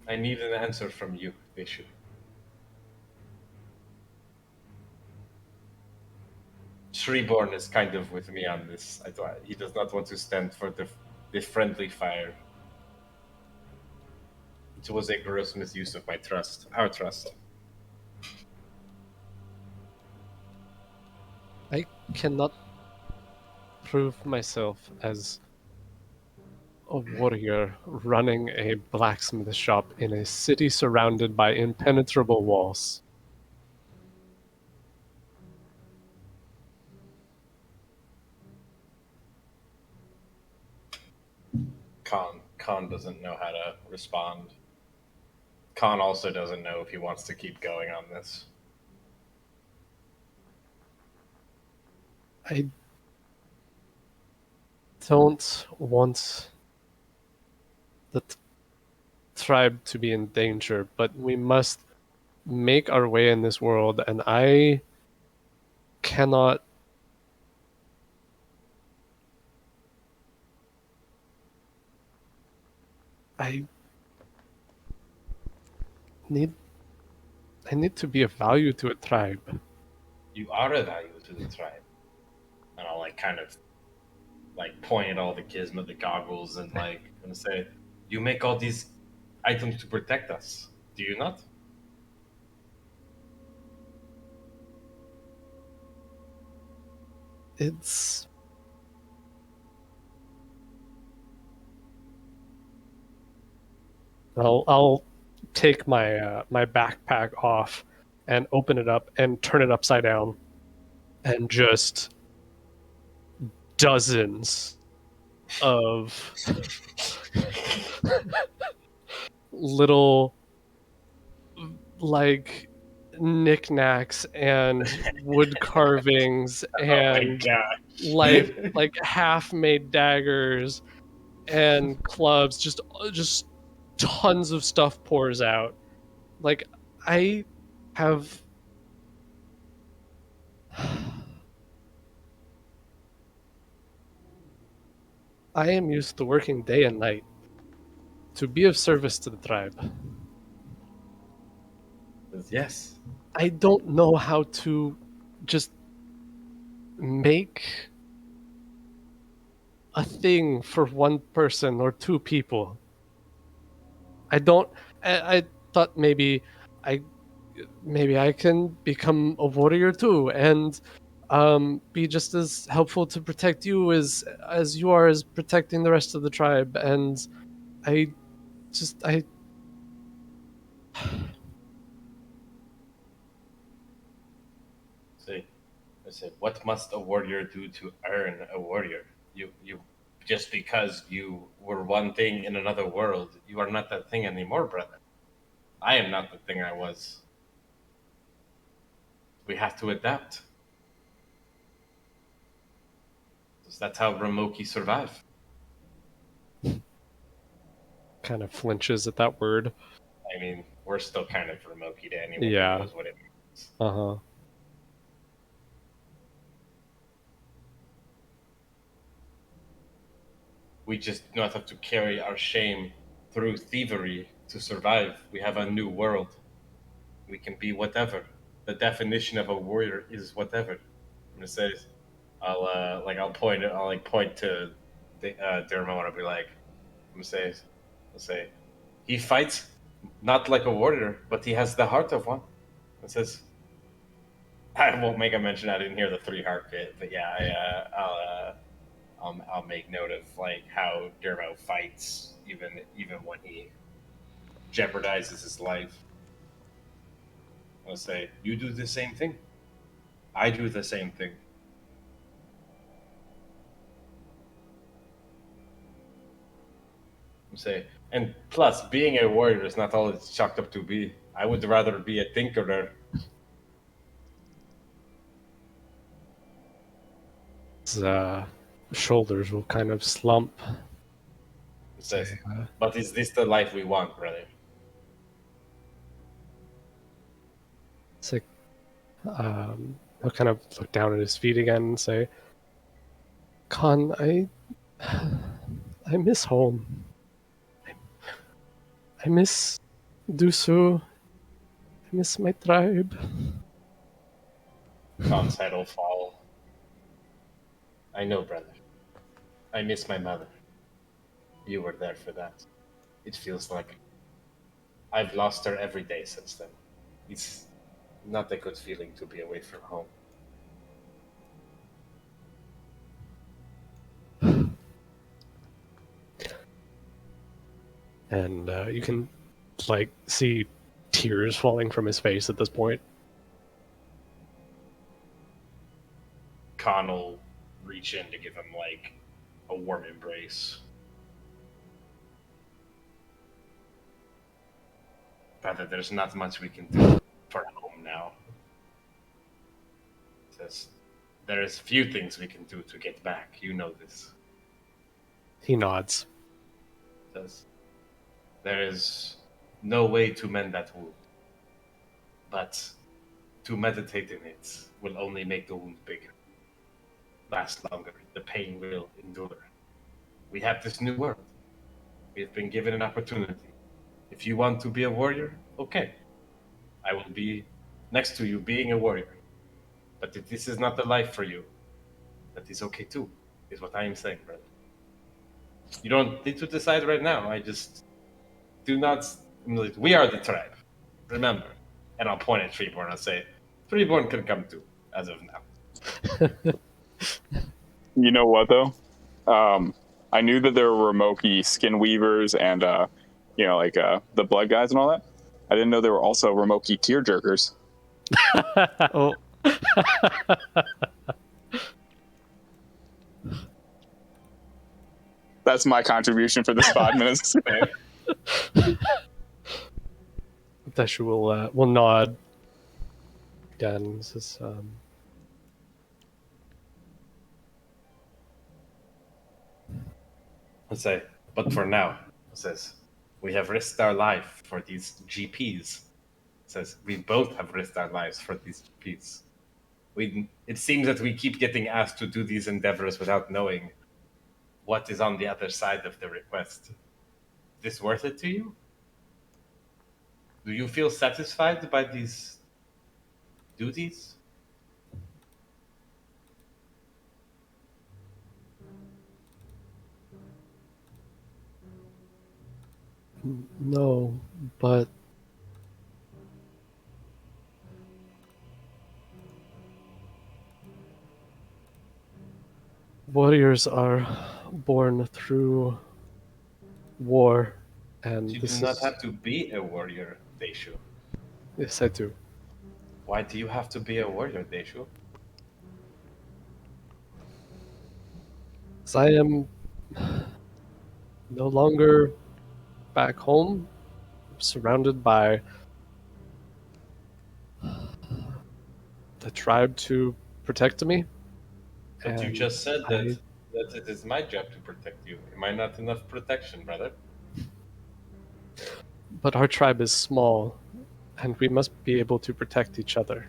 I need an answer from you, Bishop. Treeborn is kind of with me on this. He does not want to stand for the friendly fire. It was a gross misuse of my trust, our trust. I cannot prove myself as a warrior running a blacksmith shop in a city surrounded by impenetrable walls. Khan doesn't know how to respond. Khan also doesn't know if he wants to keep going on this. I don't want the tribe to be in danger, but we must make our way in this world, and I cannot I need to be of value to a tribe. You are a value to the tribe. And I'll like kind of like point at all the gizmo, the goggles, and like and say, "You make all these items to protect us, do you not?" It's I'll take my my backpack off and open it up and turn it upside down and just dozens of little like knickknacks and wood carvings Oh my and god! like half made daggers and clubs, just tons of stuff pours out. Like I have I am used to working day and night to be of service to the tribe. Yes. I don't know how to just make a thing for one person or two people. I don't. I thought I maybe I can become a warrior too, and be just as helpful to protect you as you are as protecting the rest of the tribe. And I just I See, I said, what must a warrior do to earn a warrior? You, just because you were one thing in another world, you are not that thing anymore, brother. I am not the thing I was. We have to adapt. 'Cause that's how Ramoki survived. kind of flinches at that word. I mean, we're still kind of Ramoki to anyone Yeah. who knows what it means. Uh-huh. We just do not have to carry our shame through thievery to survive. We have a new world. We can be whatever. The definition of a warrior is whatever. I'm gonna say, I'll point to Dermo and I'll be like, I'll say, he fights not like a warrior, but he has the heart of one. It says, I won't make a mention. I didn't hear the 3 heart bit, but yeah, I'll make note of like how Dermo fights even when he jeopardizes his life. I'll say, you do the same thing. I do the same thing. I'll say, and plus, being a warrior is not all it's chalked up to be. I would rather be a tinkerer. His shoulders will kind of slump. It says, but is this the life we want, brother? It's like, he'll kind of look down at his feet again and say, Khan, I miss home. I miss Dusu. I miss my tribe. Khan's head will fall. I know, brother. I miss my mother. You were there for that. It feels like I've lost her every day since then. It's not a good feeling to be away from home. And you can like see tears falling from his face at this point. Khan will reach in to give him like a warm embrace. Brother, there's not much we can do for home now. There's few things we can do to get back. You know this. He nods. There is no way to mend that wound. But to meditate in it will only make the wound bigger. Last longer. The pain will endure. We have this new world. We have been given an opportunity. If you want to be a warrior, okay. I will be next to you being a warrior. But if this is not the life for you, that is okay too, is what I am saying, brother. You don't need to decide right now. I just do not. We are the tribe. Remember. And I'll point at Treeborn and say, Treeborn can come too, as of now. You know what though? I knew that there were Ramoki skin weavers and the blood guys and all that. I didn't know there were also Ramoki tear jerkers. Oh. That's my contribution for this 5 minutes. Deshu will nod. Again, this is Let's say, but for now, it says, we have risked our life for these GPs. It says, we both have risked our lives for these GPs. It seems that we keep getting asked to do these endeavors without knowing what is on the other side of the request. Is this worth it to you? Do you feel satisfied by these duties? no, but warriors are born through war, and You this do not is... have to be a warrior, Deshu. Yes, I do. Why do you have to be a warrior, Deshu? As I am no longer back home, surrounded by the tribe to protect me. But you and just said I- that it is my job to protect you. Am I not enough protection, brother? But our tribe is small, and we must be able to protect each other.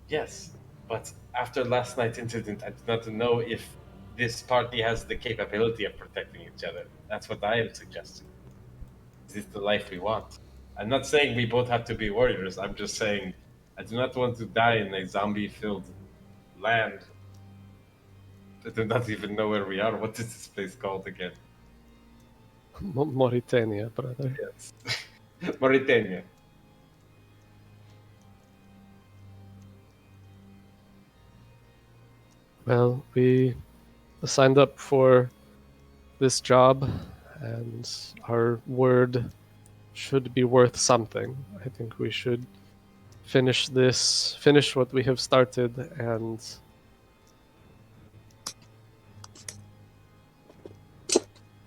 Yes, but after last night's incident, I do not know if this party has the capability of protecting each other. That's what I am suggesting. Is this the life we want? I'm not saying we both have to be warriors. I'm just saying I do not want to die in a zombie-filled land. I do not even know where we are. What is this place called again? Mauritania, brother. Yes. Mauritania. Well, we signed up for this job, and our word should be worth something. I think we should finish what we have started, and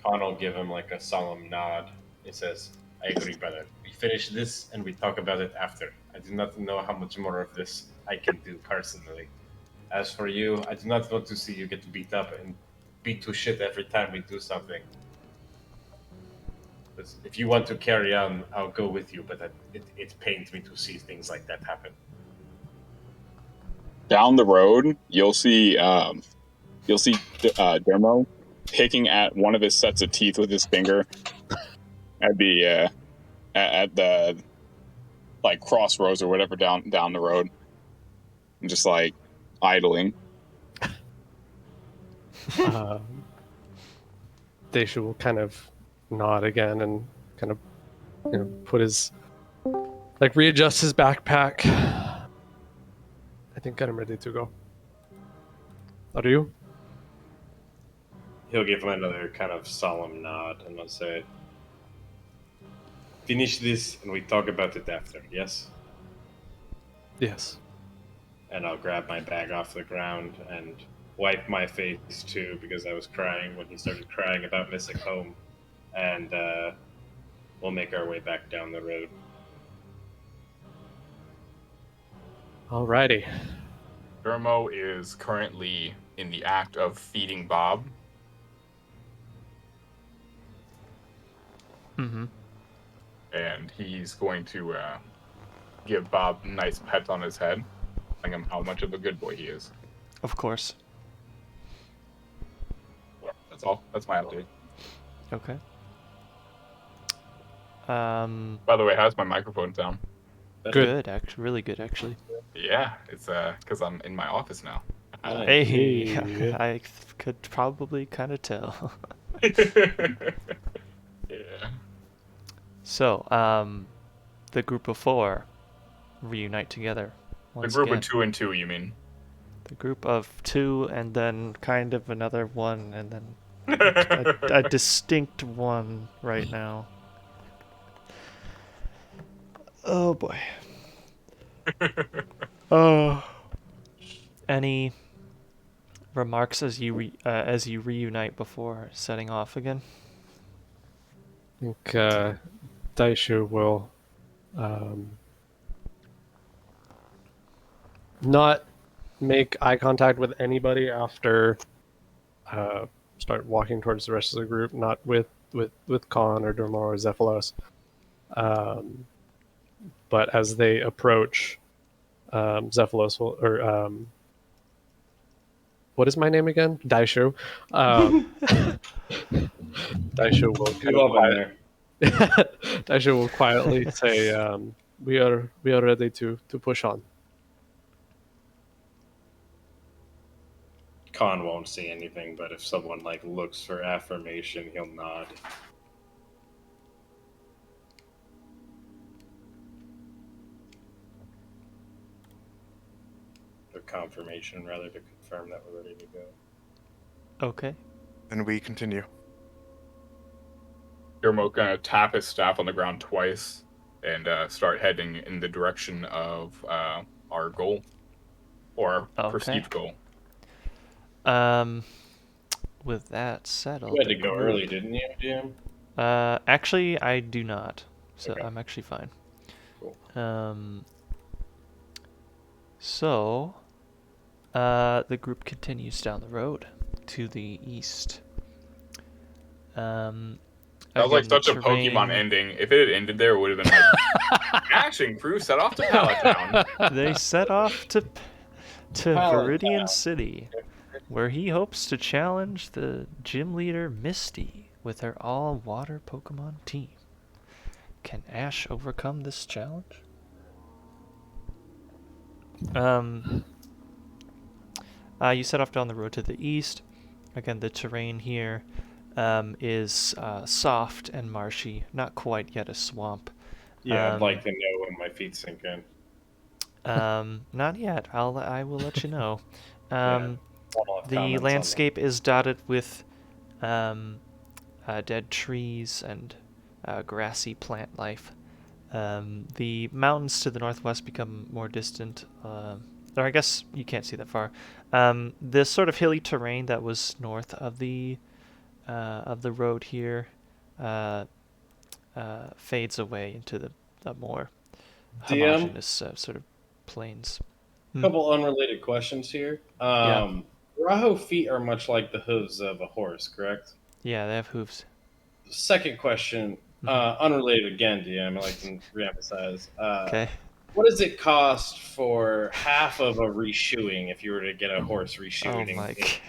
Khan will give him like a solemn nod. He says, I agree, brother. We finish this and we talk about it after. I do not know how much more of this I can do personally. As for you, I do not want to see you get beat up and beat to shit every time we do something. If you want to carry on, I'll go with you, but it pains me to see things like that happen. Down the road, you'll see Dermo picking at one of his sets of teeth with his finger at the like crossroads or whatever down the road, and just like idling. Deshu will kind of nod again and kind of, put his, readjust his backpack. I think I'm ready to go. Are you? He'll give him another kind of solemn nod and he'll say, finish this and we talk about it after, yes? Yes. And I'll grab my bag off the ground and wipe my face too, because I was crying when he started crying about missing home. And we'll make our way back down the road. Alrighty. Dermo is currently in the act of feeding Bob. Mm-hmm. And he's going to give Bob a nice pet on his head, telling him how much of a good boy he is. Of course. That's all. That's my update. Okay. By the way, how's my microphone sound? Good, actually, really good, actually. Yeah, it's because I'm in my office now. Hey, I could probably kind of tell. Yeah. So, the group of 4 reunite together The once group again. of 2 and 2, you mean? The group of 2 and then kind of another one and then a distinct one right now. Oh boy. Any remarks as you reunite before setting off again? I think Daishu will not make eye contact with anybody after start walking towards the rest of the group, not with Khan or Durmor or Xephalos. But as they approach, Xephalos will, or what is my name again? Daishu. Daishu will Daishu will quietly say, "We are ready to push on." Khan won't see anything, but if someone like looks for affirmation, he'll nod. Or confirmation, rather, to confirm that we're ready to go. Okay. And we continue. Yermo gonna tap his staff on the ground twice and start heading in the direction of our goal or perceived goal. With that settled, You had to go early, didn't you, Jim? Actually, I do not. So Okay. I'm actually fine. Cool. So, the group continues down the road to the east. That was like such a Pokemon ending. If it had ended there, it would have been like, Action crew set off to Pallet Town. They set off to Pallet Viridian Town. City, where he hopes to challenge the gym leader Misty with her all-water Pokemon team. Can Ash overcome this challenge? You set off down the road to the east. Again, the terrain here is soft and marshy, not quite yet a swamp. Yeah, I'd like to know when my feet sink in. Not yet. I will let you know. Yeah, the landscape is dotted with dead trees and grassy plant life. The mountains to the northwest become more distant. Or I guess you can't see that far. This sort of hilly terrain that was north of the road here fades away into the more homogeneous sort of plains. Couple unrelated questions here. Raho feet are much like the hooves of a horse, correct? Yeah, they have hooves. Second question, unrelated again, DM. I like to reemphasize. Okay. What does it cost for half of a reshoeing if you were to get a horse reshoeing? Oh my God.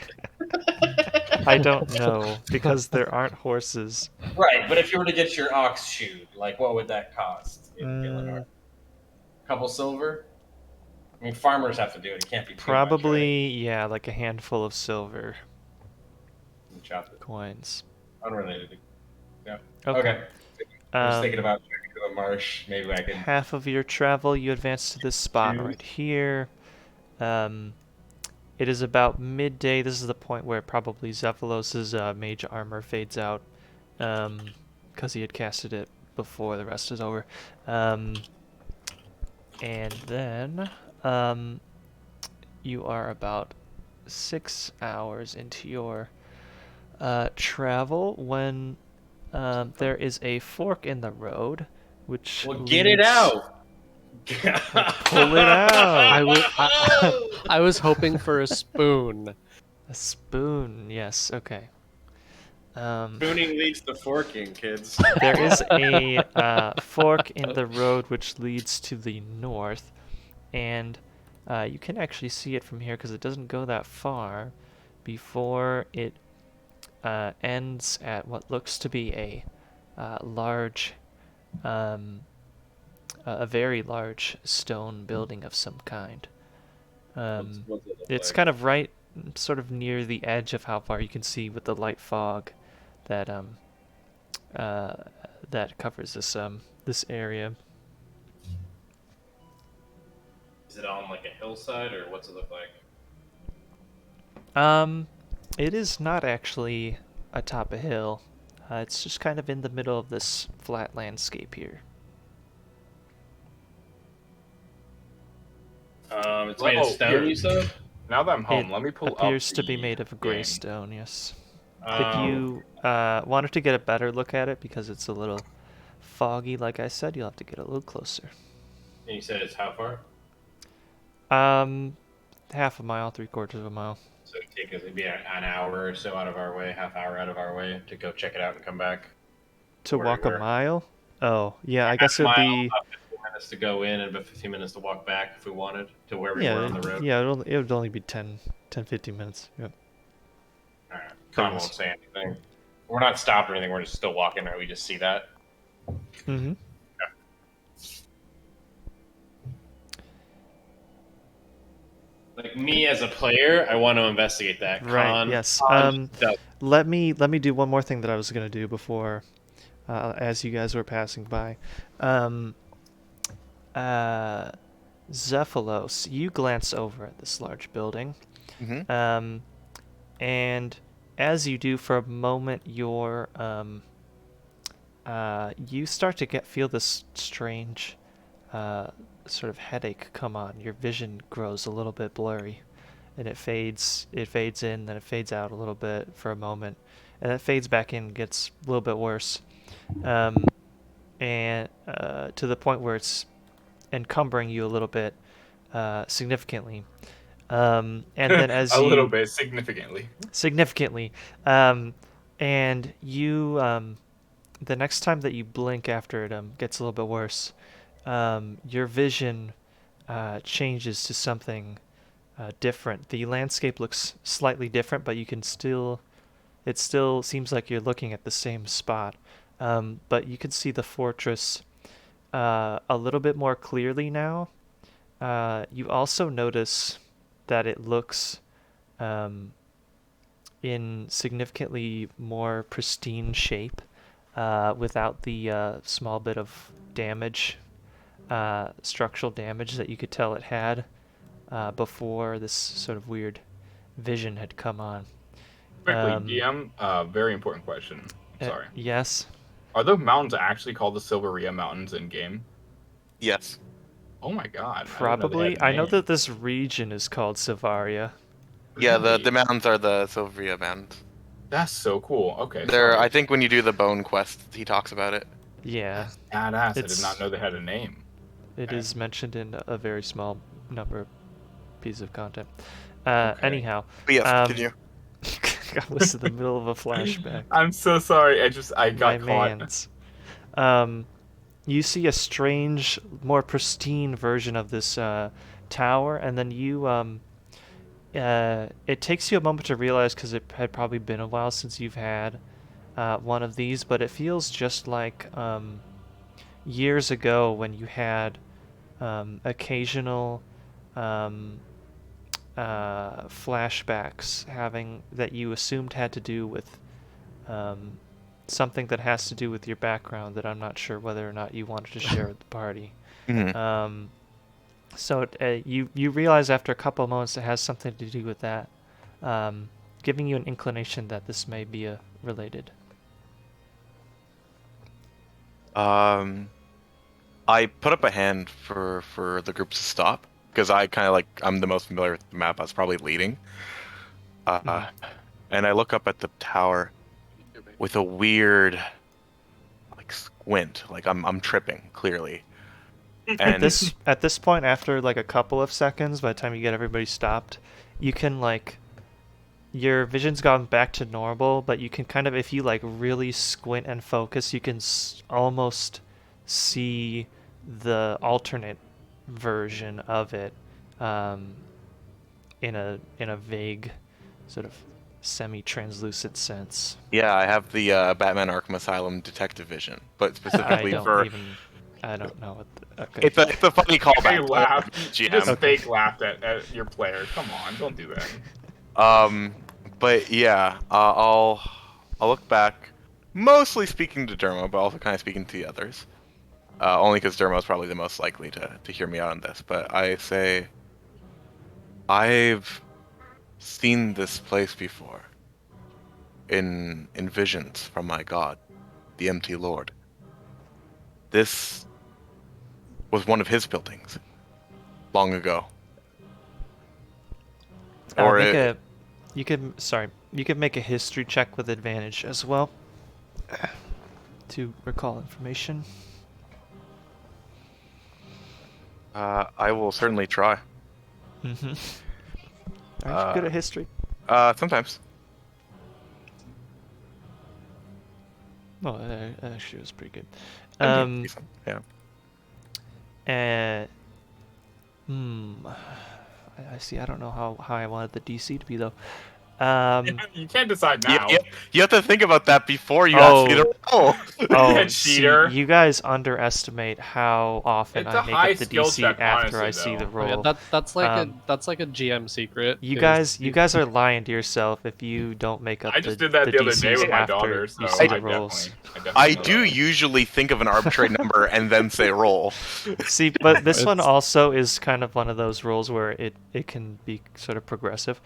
I don't know because there aren't horses. Right, but if you were to get your ox shoed, like what would that cost in Gillinor? Couple silver? I mean, farmers have to do it. It can't be too Probably, much, right? yeah, like a handful of silver Chocolate. coins. Unrelated. Yeah. Okay. Okay. I was thinking about trekking to the marsh. Maybe I could. Half of your travel, you advance to this spot right here. It is about midday. This is the point where probably Xephalos' mage armor fades out, because he had casted it before the rest is over. And then you are about 6 hours into your travel when there is a fork in the road, which get it out. Pull it out. I was hoping for a spoon. A spoon, yes. Okay. Spooning leads to forking, kids. There is a fork in the road which leads to the north, and you can actually see it from here because it doesn't go that far before it ends at what looks to be a large a very large stone building of some kind. What's it look It's like? kind of right, sort of near the edge of how far you can see with the light fog that that covers this area. Is it on like a hillside, or what's it look like? It is not actually atop a hill. It's just kind of in the middle of this flat landscape here. It's made of Oh, stone, here. you said? Now that I'm home, It let me pull up appears to be the made of game. gray stone, yes. If Um, you wanted to get a better look at it, because it's a little foggy, like I said, you'll have to get a little closer. and you said it's how far? Half a mile, 3/4 of a mile. So it'd be an hour or so out of our way, half hour out of our way to go check it out and come back. To Where we walk a were. mile? Oh, yeah, I guess Half a it'd mile, be... about 15 minutes to go in, and about 15 minutes to walk back if we wanted to where we were Yeah, on the road. yeah, it would only be 10, 15 minutes. Yep. All right. Con Promise. won't say anything. We're not stopped or anything. We're just still walking. Right? We just see that. Mm-hmm. Like me as a player, I want to investigate that. Right. Yes. Let me do one more thing that I was gonna do before, as you guys were passing by. Xephalos, you glance over at this large building, and as you do, for a moment, you start to feel this strange sort of headache come on. Your vision grows a little bit blurry, and it fades in, then it fades out a little bit for a moment, and it fades back in, gets a little bit worse, and to the point where it's encumbering you a little bit, significantly. And then as a little bit significantly. And you the next time that you blink after it gets a little bit worse, your vision changes to something different. The landscape looks slightly different, but it still seems like you're looking at the same spot. But you can see the fortress a little bit more clearly now. You also notice that it looks in significantly more pristine shape, without the small bit of damage, structural damage that you could tell it had before this sort of weird vision had come on. Quickly, DM, very important question. Sorry. Yes? Are those mountains actually called the Silveria Mountains in game? Yes. Oh my god. Probably. I know that this region is called Silvaria. Yeah, the mountains are the Silveria Mountains. That's so cool. Okay. I think when you do the bone quest, he talks about it. Yeah. Badass. I did not know they had a name. It is mentioned in a very small number of pieces of content. Okay. Anyhow. But yes, continue. I was in the middle of a flashback. I'm so sorry. I got caught. Mans. You see a strange, more pristine version of this tower, and then it takes you a moment to realize, because it had probably been a while since you've had one of these, but it feels just like years ago when you had occasional flashbacks that you assumed had to do with something that has to do with your background that I'm not sure whether or not you wanted to share with the party. Mm-hmm. So you realize after a couple of moments it has something to do with that, giving you an inclination that this may be related. I put up a hand for the group to stop, because I'm the most familiar with the map. I was probably leading. And I look up at the tower with a weird squint, like I'm tripping clearly. And at this point, after like a couple of seconds, by the time you get everybody stopped, you can your vision's gone back to normal, but you can kind of, if you really squint and focus, you can almost see the alternate version of it, in a vague sort of semi-translucent sense. Yeah, I have the Batman Arkham Asylum detective vision, but I specifically don't for even. I don't know what. Okay. it's a funny callback. You laughed. You just GM. fake laughed at your player. Come on, don't do that. But yeah, I'll look back, mostly speaking to Dermo, but also kind of speaking to the others. Only because Dermo is probably the most likely to hear me out on this. But I say, I've seen this place before. In visions from my god, the Empty Lord. This was one of his buildings, long ago. Or You could make a history check with advantage as well to recall information. I will certainly try. Mm-hmm. Are you good at history? Sometimes. Oh, actually, it was pretty good. Yeah. And I see. I don't know how high I wanted the DC to be though. You can't decide now. You have to think about that before you ask me to roll. Cheater. See, you guys underestimate how often It's I a make high up the skill DC check, after honestly, I see the though. roll. Yeah, that's like a GM secret. You guys are lying to yourself if you don't make up I just the did that the other DCs day with my after daughter, you so see the I rolls. definitely I know do that. usually think of an arbitrary number and then say roll. See, but this one also is kind of one of those rolls where it can be sort of progressive.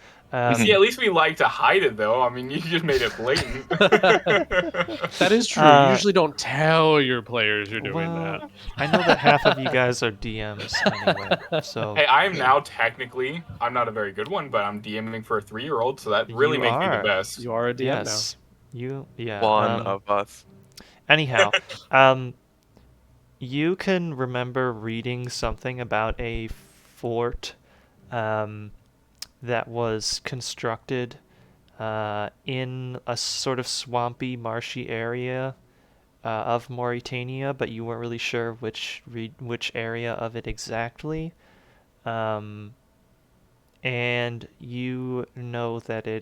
See, at least we like to hide it, though. I mean, you just made it blatant. That is true. You usually don't tell your players you're doing well, that. I know that half of you guys are DMs anyway, so... Hey, I am now technically, I'm not a very good one, but I'm DMing for a 3-year-old, so that really You makes me the are. best. You are a DM Yes. Yeah. One of us. Anyhow, you can remember reading something about a fort that was constructed in a sort of swampy, marshy area of Mauritania, but you weren't really sure which area of it exactly. And you know that it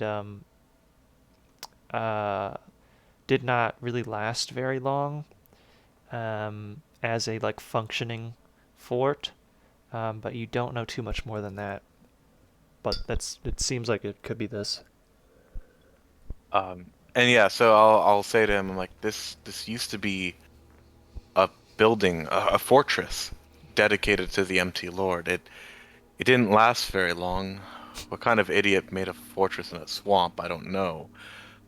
did not really last very long as a functioning fort, but you don't know too much more than that. But it seems like it could be this. And yeah, so I'll say to him, I'm like, this used to be a building, a fortress dedicated to the Empty Lord. It didn't last very long. What kind of idiot made a fortress in a swamp? I don't know,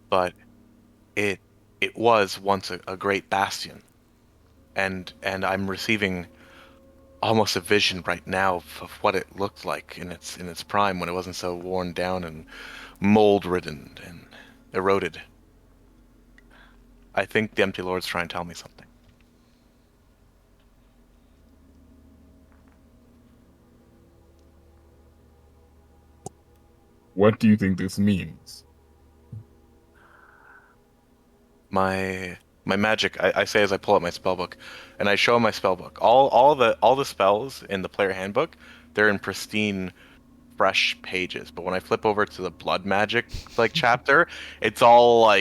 but it was once a great bastion, and I'm receiving almost a vision right now of what it looked like in its prime when it wasn't so worn down and mold ridden and eroded. I think the Empty Lord's trying to tell me something. What do you think this means? My magic, I say as I pull out my spellbook, and I show him my spellbook. All the spells in the player handbook, they're in pristine, fresh pages. But when I flip over to the blood magic chapter, it's all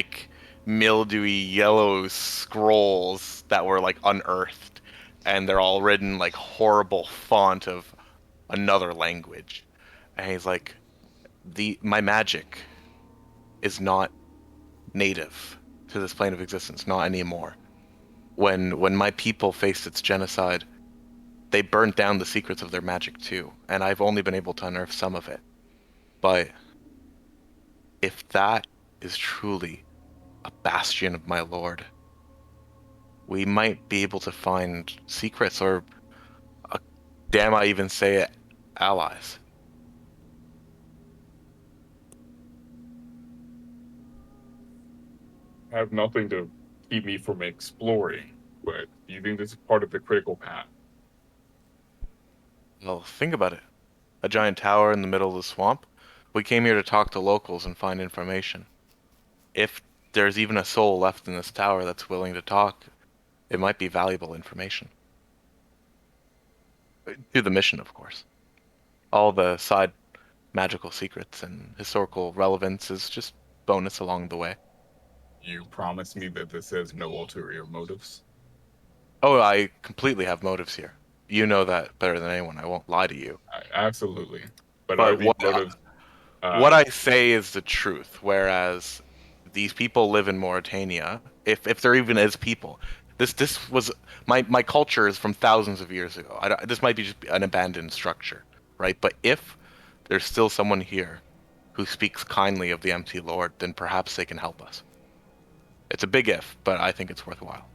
mildewy yellow scrolls that were unearthed, and they're all written horrible font of another language. And he's like, my magic is not native to this plane of existence, not anymore. When my people faced its genocide, they burned down the secrets of their magic too, and I've only been able to unearth some of it. But if that is truly a bastion of my lord, we might be able to find secrets, or damn I even say it, allies. I have nothing to keep me from exploring, but do you think this is part of the critical path? Well, think about it. A giant tower in the middle of the swamp. We came here to talk to locals and find information. If there's even a soul left in this tower that's willing to talk, it might be valuable information. To the mission, of course. All the side magical secrets and historical relevance is just bonus along the way. You promise me that this has no ulterior motives? Oh, I completely have motives here. You know that better than anyone. I won't lie to you. Absolutely. But are these motives... what I say is the truth, whereas these people live in Mauritania, if there even is people. This was... My culture is from thousands of years ago. This might be just an abandoned structure, right? But if there's still someone here who speaks kindly of the Empty Lord, then perhaps they can help us. It's a big if, but I think it's worthwhile.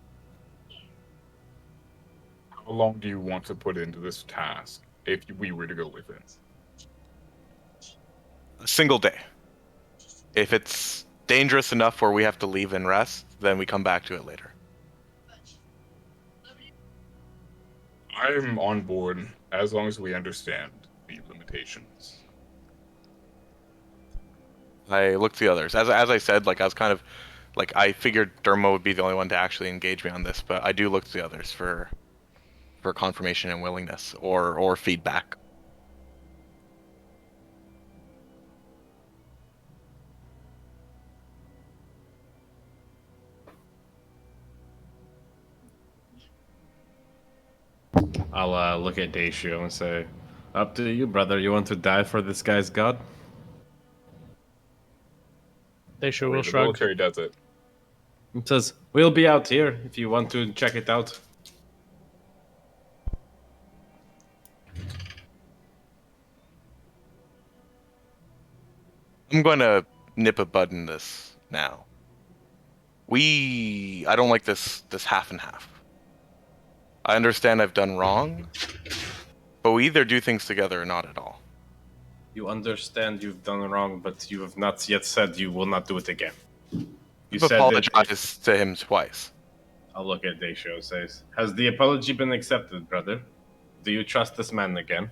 How long do you want to put into this task if we were to go with it? A single day. If it's dangerous enough where we have to leave and rest, then we come back to it later. I'm on board as long as we understand the limitations. I looked to the others. As I said, like I was kind of like I figured Dermo would be the only one to actually engage me on this, but I do look to the others for confirmation and willingness or feedback. I'll look at Deishu and say, "Up to you, brother. You want to die for this guy's god?" Deishu will The shrug. military does it. It says, "We'll be out here if you want to check it out." I'm going to nip a bud in this now. I don't like this half and half. I understand I've done wrong, but we either do things together or not at all. You understand you've done wrong, but you have not yet said you will not do it again. You've apologized to him twice. I'll look at Deishu and says, "Has the apology been accepted, brother? Do you trust this man again?"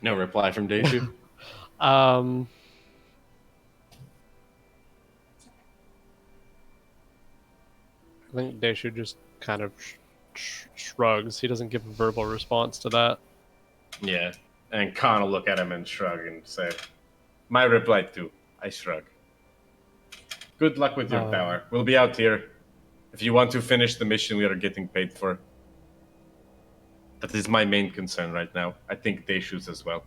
No reply from Deishu. I think Deishu just kind of shrugs. He doesn't give a verbal response to that. Yeah, and Khan will look at him and shrug and say, "My reply too. I shrug. Good luck with your power. We'll be out here. If you want to finish the mission we are getting paid for. That is my main concern right now. I think Deishu's as well."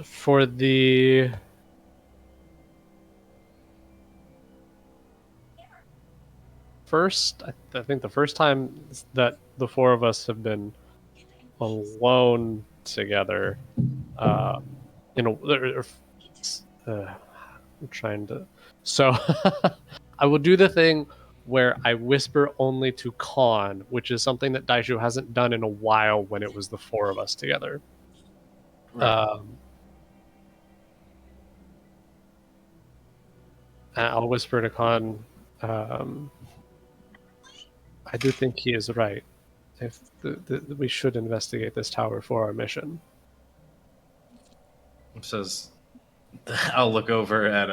For the first, I think the first time that the four of us have been alone together, I'm trying to. So I will do the thing where I whisper only to Khan, which is something that Daishu hasn't done in a while when it was the four of us together. Right. I'll whisper to Khan, I do think he is right. If we should investigate this tower for our mission. Says, I'll look over at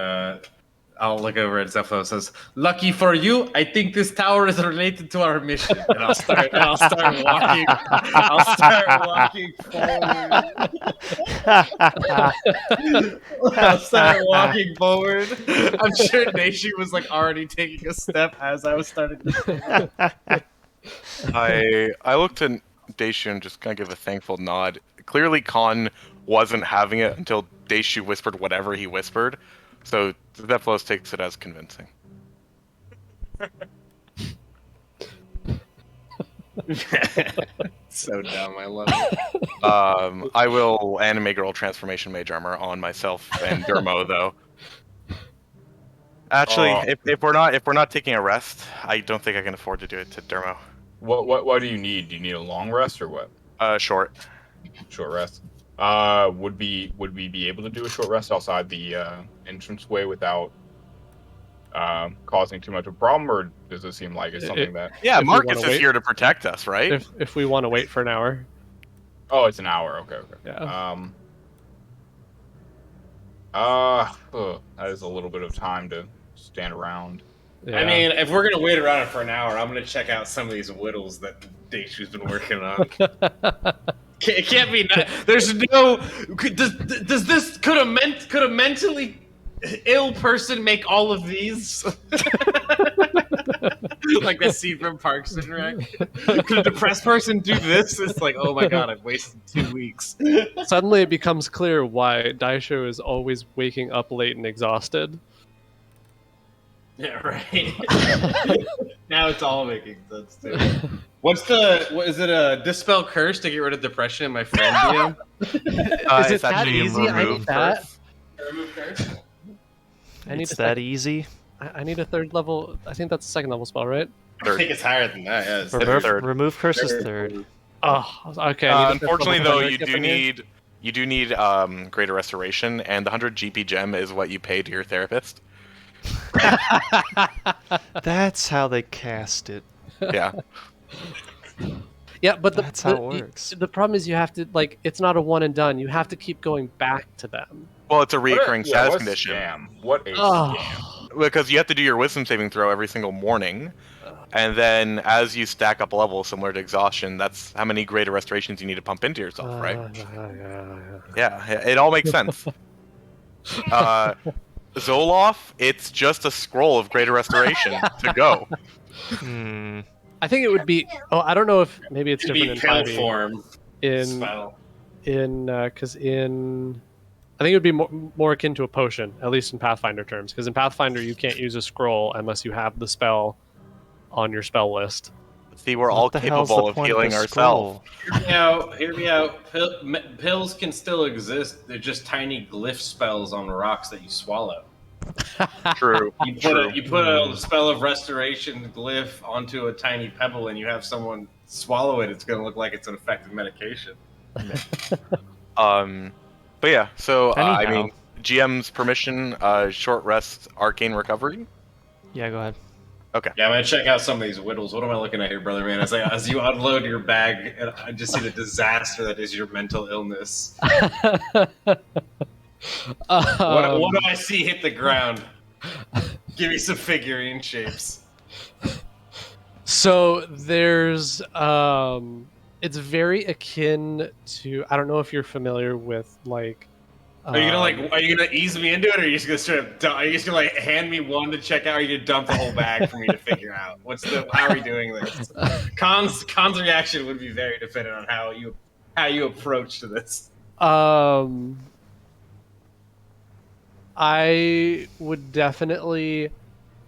Xephalos and says, "Lucky for you, I think this tower is related to our mission." And I'll start walking. I'll start walking forward. I'll start walking forward. I'm sure Naishi was like already taking a step as I was starting to say that. I looked at Daishu and just kind of give a thankful nod. Clearly Khan wasn't having it until Daishu whispered whatever he whispered. So Xephalos takes it as convincing. So dumb, I love it. I will anime girl transformation mage armor on myself and Dermo though. Actually, if we're not taking a rest, I don't think I can afford to do it to Dermo. What do you need? Do you need a long rest or what? Short. Short rest. Would we be able to do a short rest outside the entranceway without causing too much of a problem, or does it seem like it's something that? Yeah, Marcus is here to protect us, right? If we want to wait for an hour. Oh, it's an hour. Okay. Yeah. That is a little bit of time to stand around. Yeah. I mean, if we're gonna wait around for an hour, I'm gonna check out some of these whittles that Daishu's been working on. It can't be. There's no. Does this could a mentally ill person make all of these? Like that scene from Parks and Rec. Could a depressed person do this? It's like, oh my god, I've wasted 2 weeks. Suddenly it becomes clear why Daisho is always waking up late and exhausted. Yeah, right. Now it's all making sense too. What is it a dispel curse to get rid of depression in my friend DM? Is it that easy? I need that. Remove curse? It's that easy. I need a 3rd level. I think that's a 2nd level spell, right? I think it's higher than that. Yeah, it's Remove curse is 3rd. Oh, okay. Unfortunately, though, you do need greater restoration, and the 100 GP gem is what you pay to your therapist. That's how they cast it. Yeah. Yeah, but that's how it works. The problem is you have to it's not a one and done. You have to keep going back to them. Well, it's a recurring status condition. What a scam. Because you have to do your wisdom saving throw every single morning. And then as you stack up levels similar to exhaustion, that's how many greater restorations you need to pump into yourself, right? Yeah, it all makes sense. Zoloff, it's just a scroll of greater restoration to go. I think it would be. Oh, I don't know if maybe it's It'd different be in pill 5e. form. Because I think it would be more akin to a potion, at least in Pathfinder terms. Because in Pathfinder, you can't use a scroll unless you have the spell on your spell list. See, we're all capable of healing ourselves. Hear me out. Pills can still exist. They're just tiny glyph spells on rocks that you swallow. True. You put a spell of restoration glyph onto a tiny pebble, and you have someone swallow it. It's going to look like it's an effective medication. But yeah, so I mean, GM's permission, short rest, arcane recovery. Yeah, go ahead. Okay. Yeah, I'm gonna check out some of these whittles. What am I looking at here, brother man? As you unload your bag, and I just see the disaster that is your mental illness. What do I see hit the ground? Give me some figurine shapes. So there's it's very akin to, I don't know if you're familiar with Are you gonna ease me into it, or are you just gonna are you just gonna hand me one to check out, or are you gonna dump the whole bag for me to figure out? How are we doing this? Khan's reaction would be very dependent on how you approach to this. I would definitely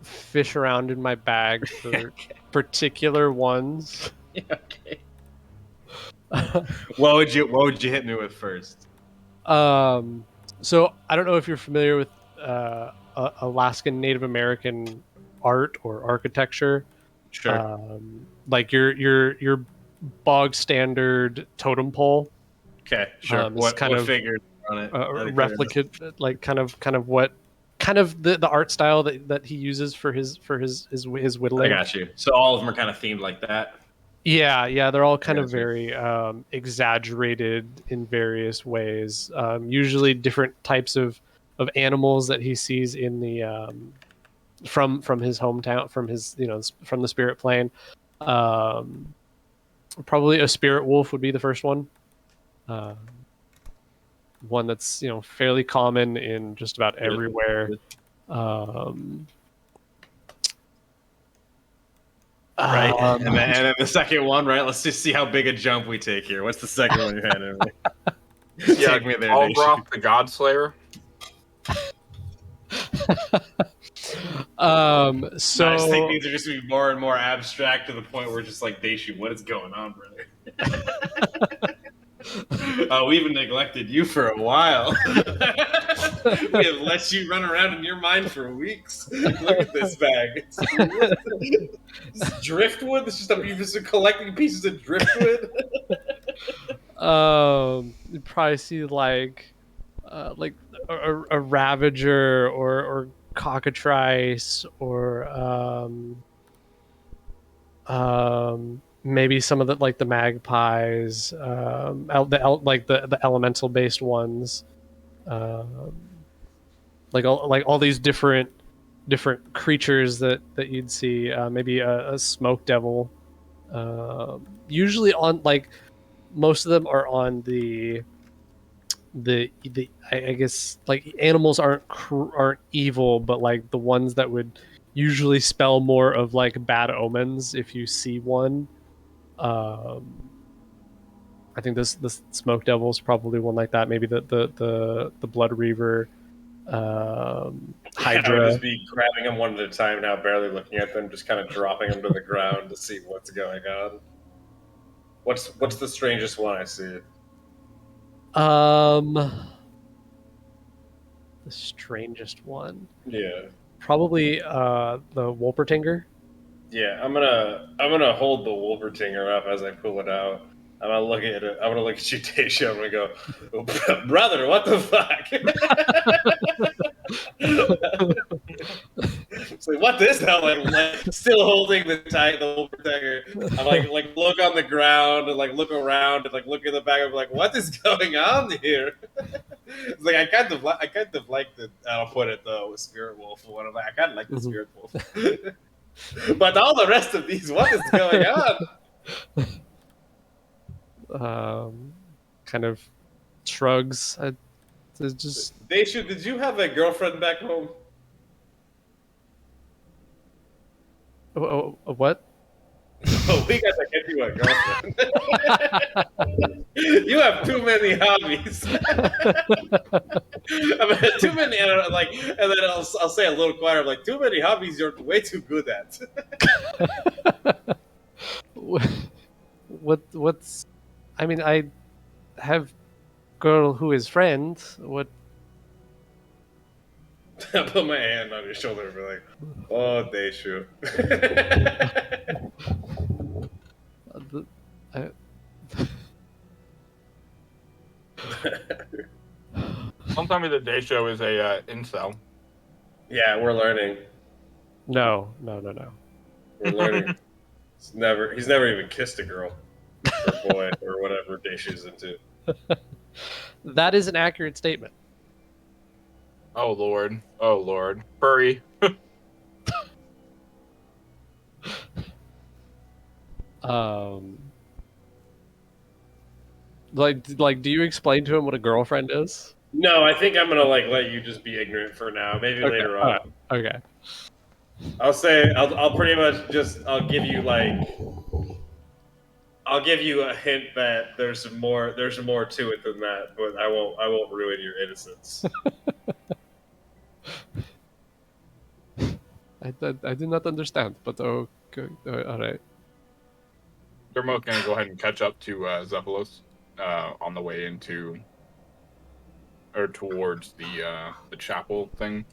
fish around in my bag for particular ones. Okay. What would you hit me with first? So I don't know if you're familiar with Alaskan Native American art or architecture. Sure. Like your bog standard totem pole. Okay, sure. What figure on it? Replicate, the art style that he uses for his whittling. I got you. So all of them are kind of themed like that. Yeah, they're all kind of very exaggerated in various ways. Usually different types of animals that he sees in the from his hometown, from the spirit plane. Probably a spirit wolf would be the first one. One that's fairly common in just about everywhere. Right, and then the second one, right? Let's just see how big a jump we take here. What's the second one you had? Take me there, Albroth, the Godslayer. So I just think these are just gonna be more and more abstract to the point where it's just like, Daishu, what is going on, brother? We've neglected you for a while. We have let you run around in your mind for weeks. Look at this bag. It's driftwood. It's just you've just been collecting pieces of driftwood. You probably see like a Ravager or cockatrice or maybe some of the magpies, the elemental based ones. like all these different creatures that you'd see. Maybe a smoke devil. Usually on like most of them are on the I guess like animals aren't evil, but like the ones that would usually spell more of like bad omens if you see one. I think this smoke devil is probably one like that. Maybe the blood reaver, I would hydra. just be grabbing them one at a time now, barely looking at them, just kind of dropping them to the ground to see what's going on. What's the strangest one I see? The strangest one. Yeah. Probably the Wolpertinger. Yeah, I'm gonna hold the Wolvertinger up as I pull it out. I'm gonna look at it. I'm gonna look at you, Dacia. I'm gonna go, oh, brother, what the fuck? It's like, what is that? Like still holding the Wolvertinger. I'm like look on the ground and like look around and like look in the back. I'm like, what is going on here? It's like I kind of like the I'll put it though with Spirit Wolf one. I'm like, I kind of like the Spirit Wolf. But all the rest of these, what is going on? Kind of shrugs. Just Did you have a girlfriend back home? What? Oh, we got to get you a girlfriend. You have too many hobbies. I mean, too many, and then I'll say a little quieter, like, too many hobbies you're way too good at. What's? I mean, I have girl who is friend. What? I put my hand on your shoulder and be like, "Oh, Daishu." Don't tell me the day show is a incel. Yeah, we're learning. No. We're learning. He's never even kissed a girl or boy or whatever Daishu's into. That is an accurate statement. Oh lord. Furry. Like, do you explain to him what a girlfriend is? No, I think I'm gonna let you just be ignorant for now. Maybe Okay. later on. Okay. I'll say I'll pretty much just give you a hint that there's more to it than that, but I won't ruin your innocence. I do not understand, but okay, all right. They're both gonna go ahead and catch up to Xephalos on the way into or towards the chapel thing.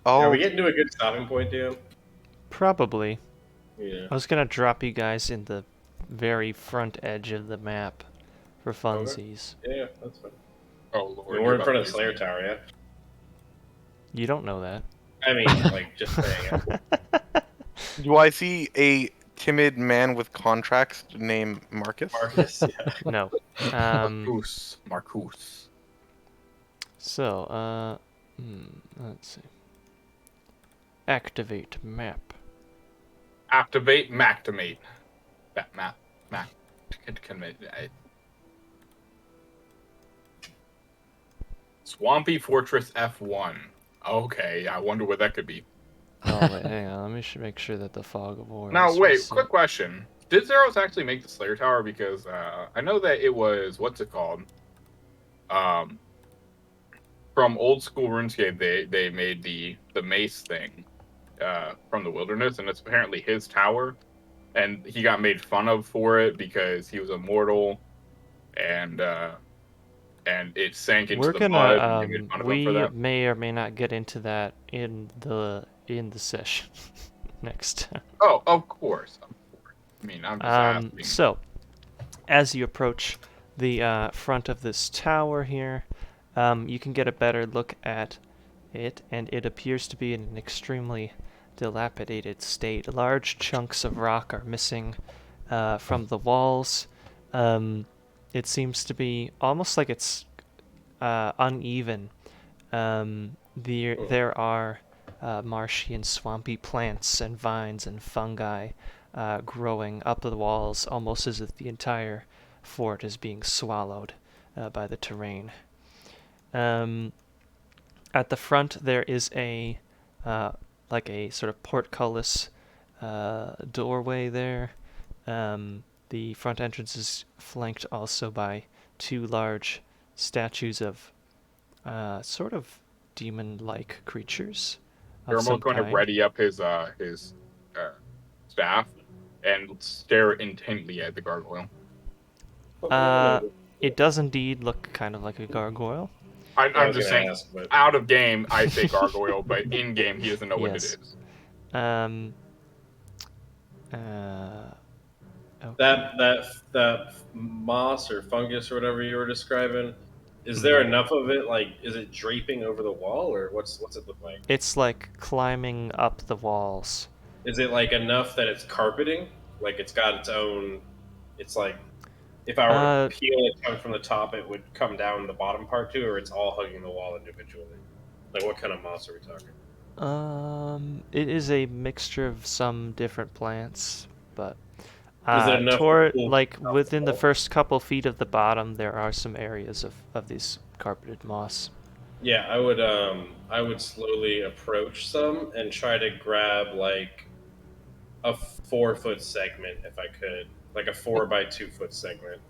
Are we getting to a good stopping point, Dan? Probably. Yeah. I was gonna drop you guys in the very front edge of the map for funsies. Yeah, that's fine. Oh lord. We're in front of the Slayer Tower, yeah? You don't know that. I mean, just saying it. Do I see a timid man with contracts named Marcus? Marcus, yeah. No. Marcus. So, let's see. Activate map. Activate Mactimate. Map. Swampy Fortress F1. Okay, I wonder what that could be. Oh, wait, hang on. Let me make sure that the Fog of War. Now, wait, quick question. Did Zeros actually make the Slayer Tower? Because I know that it was, what's it called? From old school RuneScape, they made the mace thing from the wilderness, and it's apparently his tower. And he got made fun of for it because he was immortal, and it sank into the mud. And they made fun of him for that. May or may not get into that in the session next time. Oh, of course. I mean, I'm just asking. So, as you approach the front of this tower here, you can get a better look at it, and it appears to be in an extremely dilapidated state. Large chunks of rock are missing from the walls. It seems to be almost like it's uneven. There are marshy and swampy plants and vines and fungi growing up the walls, almost as if the entire fort is being swallowed by the terrain. At the front, there is a sort of portcullis doorway there. The front entrance is flanked also by 2 large statues of sort of demon-like creatures. Dermo's going to ready up his staff and stare intently at the gargoyle. It does indeed look kind of like a gargoyle. I'm just saying, out of game, I say gargoyle, but in game, he doesn't know what it is. Okay. That moss or fungus or whatever you were describing, is there enough of it? Like, is it draping over the wall, or what's it look like? It's like climbing up the walls. Is it like enough that it's carpeting? Like it's got its own. It's like if I were to peel it coming from the top, it would come down the bottom part too, or it's all hugging the wall individually. Like what kind of moss are we talking? It is a mixture of some different plants, but is it enough within the first couple feet of the bottom, there are some areas of these carpeted moss. Yeah, I would slowly approach some and try to grab like a 4-foot segment if I could, like a 4 by 2 foot segment.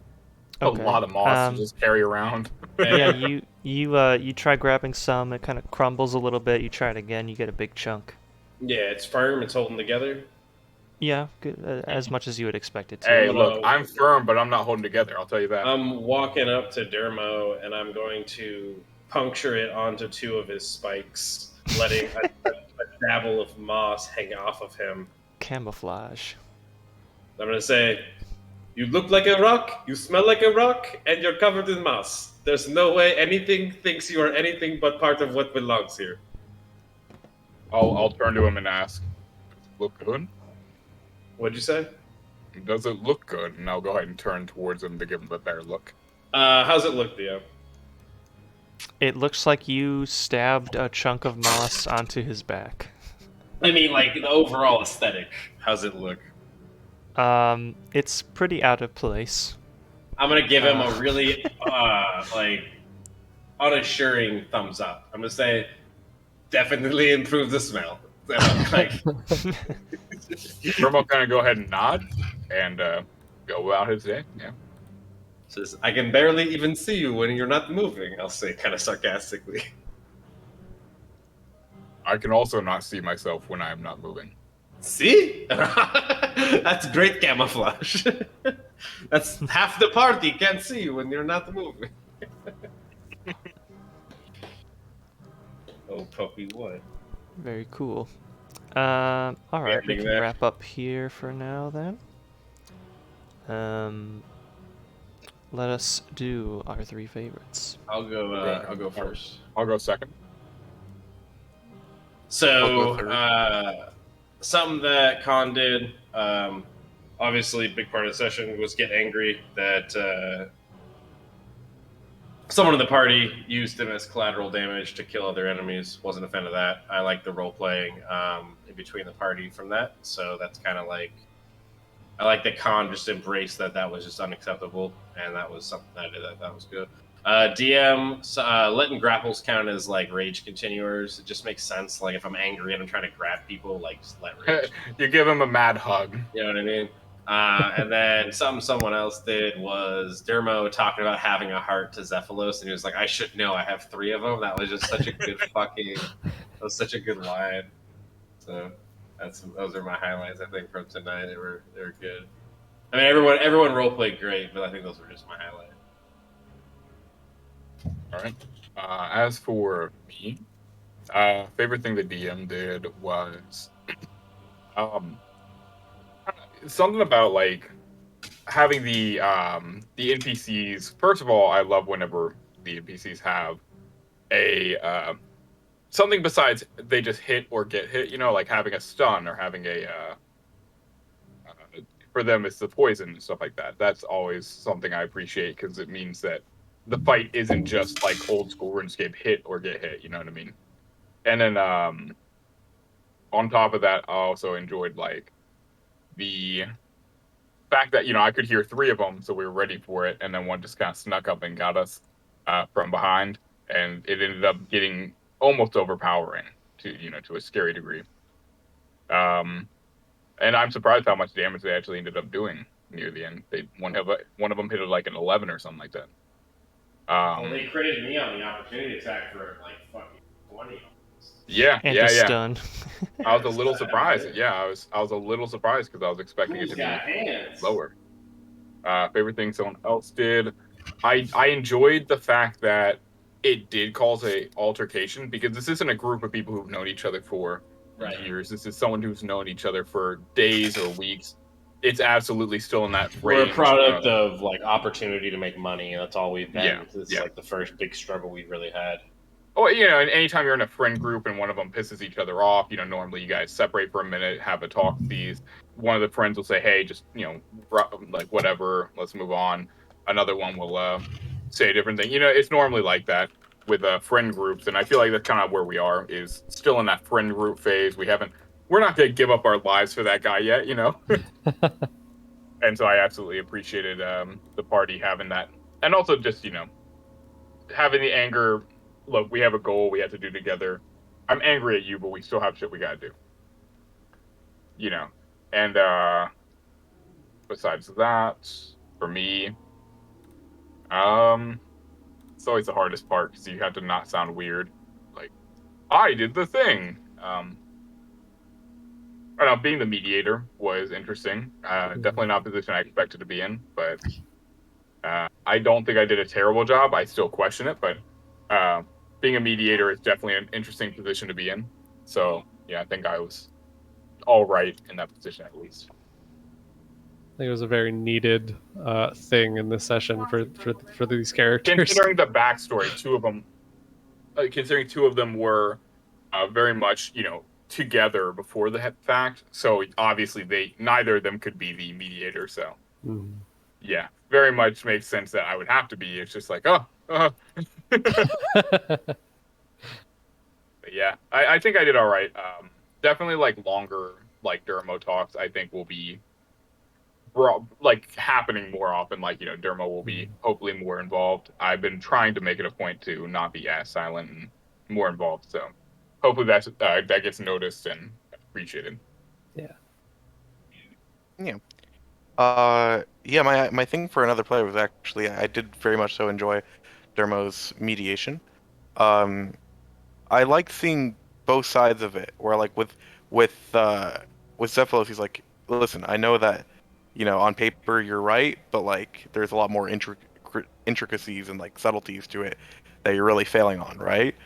Okay. A lot of moss to just carry around. Yeah, you try grabbing some, it kind of crumbles a little bit. You try it again, you get a big chunk. Yeah, it's firm. It's holding together. Yeah, good, as much as you would expect it to. Hey, look, I'm firm, but I'm not holding together. I'll tell you that. I'm walking up to Dermo, and I'm going to puncture it onto 2 of his spikes, letting a dabble of moss hang off of him. Camouflage. I'm going to say, you look like a rock, you smell like a rock, and you're covered in moss. There's no way anything thinks you are anything but part of what belongs here. I'll turn to him and ask, does it look good? What'd you say? Does it look good? And I'll go ahead and turn towards him to give him a better look. How's it look, Theo? It looks like you stabbed a chunk of moss onto his back. I mean, like, the overall aesthetic. How's it look? It's pretty out of place. I'm gonna give him a really, unassuring thumbs up. I'm gonna say, definitely improve the smell. Dermo kind of go ahead and nod and go about his day. Yeah. Says, I can barely even see you when you're not moving, I'll say kind of sarcastically. I can also not see myself when I am not moving. See? That's great camouflage. That's half the party can't see you when you're not moving. Oh, puppy, what? Very cool. Alright, we can wrap up here for now then. Let us do our 3 favorites. I'll go first. I'll go second. So, something that Khan did, obviously a big part of the session was get angry that someone in the party used him as collateral damage to kill other enemies. Wasn't a fan of that. I like the role-playing in between the party from that, so that's kind of like... I like that Khan just embraced that was just unacceptable, and that was something I did that was good. DM, letting grapples count as, like, rage continuers. It just makes sense. Like, if I'm angry and I'm trying to grab people, like, just let rage. You give him a mad hug. You know what I mean? And then someone else did was Dermo talking about having a heart to Xephalos, and he was like, I should know, I have 3 of them. That was just such a good that was such a good line. So... those are my highlights, I think, from tonight. They were good. I mean, everyone role played great, but I think those were just my highlights. All right. As for me, favorite thing the DM did was something about like having the NPCs. First of all, I love whenever the NPCs have a something besides they just hit or get hit, you know, like having a stun or having a for them it's the poison and stuff like that. That's always something I appreciate because it means that the fight isn't just like old school RuneScape hit or get hit. You know what I mean? And then on top of that, I also enjoyed like the fact that I could hear 3 of them, so we were ready for it, and then one just kind of snuck up and got us from behind, and it ended up getting almost overpowering to a scary degree. And I'm surprised how much damage they actually ended up doing near the end. One of them hit like an 11 or something like that. Well, they critted me on the opportunity attack for like fucking 20. Yeah, And yeah, a yeah. stun. I was a little surprised. Yeah, I was a little surprised because I was expecting it to be lower. Favorite thing someone else did. I enjoyed the fact that it did cause a altercation, because this isn't a group of people who've known each other for years. This is someone who's known each other for days or weeks. It's absolutely still in that range. We're a product of like opportunity to make money, and that's all we've been. Yeah, It's like the first big struggle we've really had. Oh, and anytime you're in a friend group and one of them pisses each other off, normally you guys separate for a minute, have a talk. One of the friends will say, "Hey, just like whatever, let's move on." Another one will say a different thing. It's normally like that with friend groups, and I feel like that's kind of where we are. Is still in that friend group phase. We're not gonna give up our lives for that guy yet, And so I absolutely appreciated the party having that, and also just having the anger. Look, we have a goal we have to do together. I'm angry at you, but we still have shit we gotta do. And besides that, for me, it's always the hardest part because you have to not sound weird. Like, I did the thing. I don't know, being the mediator was interesting. Definitely not a position I expected to be in, but I don't think I did a terrible job. I still question it, but being a mediator is definitely an interesting position to be in. So yeah, I think I was all right in that position at least. I think it was a very needed thing in this session for these characters. Considering the backstory, considering 2 of them were very much together before the fact, so obviously neither of them could be the mediator. So yeah, very much makes sense that I would have to be. It's just like But yeah, I think I did all right. Definitely like longer like Dermo talks, I think will be like happening more often. Like Dermo will be hopefully more involved. I've been trying to make it a point to not be as silent and more involved. So hopefully that gets noticed and appreciated. Yeah. Yeah. My thing for another player was actually I did very much so enjoy Dermo's mediation. I like seeing both sides of it. Where like with Xephalos, he's like, listen, I know that on paper you're right, but like there's a lot more intricacies and like subtleties to it that you're really failing on, right?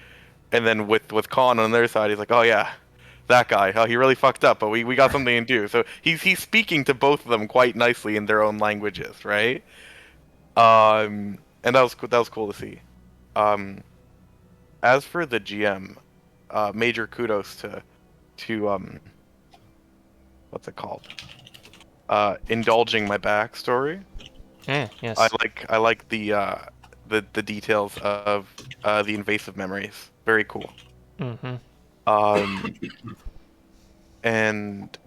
And then with Khan on their side, he's like, oh yeah, that guy, he really fucked up, but we got something to do. So he's speaking to both of them quite nicely in their own languages, right? And that was cool to see. As for the GM, major kudos to what's it called? Indulging my backstory. Yes. I like the details of the invasive memories. Very cool. And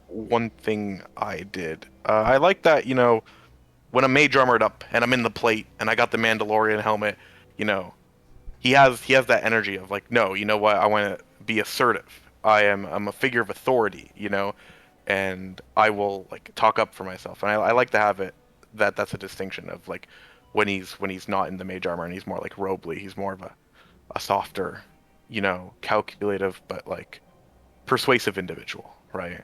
one thing I did, I like that when I'm mage armored up and I'm in the plate and I got the Mandalorian helmet, he has that energy of like, no, you know what, I want to be assertive. I'm a figure of authority, and I will like talk up for myself. And I like to have it that's a distinction of like when he's not in the mage armor and he's more like Robley, he's more of a softer, calculative but like persuasive individual, right?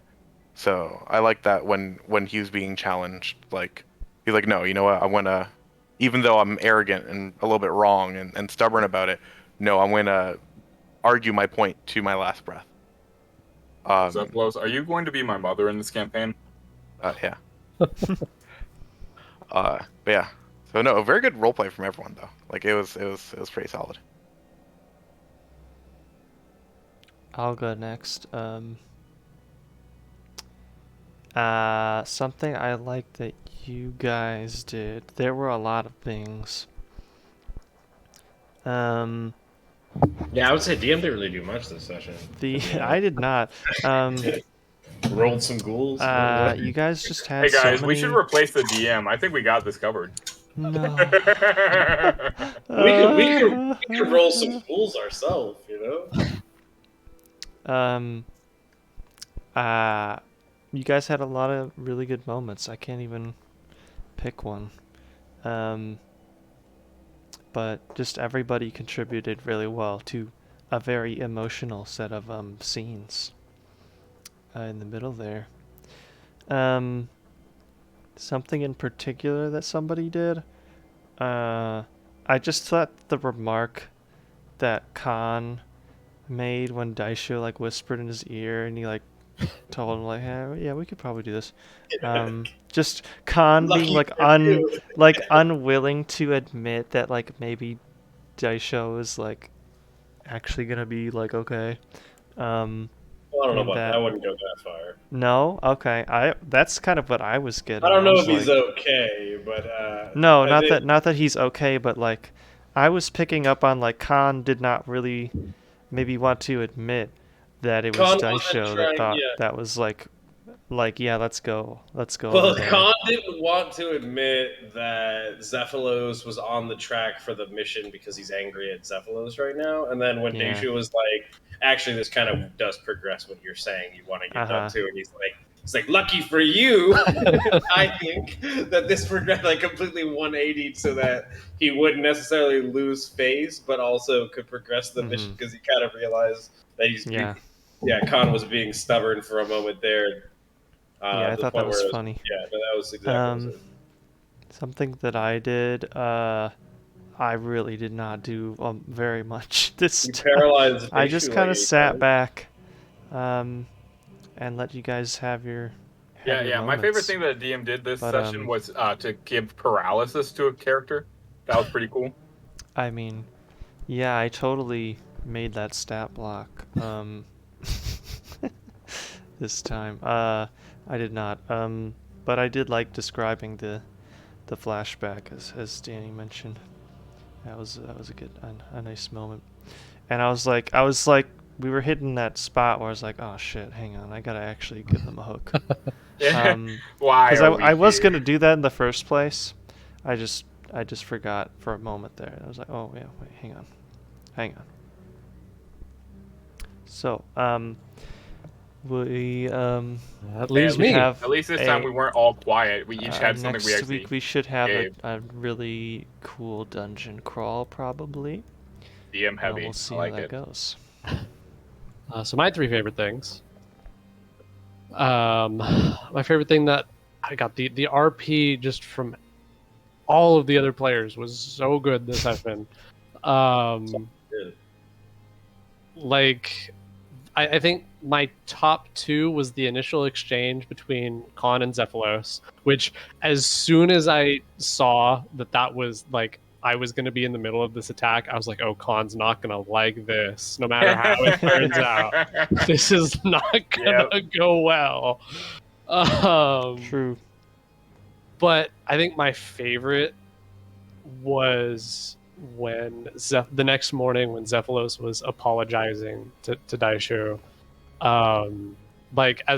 So I like that when he was being challenged, like he's like, no, you know what, I want to, even though I'm arrogant and a little bit wrong and stubborn about it, no, I'm going to argue my point to my last breath. Xephalos, are you going to be my mother in this campaign? Yeah. But yeah. So no, a very good roleplay from everyone though. Like it was pretty solid. I'll go next. Something I like that you guys did. There were a lot of things Yeah, I would say DM didn't really do much this session. I did not. Rolled some ghouls. You guys just had Hey guys, so we many... should replace the DM. I think we got this covered. No. we could roll some ghouls ourselves, you know. You guys had a lot of really good moments. I can't even pick one. But just everybody contributed really well to a very emotional set of scenes in the middle there. Something in particular that somebody did? I just thought the remark that Khan made when Daisho like whispered in his ear and he like told him like, hey, yeah, we could probably do this. Just Khan being like unwilling to admit that like maybe Daisho is like actually gonna be like okay. Well, I don't know about that. I wouldn't go that far. No, okay. That's kind of what I was getting. I don't know if he's okay, but no, not that he's okay, but like I was picking up on like Khan did not really maybe want to admit that it was Daisho that thought that was like yeah, let's go. Well, Khan didn't want to admit that Xephalos was on the track for the mission because he's angry at Xephalos right now. And then when Daisho was like, actually, this kind of does progress what you're saying. You want to get done too, and he's like, lucky for you, I think that this progressed like completely 180 so that he wouldn't necessarily lose face, but also could progress the mission because he kind of realized that he's Khan was being stubborn for a moment there. I thought that was funny. Yeah, that was exactly something that I did. I really did not do very much this time. I just kind of sat back and let you guys have your Yeah. My favorite thing that DM did this session was to give paralysis to a character. That was pretty cool. I mean, yeah, I totally made that stat block this time. I did not. But I did like describing the flashback as Danny mentioned. That was a nice moment. And I was like we were hitting that spot where I was like, oh shit, hang on, I gotta actually give them a hook. Why? Because I was gonna do that in the first place. I just forgot for a moment there. I was like, oh yeah, wait, hang on. So we that leaves me. At least this time we weren't all quiet. We each had something we actually. Next week we should have a really cool dungeon crawl probably. DM heavy. We'll see how that goes. So my three favorite things. My favorite thing that I got the RP just from all of the other players was so good this session. Like I think my top two was the initial exchange between Khan and Xephalos, which as soon as I saw that was like I was going to be in the middle of this attack, I was like, oh, Khan's not going to like this, no matter how it turns out. This is not going to go well. True. But I think my favorite was when the next morning when Xephalos was apologizing to Daisho. Like I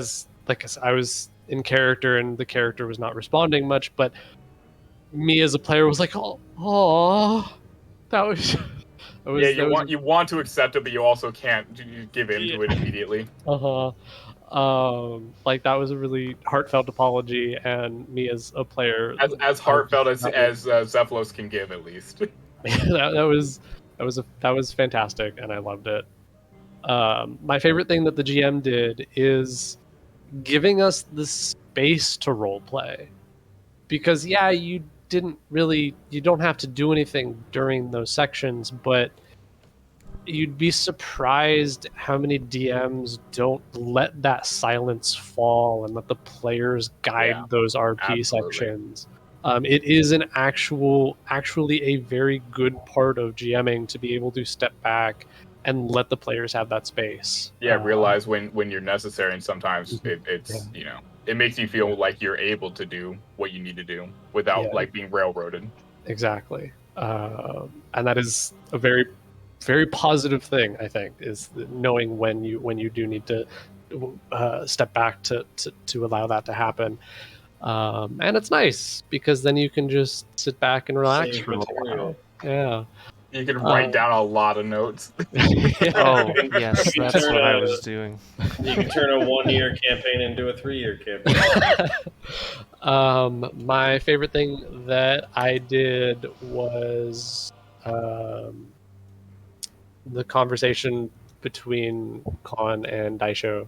was in character and the character was not responding much, but me as a player was like, oh, that was you want to accept it, but you also can't give in to it immediately. Like that was a really heartfelt apology, and me as a player, as heartfelt as Xephalos can give, at least. that was fantastic, and I loved it. My favorite thing that the GM did is giving us the space to roleplay, because you don't have to do anything during those sections, but you'd be surprised how many DMs don't let that silence fall and let the players guide those RP sections. It is actually a very good part of GMing to be able to step back and let the players have that space. Realize when you're necessary, and sometimes it's it makes you feel like you're able to do what you need to do without like being railroaded. Exactly. and that is a very, very positive thing. I think is knowing when you do need to step back to allow that to happen. And it's nice because then you can just sit back and relax Save for a little material. while. Yeah. You can write down a lot of notes. Oh, yes, You that's turn what I a- was doing. You can turn a 1-year campaign into a 3-year campaign. My favorite thing that I did was the conversation between Khan and Daisho.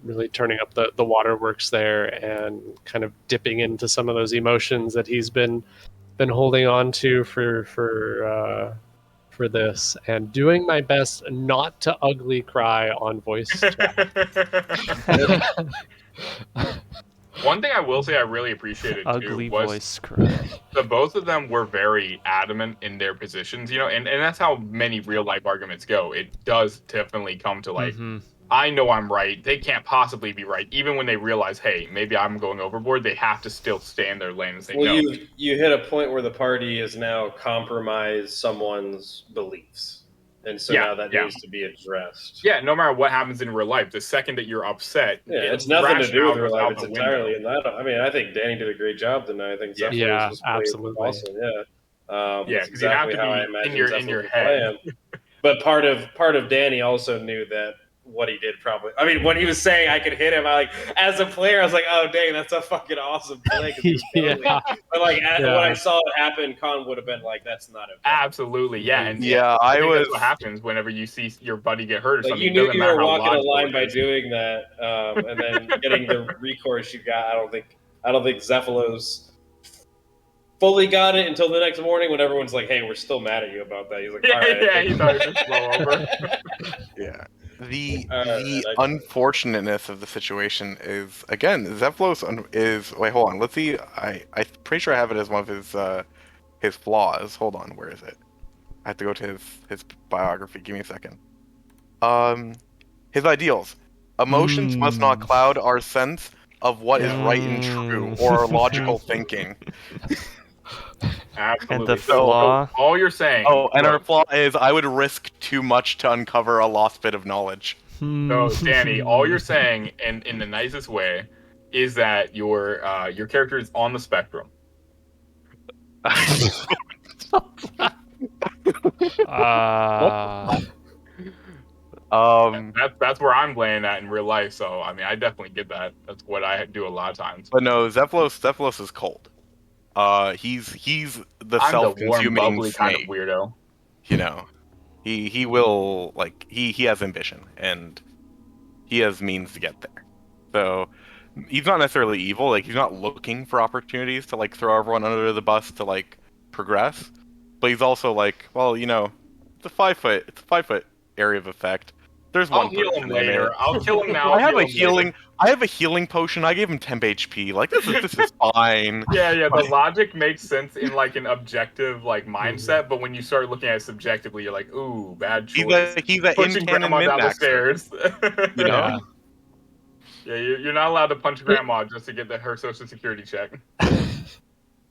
Really turning up the waterworks there and kind of dipping into some of those emotions that he's been holding on to for this, and doing my best not to ugly cry on voice chat. One thing I will say I really appreciated Ugly too was voice cry. the both of them were very adamant in their positions, and that's how many real life arguments go. It does definitely come to like, I know I'm right. They can't possibly be right. Even when they realize, hey, maybe I'm going overboard, they have to still stay in their lane and say, Well, no. you hit a point where the party has now compromised someone's beliefs, and so now that needs to be addressed. Yeah, no matter what happens in real life, the second that you're upset, It's nothing to do with real life. It's the entirely window. in that. I mean, I think Danny did a great job tonight. I think Xephalos Yeah, was played absolutely. awesome. Yeah, that's 'cause you have exactly to how I be imagine in your Xephalos would head. play him. But part of Danny also knew that what he did probably. I mean, when he was saying I could hit him, as a player, I was like, oh dang, that's a fucking awesome play. 'Cause he was killing me. But when I saw it happen, Con would have been like, that's not okay. Absolutely, yeah, and I think was. That's what happens whenever you see your buddy get hurt or Like something. you It knew doesn't you matter were how walking a logical line it by is. doing that, and then getting the recourse you got. I don't think Xephalos fully got it until the next morning when everyone's like, "Hey, we're still mad at you about that." He's like, "All right, Yeah, he thought he could blow over. Yeah. The man, unfortunateness of the situation is, again, Xephalos is. Wait, hold on. Let's see. I'm pretty sure I have it as one of his flaws. Hold on, where is it? I have to go to his biography. Give me a second. His ideals. Emotions must not cloud our sense of what is right and true, or our logical thinking. Absolutely. And the flaw. So all you're saying. Oh, and our flaw is I would risk too much to uncover a lost bit of knowledge. So, Danny, all you're saying, and in the nicest way, is that your character is on the spectrum. That's where I'm laying at in real life. So, I mean, I definitely get that. That's what I do a lot of times. But no, Xephalos is cold. He's the I'm self-consuming the warm, bubbly snake. kind of weirdo. You know, he will he has ambition and he has means to get there. So he's not necessarily evil. Like he's not looking for opportunities to like throw everyone under the bus to like progress. But he's also like, well, it's a 5 foot area of effect. There's I'll one heal him person in later. it. I'll kill him now. I have a healing potion. I gave him temp HP. Like this is fine. Yeah. The logic makes sense in like an objective like mindset, but when you start looking at it subjectively, you're like, ooh, bad choice. He's a pushing in-canon grandma down the min-maxer. stairs. You know? Yeah, you're not allowed to punch grandma just to get her social security check.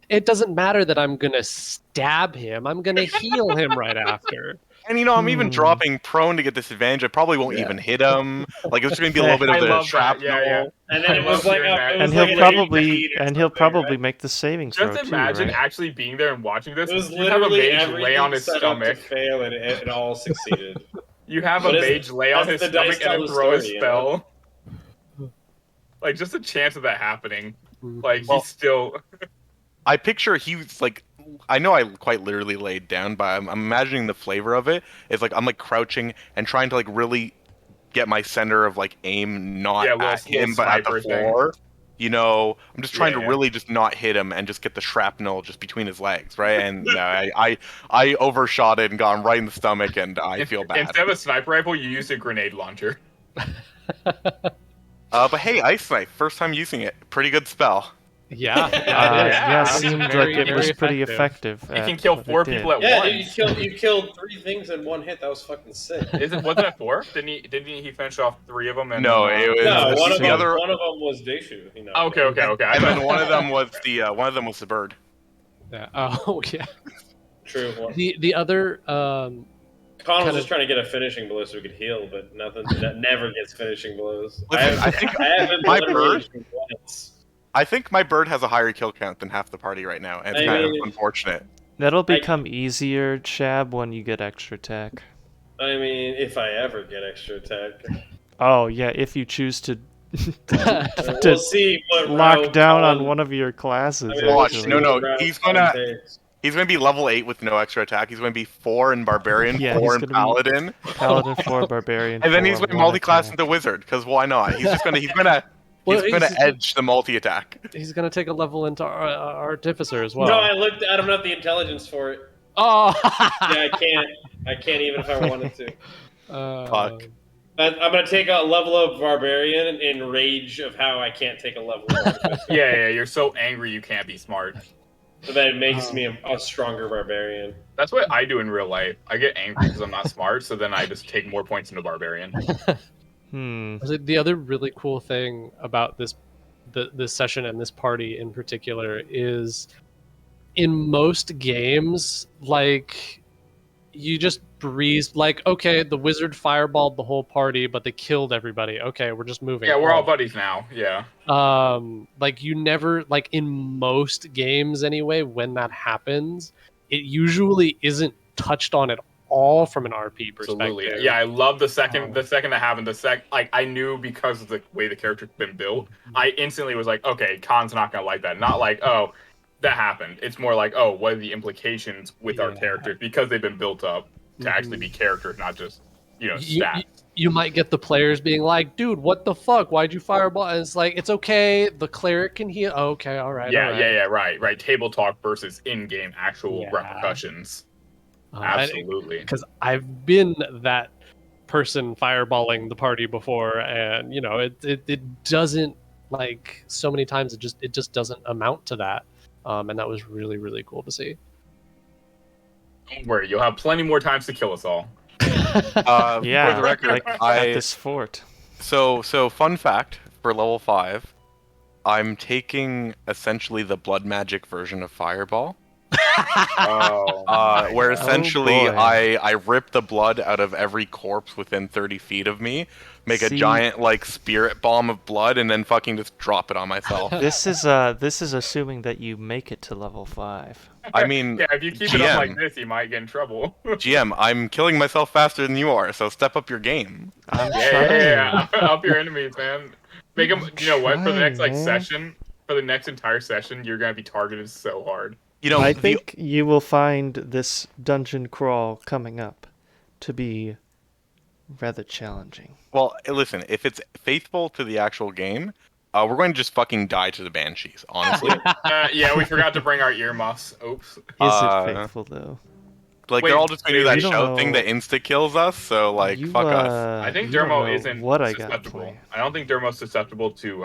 It doesn't matter that I'm gonna stab him. I'm gonna heal him right after. And I'm even dropping prone to get disadvantage. I probably won't even hit him. Like it's just gonna be a little bit of the shrapnel. Yeah. And then it was like, and he'll probably make the saving throw Just too, imagine right? actually being there and watching this. It was You have a literally mage lay on his everything set up to stomach. fail, and it all succeeded. You have But a it's- mage lay on that's his the dice stomach and then tell the throw a story, spell. Like just a chance of that happening. Like he's still. I picture he's like, I know I quite literally laid down, but I'm imagining the flavor of it. It's like I'm like crouching and trying to like really get my center of like aim not at him but at the floor. I'm just trying to really just not hit him and just get the shrapnel just between his legs, right? And I overshot it and got him right in the stomach, and I feel bad. Instead of a sniper rifle, you used a grenade launcher. But hey, Ice Knife, first time using it, pretty good spell. It seemed like it was pretty effective. You can kill 4 people at once. Yeah, dude, you killed 3 things in one hit. That was fucking sick. Wasn't it 4? Didn't he finish off 3 of them? And, No, it was one of the them. other. One of them was Deishu. Okay. And then one of them was the bird. Yeah. Oh yeah. True. Well, The other Con was kind just of- trying to get a finishing blow so we could heal, but nothing. That never gets finishing blows. Listen, I think I haven't my blood bird. once. I think my bird has a higher kill count than half the party right now, and it's I kind of mean- unfortunate. That'll become easier, Chab, when you get extra attack. I mean, if I ever get extra attack, Oh yeah, if you choose to we'll see what lock route down on Con- one of your classes. I mean, we'll Watch, see actually. no, what route he's Con gonna- takes. He's going to be level 8 with no extra attack. He's going to be 4 in Barbarian, Yeah, 4 he's in gonna be Paladin. Paladin 4, Barbarian And then 4, he's going to 1 multi-class attack. into Wizard, because why not? He's just going to, he's going Well, to edge the multi-attack. He's gonna take a level into Artificer as well. No, I looked. I don't have the intelligence for it. Oh. Yeah, I can't. I can't even if I wanted to. Fuck. I'm gonna take a level of Barbarian in rage of how I can't take a level of Artificer. Yeah, you're so angry you can't be smart. So that it makes me a stronger Barbarian. That's what I do in real life. I get angry because I'm not smart, so then I just take more points into Barbarian. The other really cool thing about this session and this party in particular is in most games, like, you just breezed, like, okay, the wizard fireballed the whole party, but they killed everybody. Okay, we're just moving. Yeah, we're all on. buddies now. Yeah. Like, you never, like, in most games anyway, when that happens, it usually isn't touched on at all from an RP perspective. Absolutely. Yeah, I love the second that happened. Like, I knew because of the way the character's been built, I instantly was like, okay, Khan's not gonna like that. Not like, oh, that happened. It's more like, oh, what are the implications with our characters because they've been built up to actually be characters, not just stats. You might get the players being like, dude, what the fuck? Why'd you fireball? And it's like, it's okay. The cleric can heal. Oh, okay, all right. Yeah, all right. right. Table talk versus in-game actual repercussions. Absolutely. Because I've been that person fireballing the party before, and it doesn't, like, so many times it just doesn't amount to that. And that was really, really cool to see. Don't worry, you'll have plenty more times to kill us all. Yeah, for the record, like at this fort. So fun fact for level 5, I'm taking essentially the blood magic version of Fireball. Where essentially I rip the blood out of every corpse within 30 feet of me, make a giant like spirit bomb of blood, and then fucking just drop it on myself. This is assuming that you make it to level 5. I mean, yeah, if you keep it up like this, you might get in trouble. GM, I'm killing myself faster than you are, so step up your game. Yeah, up your enemies, man. Make them. You know what? For the next session, for the next entire session, you're gonna be targeted so hard. I think you will find this dungeon crawl coming up to be rather challenging. Well, listen, if it's faithful to the actual game, we're going to just fucking die to the banshees, honestly. Yeah, we forgot to bring our earmuffs. Oops. Is it faithful though? Like, they're all just going to do that shout thing that insta-kills us, so, like, fuck us. I think Dermo isn't susceptible. I don't think Dermo's susceptible to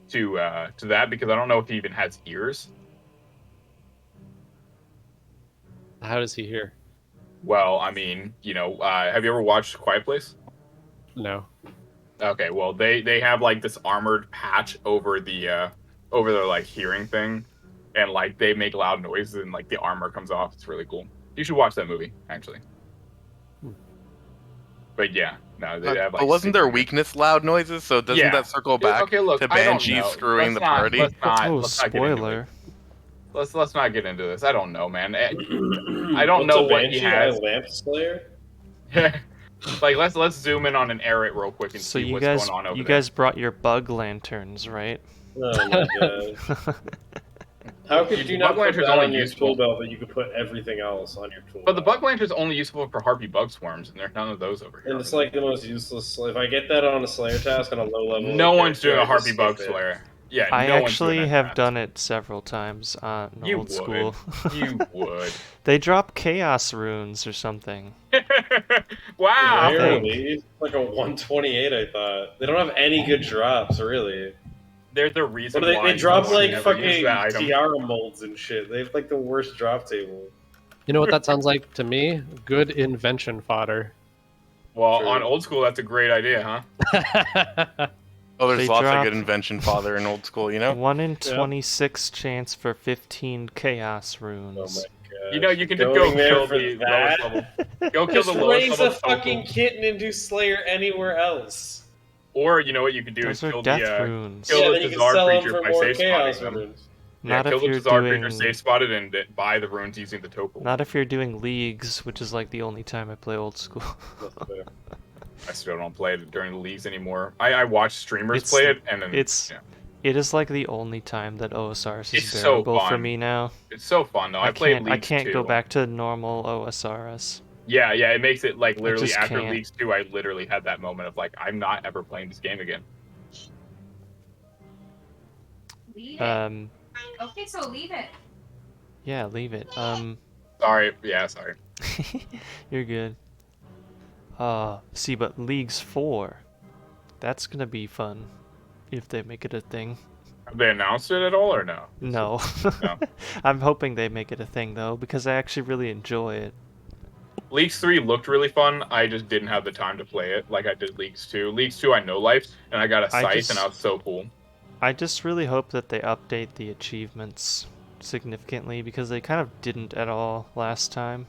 that, because I don't know if he even has ears. How does he hear? Well, I mean, have you ever watched Quiet Place? No. Okay, well, they have, like, this armored patch over their, like, hearing thing, and, like, they make loud noises, and, like, the armor comes off. It's really cool. You should watch that movie, actually. But, yeah, no, they have, like... But wasn't their weakness loud noises, so doesn't that circle back to Banshee screwing the party? Let's not get into it. Let's not get into this. I don't know, man. I don't know what he has. Lamp Slayer? Like, let's zoom in on an Errant real quick and see what's going on over there. You guys brought your bug lanterns, right? Oh my god. How could you not put that on your tool belt, but you could put everything else on your tool belt? But the bug lantern's only useful for harpy bug swarms, and there are none of those over here. And it's like the most useless. If I get that on a Slayer task on a low level, no one's doing a harpy bug slayer. Yeah, I actually have done it several times on old school. You would. They drop chaos runes or something. Wow. Really? Like a 128, I thought. They don't have any good drops, really. They're the reason why they drop like fucking tiara molds and shit. They have like the worst drop table. You know what that sounds like to me? Good invention fodder. Well, on old school, that's a great idea, huh? Oh, there's lots of good invention fodder in old school, 1 in 26 chance for 15 chaos runes. Oh You know, you can just Going go there kill for the that? lowest level. Go kill Just the lowest raise level a fucking token. kitten and do Slayer anywhere else. Or you know what you could do Those is are kill death the runes. kill Yeah, the then you can Tazard sell them creature for by more safe chaos spotting them. runes. Yeah, Not kill if the you're Tazard creature doing. safe spotted and buy the runes using the token. Not if you're doing leagues, which is like the only time I play old school. I still don't play it during the leagues anymore. I watch streamers It's- play it, and then it's- It is like the only time that OSRS is It's so bearable for fun. me now. It's so fun though. I played I leagues can't too. go back to normal OSRS. Yeah, it makes it like literally just after can't. leagues 2, I literally had that moment of like, I'm not ever playing this game again. Leave it. Okay, so leave it. Yeah, leave it. Sorry. Yeah, sorry. You're good. See, but Leagues 4, that's gonna be fun if they make it a thing. Have they announced it at all or no? No. No. I'm hoping they make it a thing though, because I actually really enjoy it. Leagues 3 looked really fun. I just didn't have the time to play it like I did Leagues 2. Leagues 2 I know life, and I got a scythe and I was so cool. I just really hope that they update the achievements significantly, because they kind of didn't at all last time.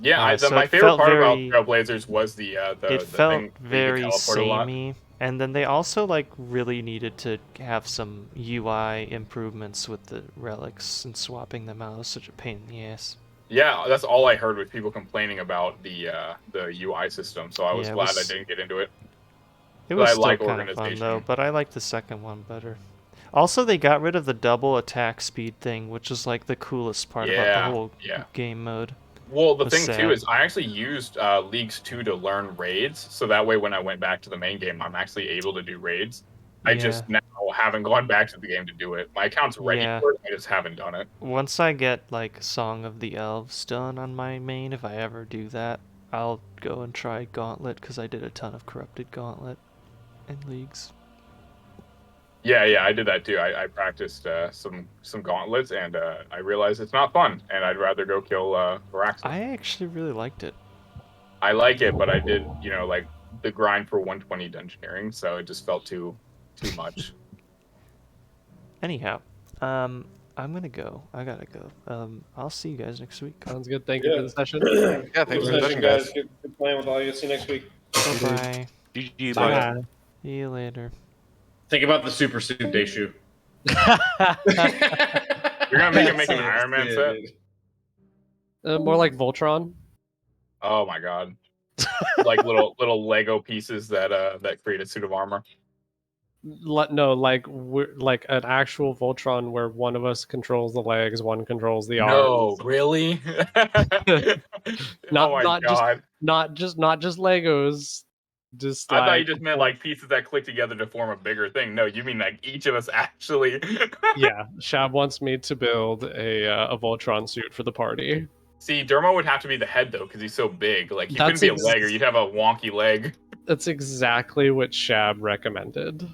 Yeah, So my it favorite felt part very- about Trailblazers was the it the felt thing where you could very teleport a lot. samey, and then they also like really needed to have some UI improvements with the relics and swapping them out. It was such a pain in the ass. Yeah, that's all I heard was people complaining about the UI system. So I was Yeah, it glad was- I didn't get into it. It But was I still like kind of fun organization. though, but I like the second one better. Also, they got rid of the double attack speed thing, which is like the coolest part about Yeah, the whole yeah. game mode. Well, the Was thing too sad. is I actually used Leagues 2 to learn raids, so that way when I went back to the main game, I'm actually able to do raids. I just now haven't gone back to the game to do it. My account's ready Yeah. for it, I just haven't done it. Once I get like Song of the Elves done on my main, if I ever do that, I'll go and try Gauntlet, because I did a ton of Corrupted Gauntlet in Leagues. Yeah, I did that too. I practiced some gauntlets, and I realized it's not fun, and I'd rather go kill Varaxis. I actually really liked it. I like it, but I did, like the grind for 120 dungeoneering, so it just felt too much. Anyhow, I'm gonna go. I gotta go. I'll see you guys next week. Sounds good. Thank you for the session. Yeah, thanks for the session, guys. Good playing with all you. See you next week. Bye. GG, Bye. bye. See you later. Think about the Super Suit Daishu. You're gonna make an Iron Man set? More like Voltron. Oh my god! Like little Lego pieces that create a suit of armor. No, like like an actual Voltron where one of us controls the legs, one controls the arms. No, really? Not oh my not god! just not just Legos. Just I thought like, you just meant like pieces that click together to form a bigger thing. No, you mean like each of us actually. yeah, Shab wants me to build a Voltron suit for the party. See, Dermo would have to be the head though, because he's so big. Like he couldn't be a leg, or you'd have a wonky leg. That's exactly what Shab recommended.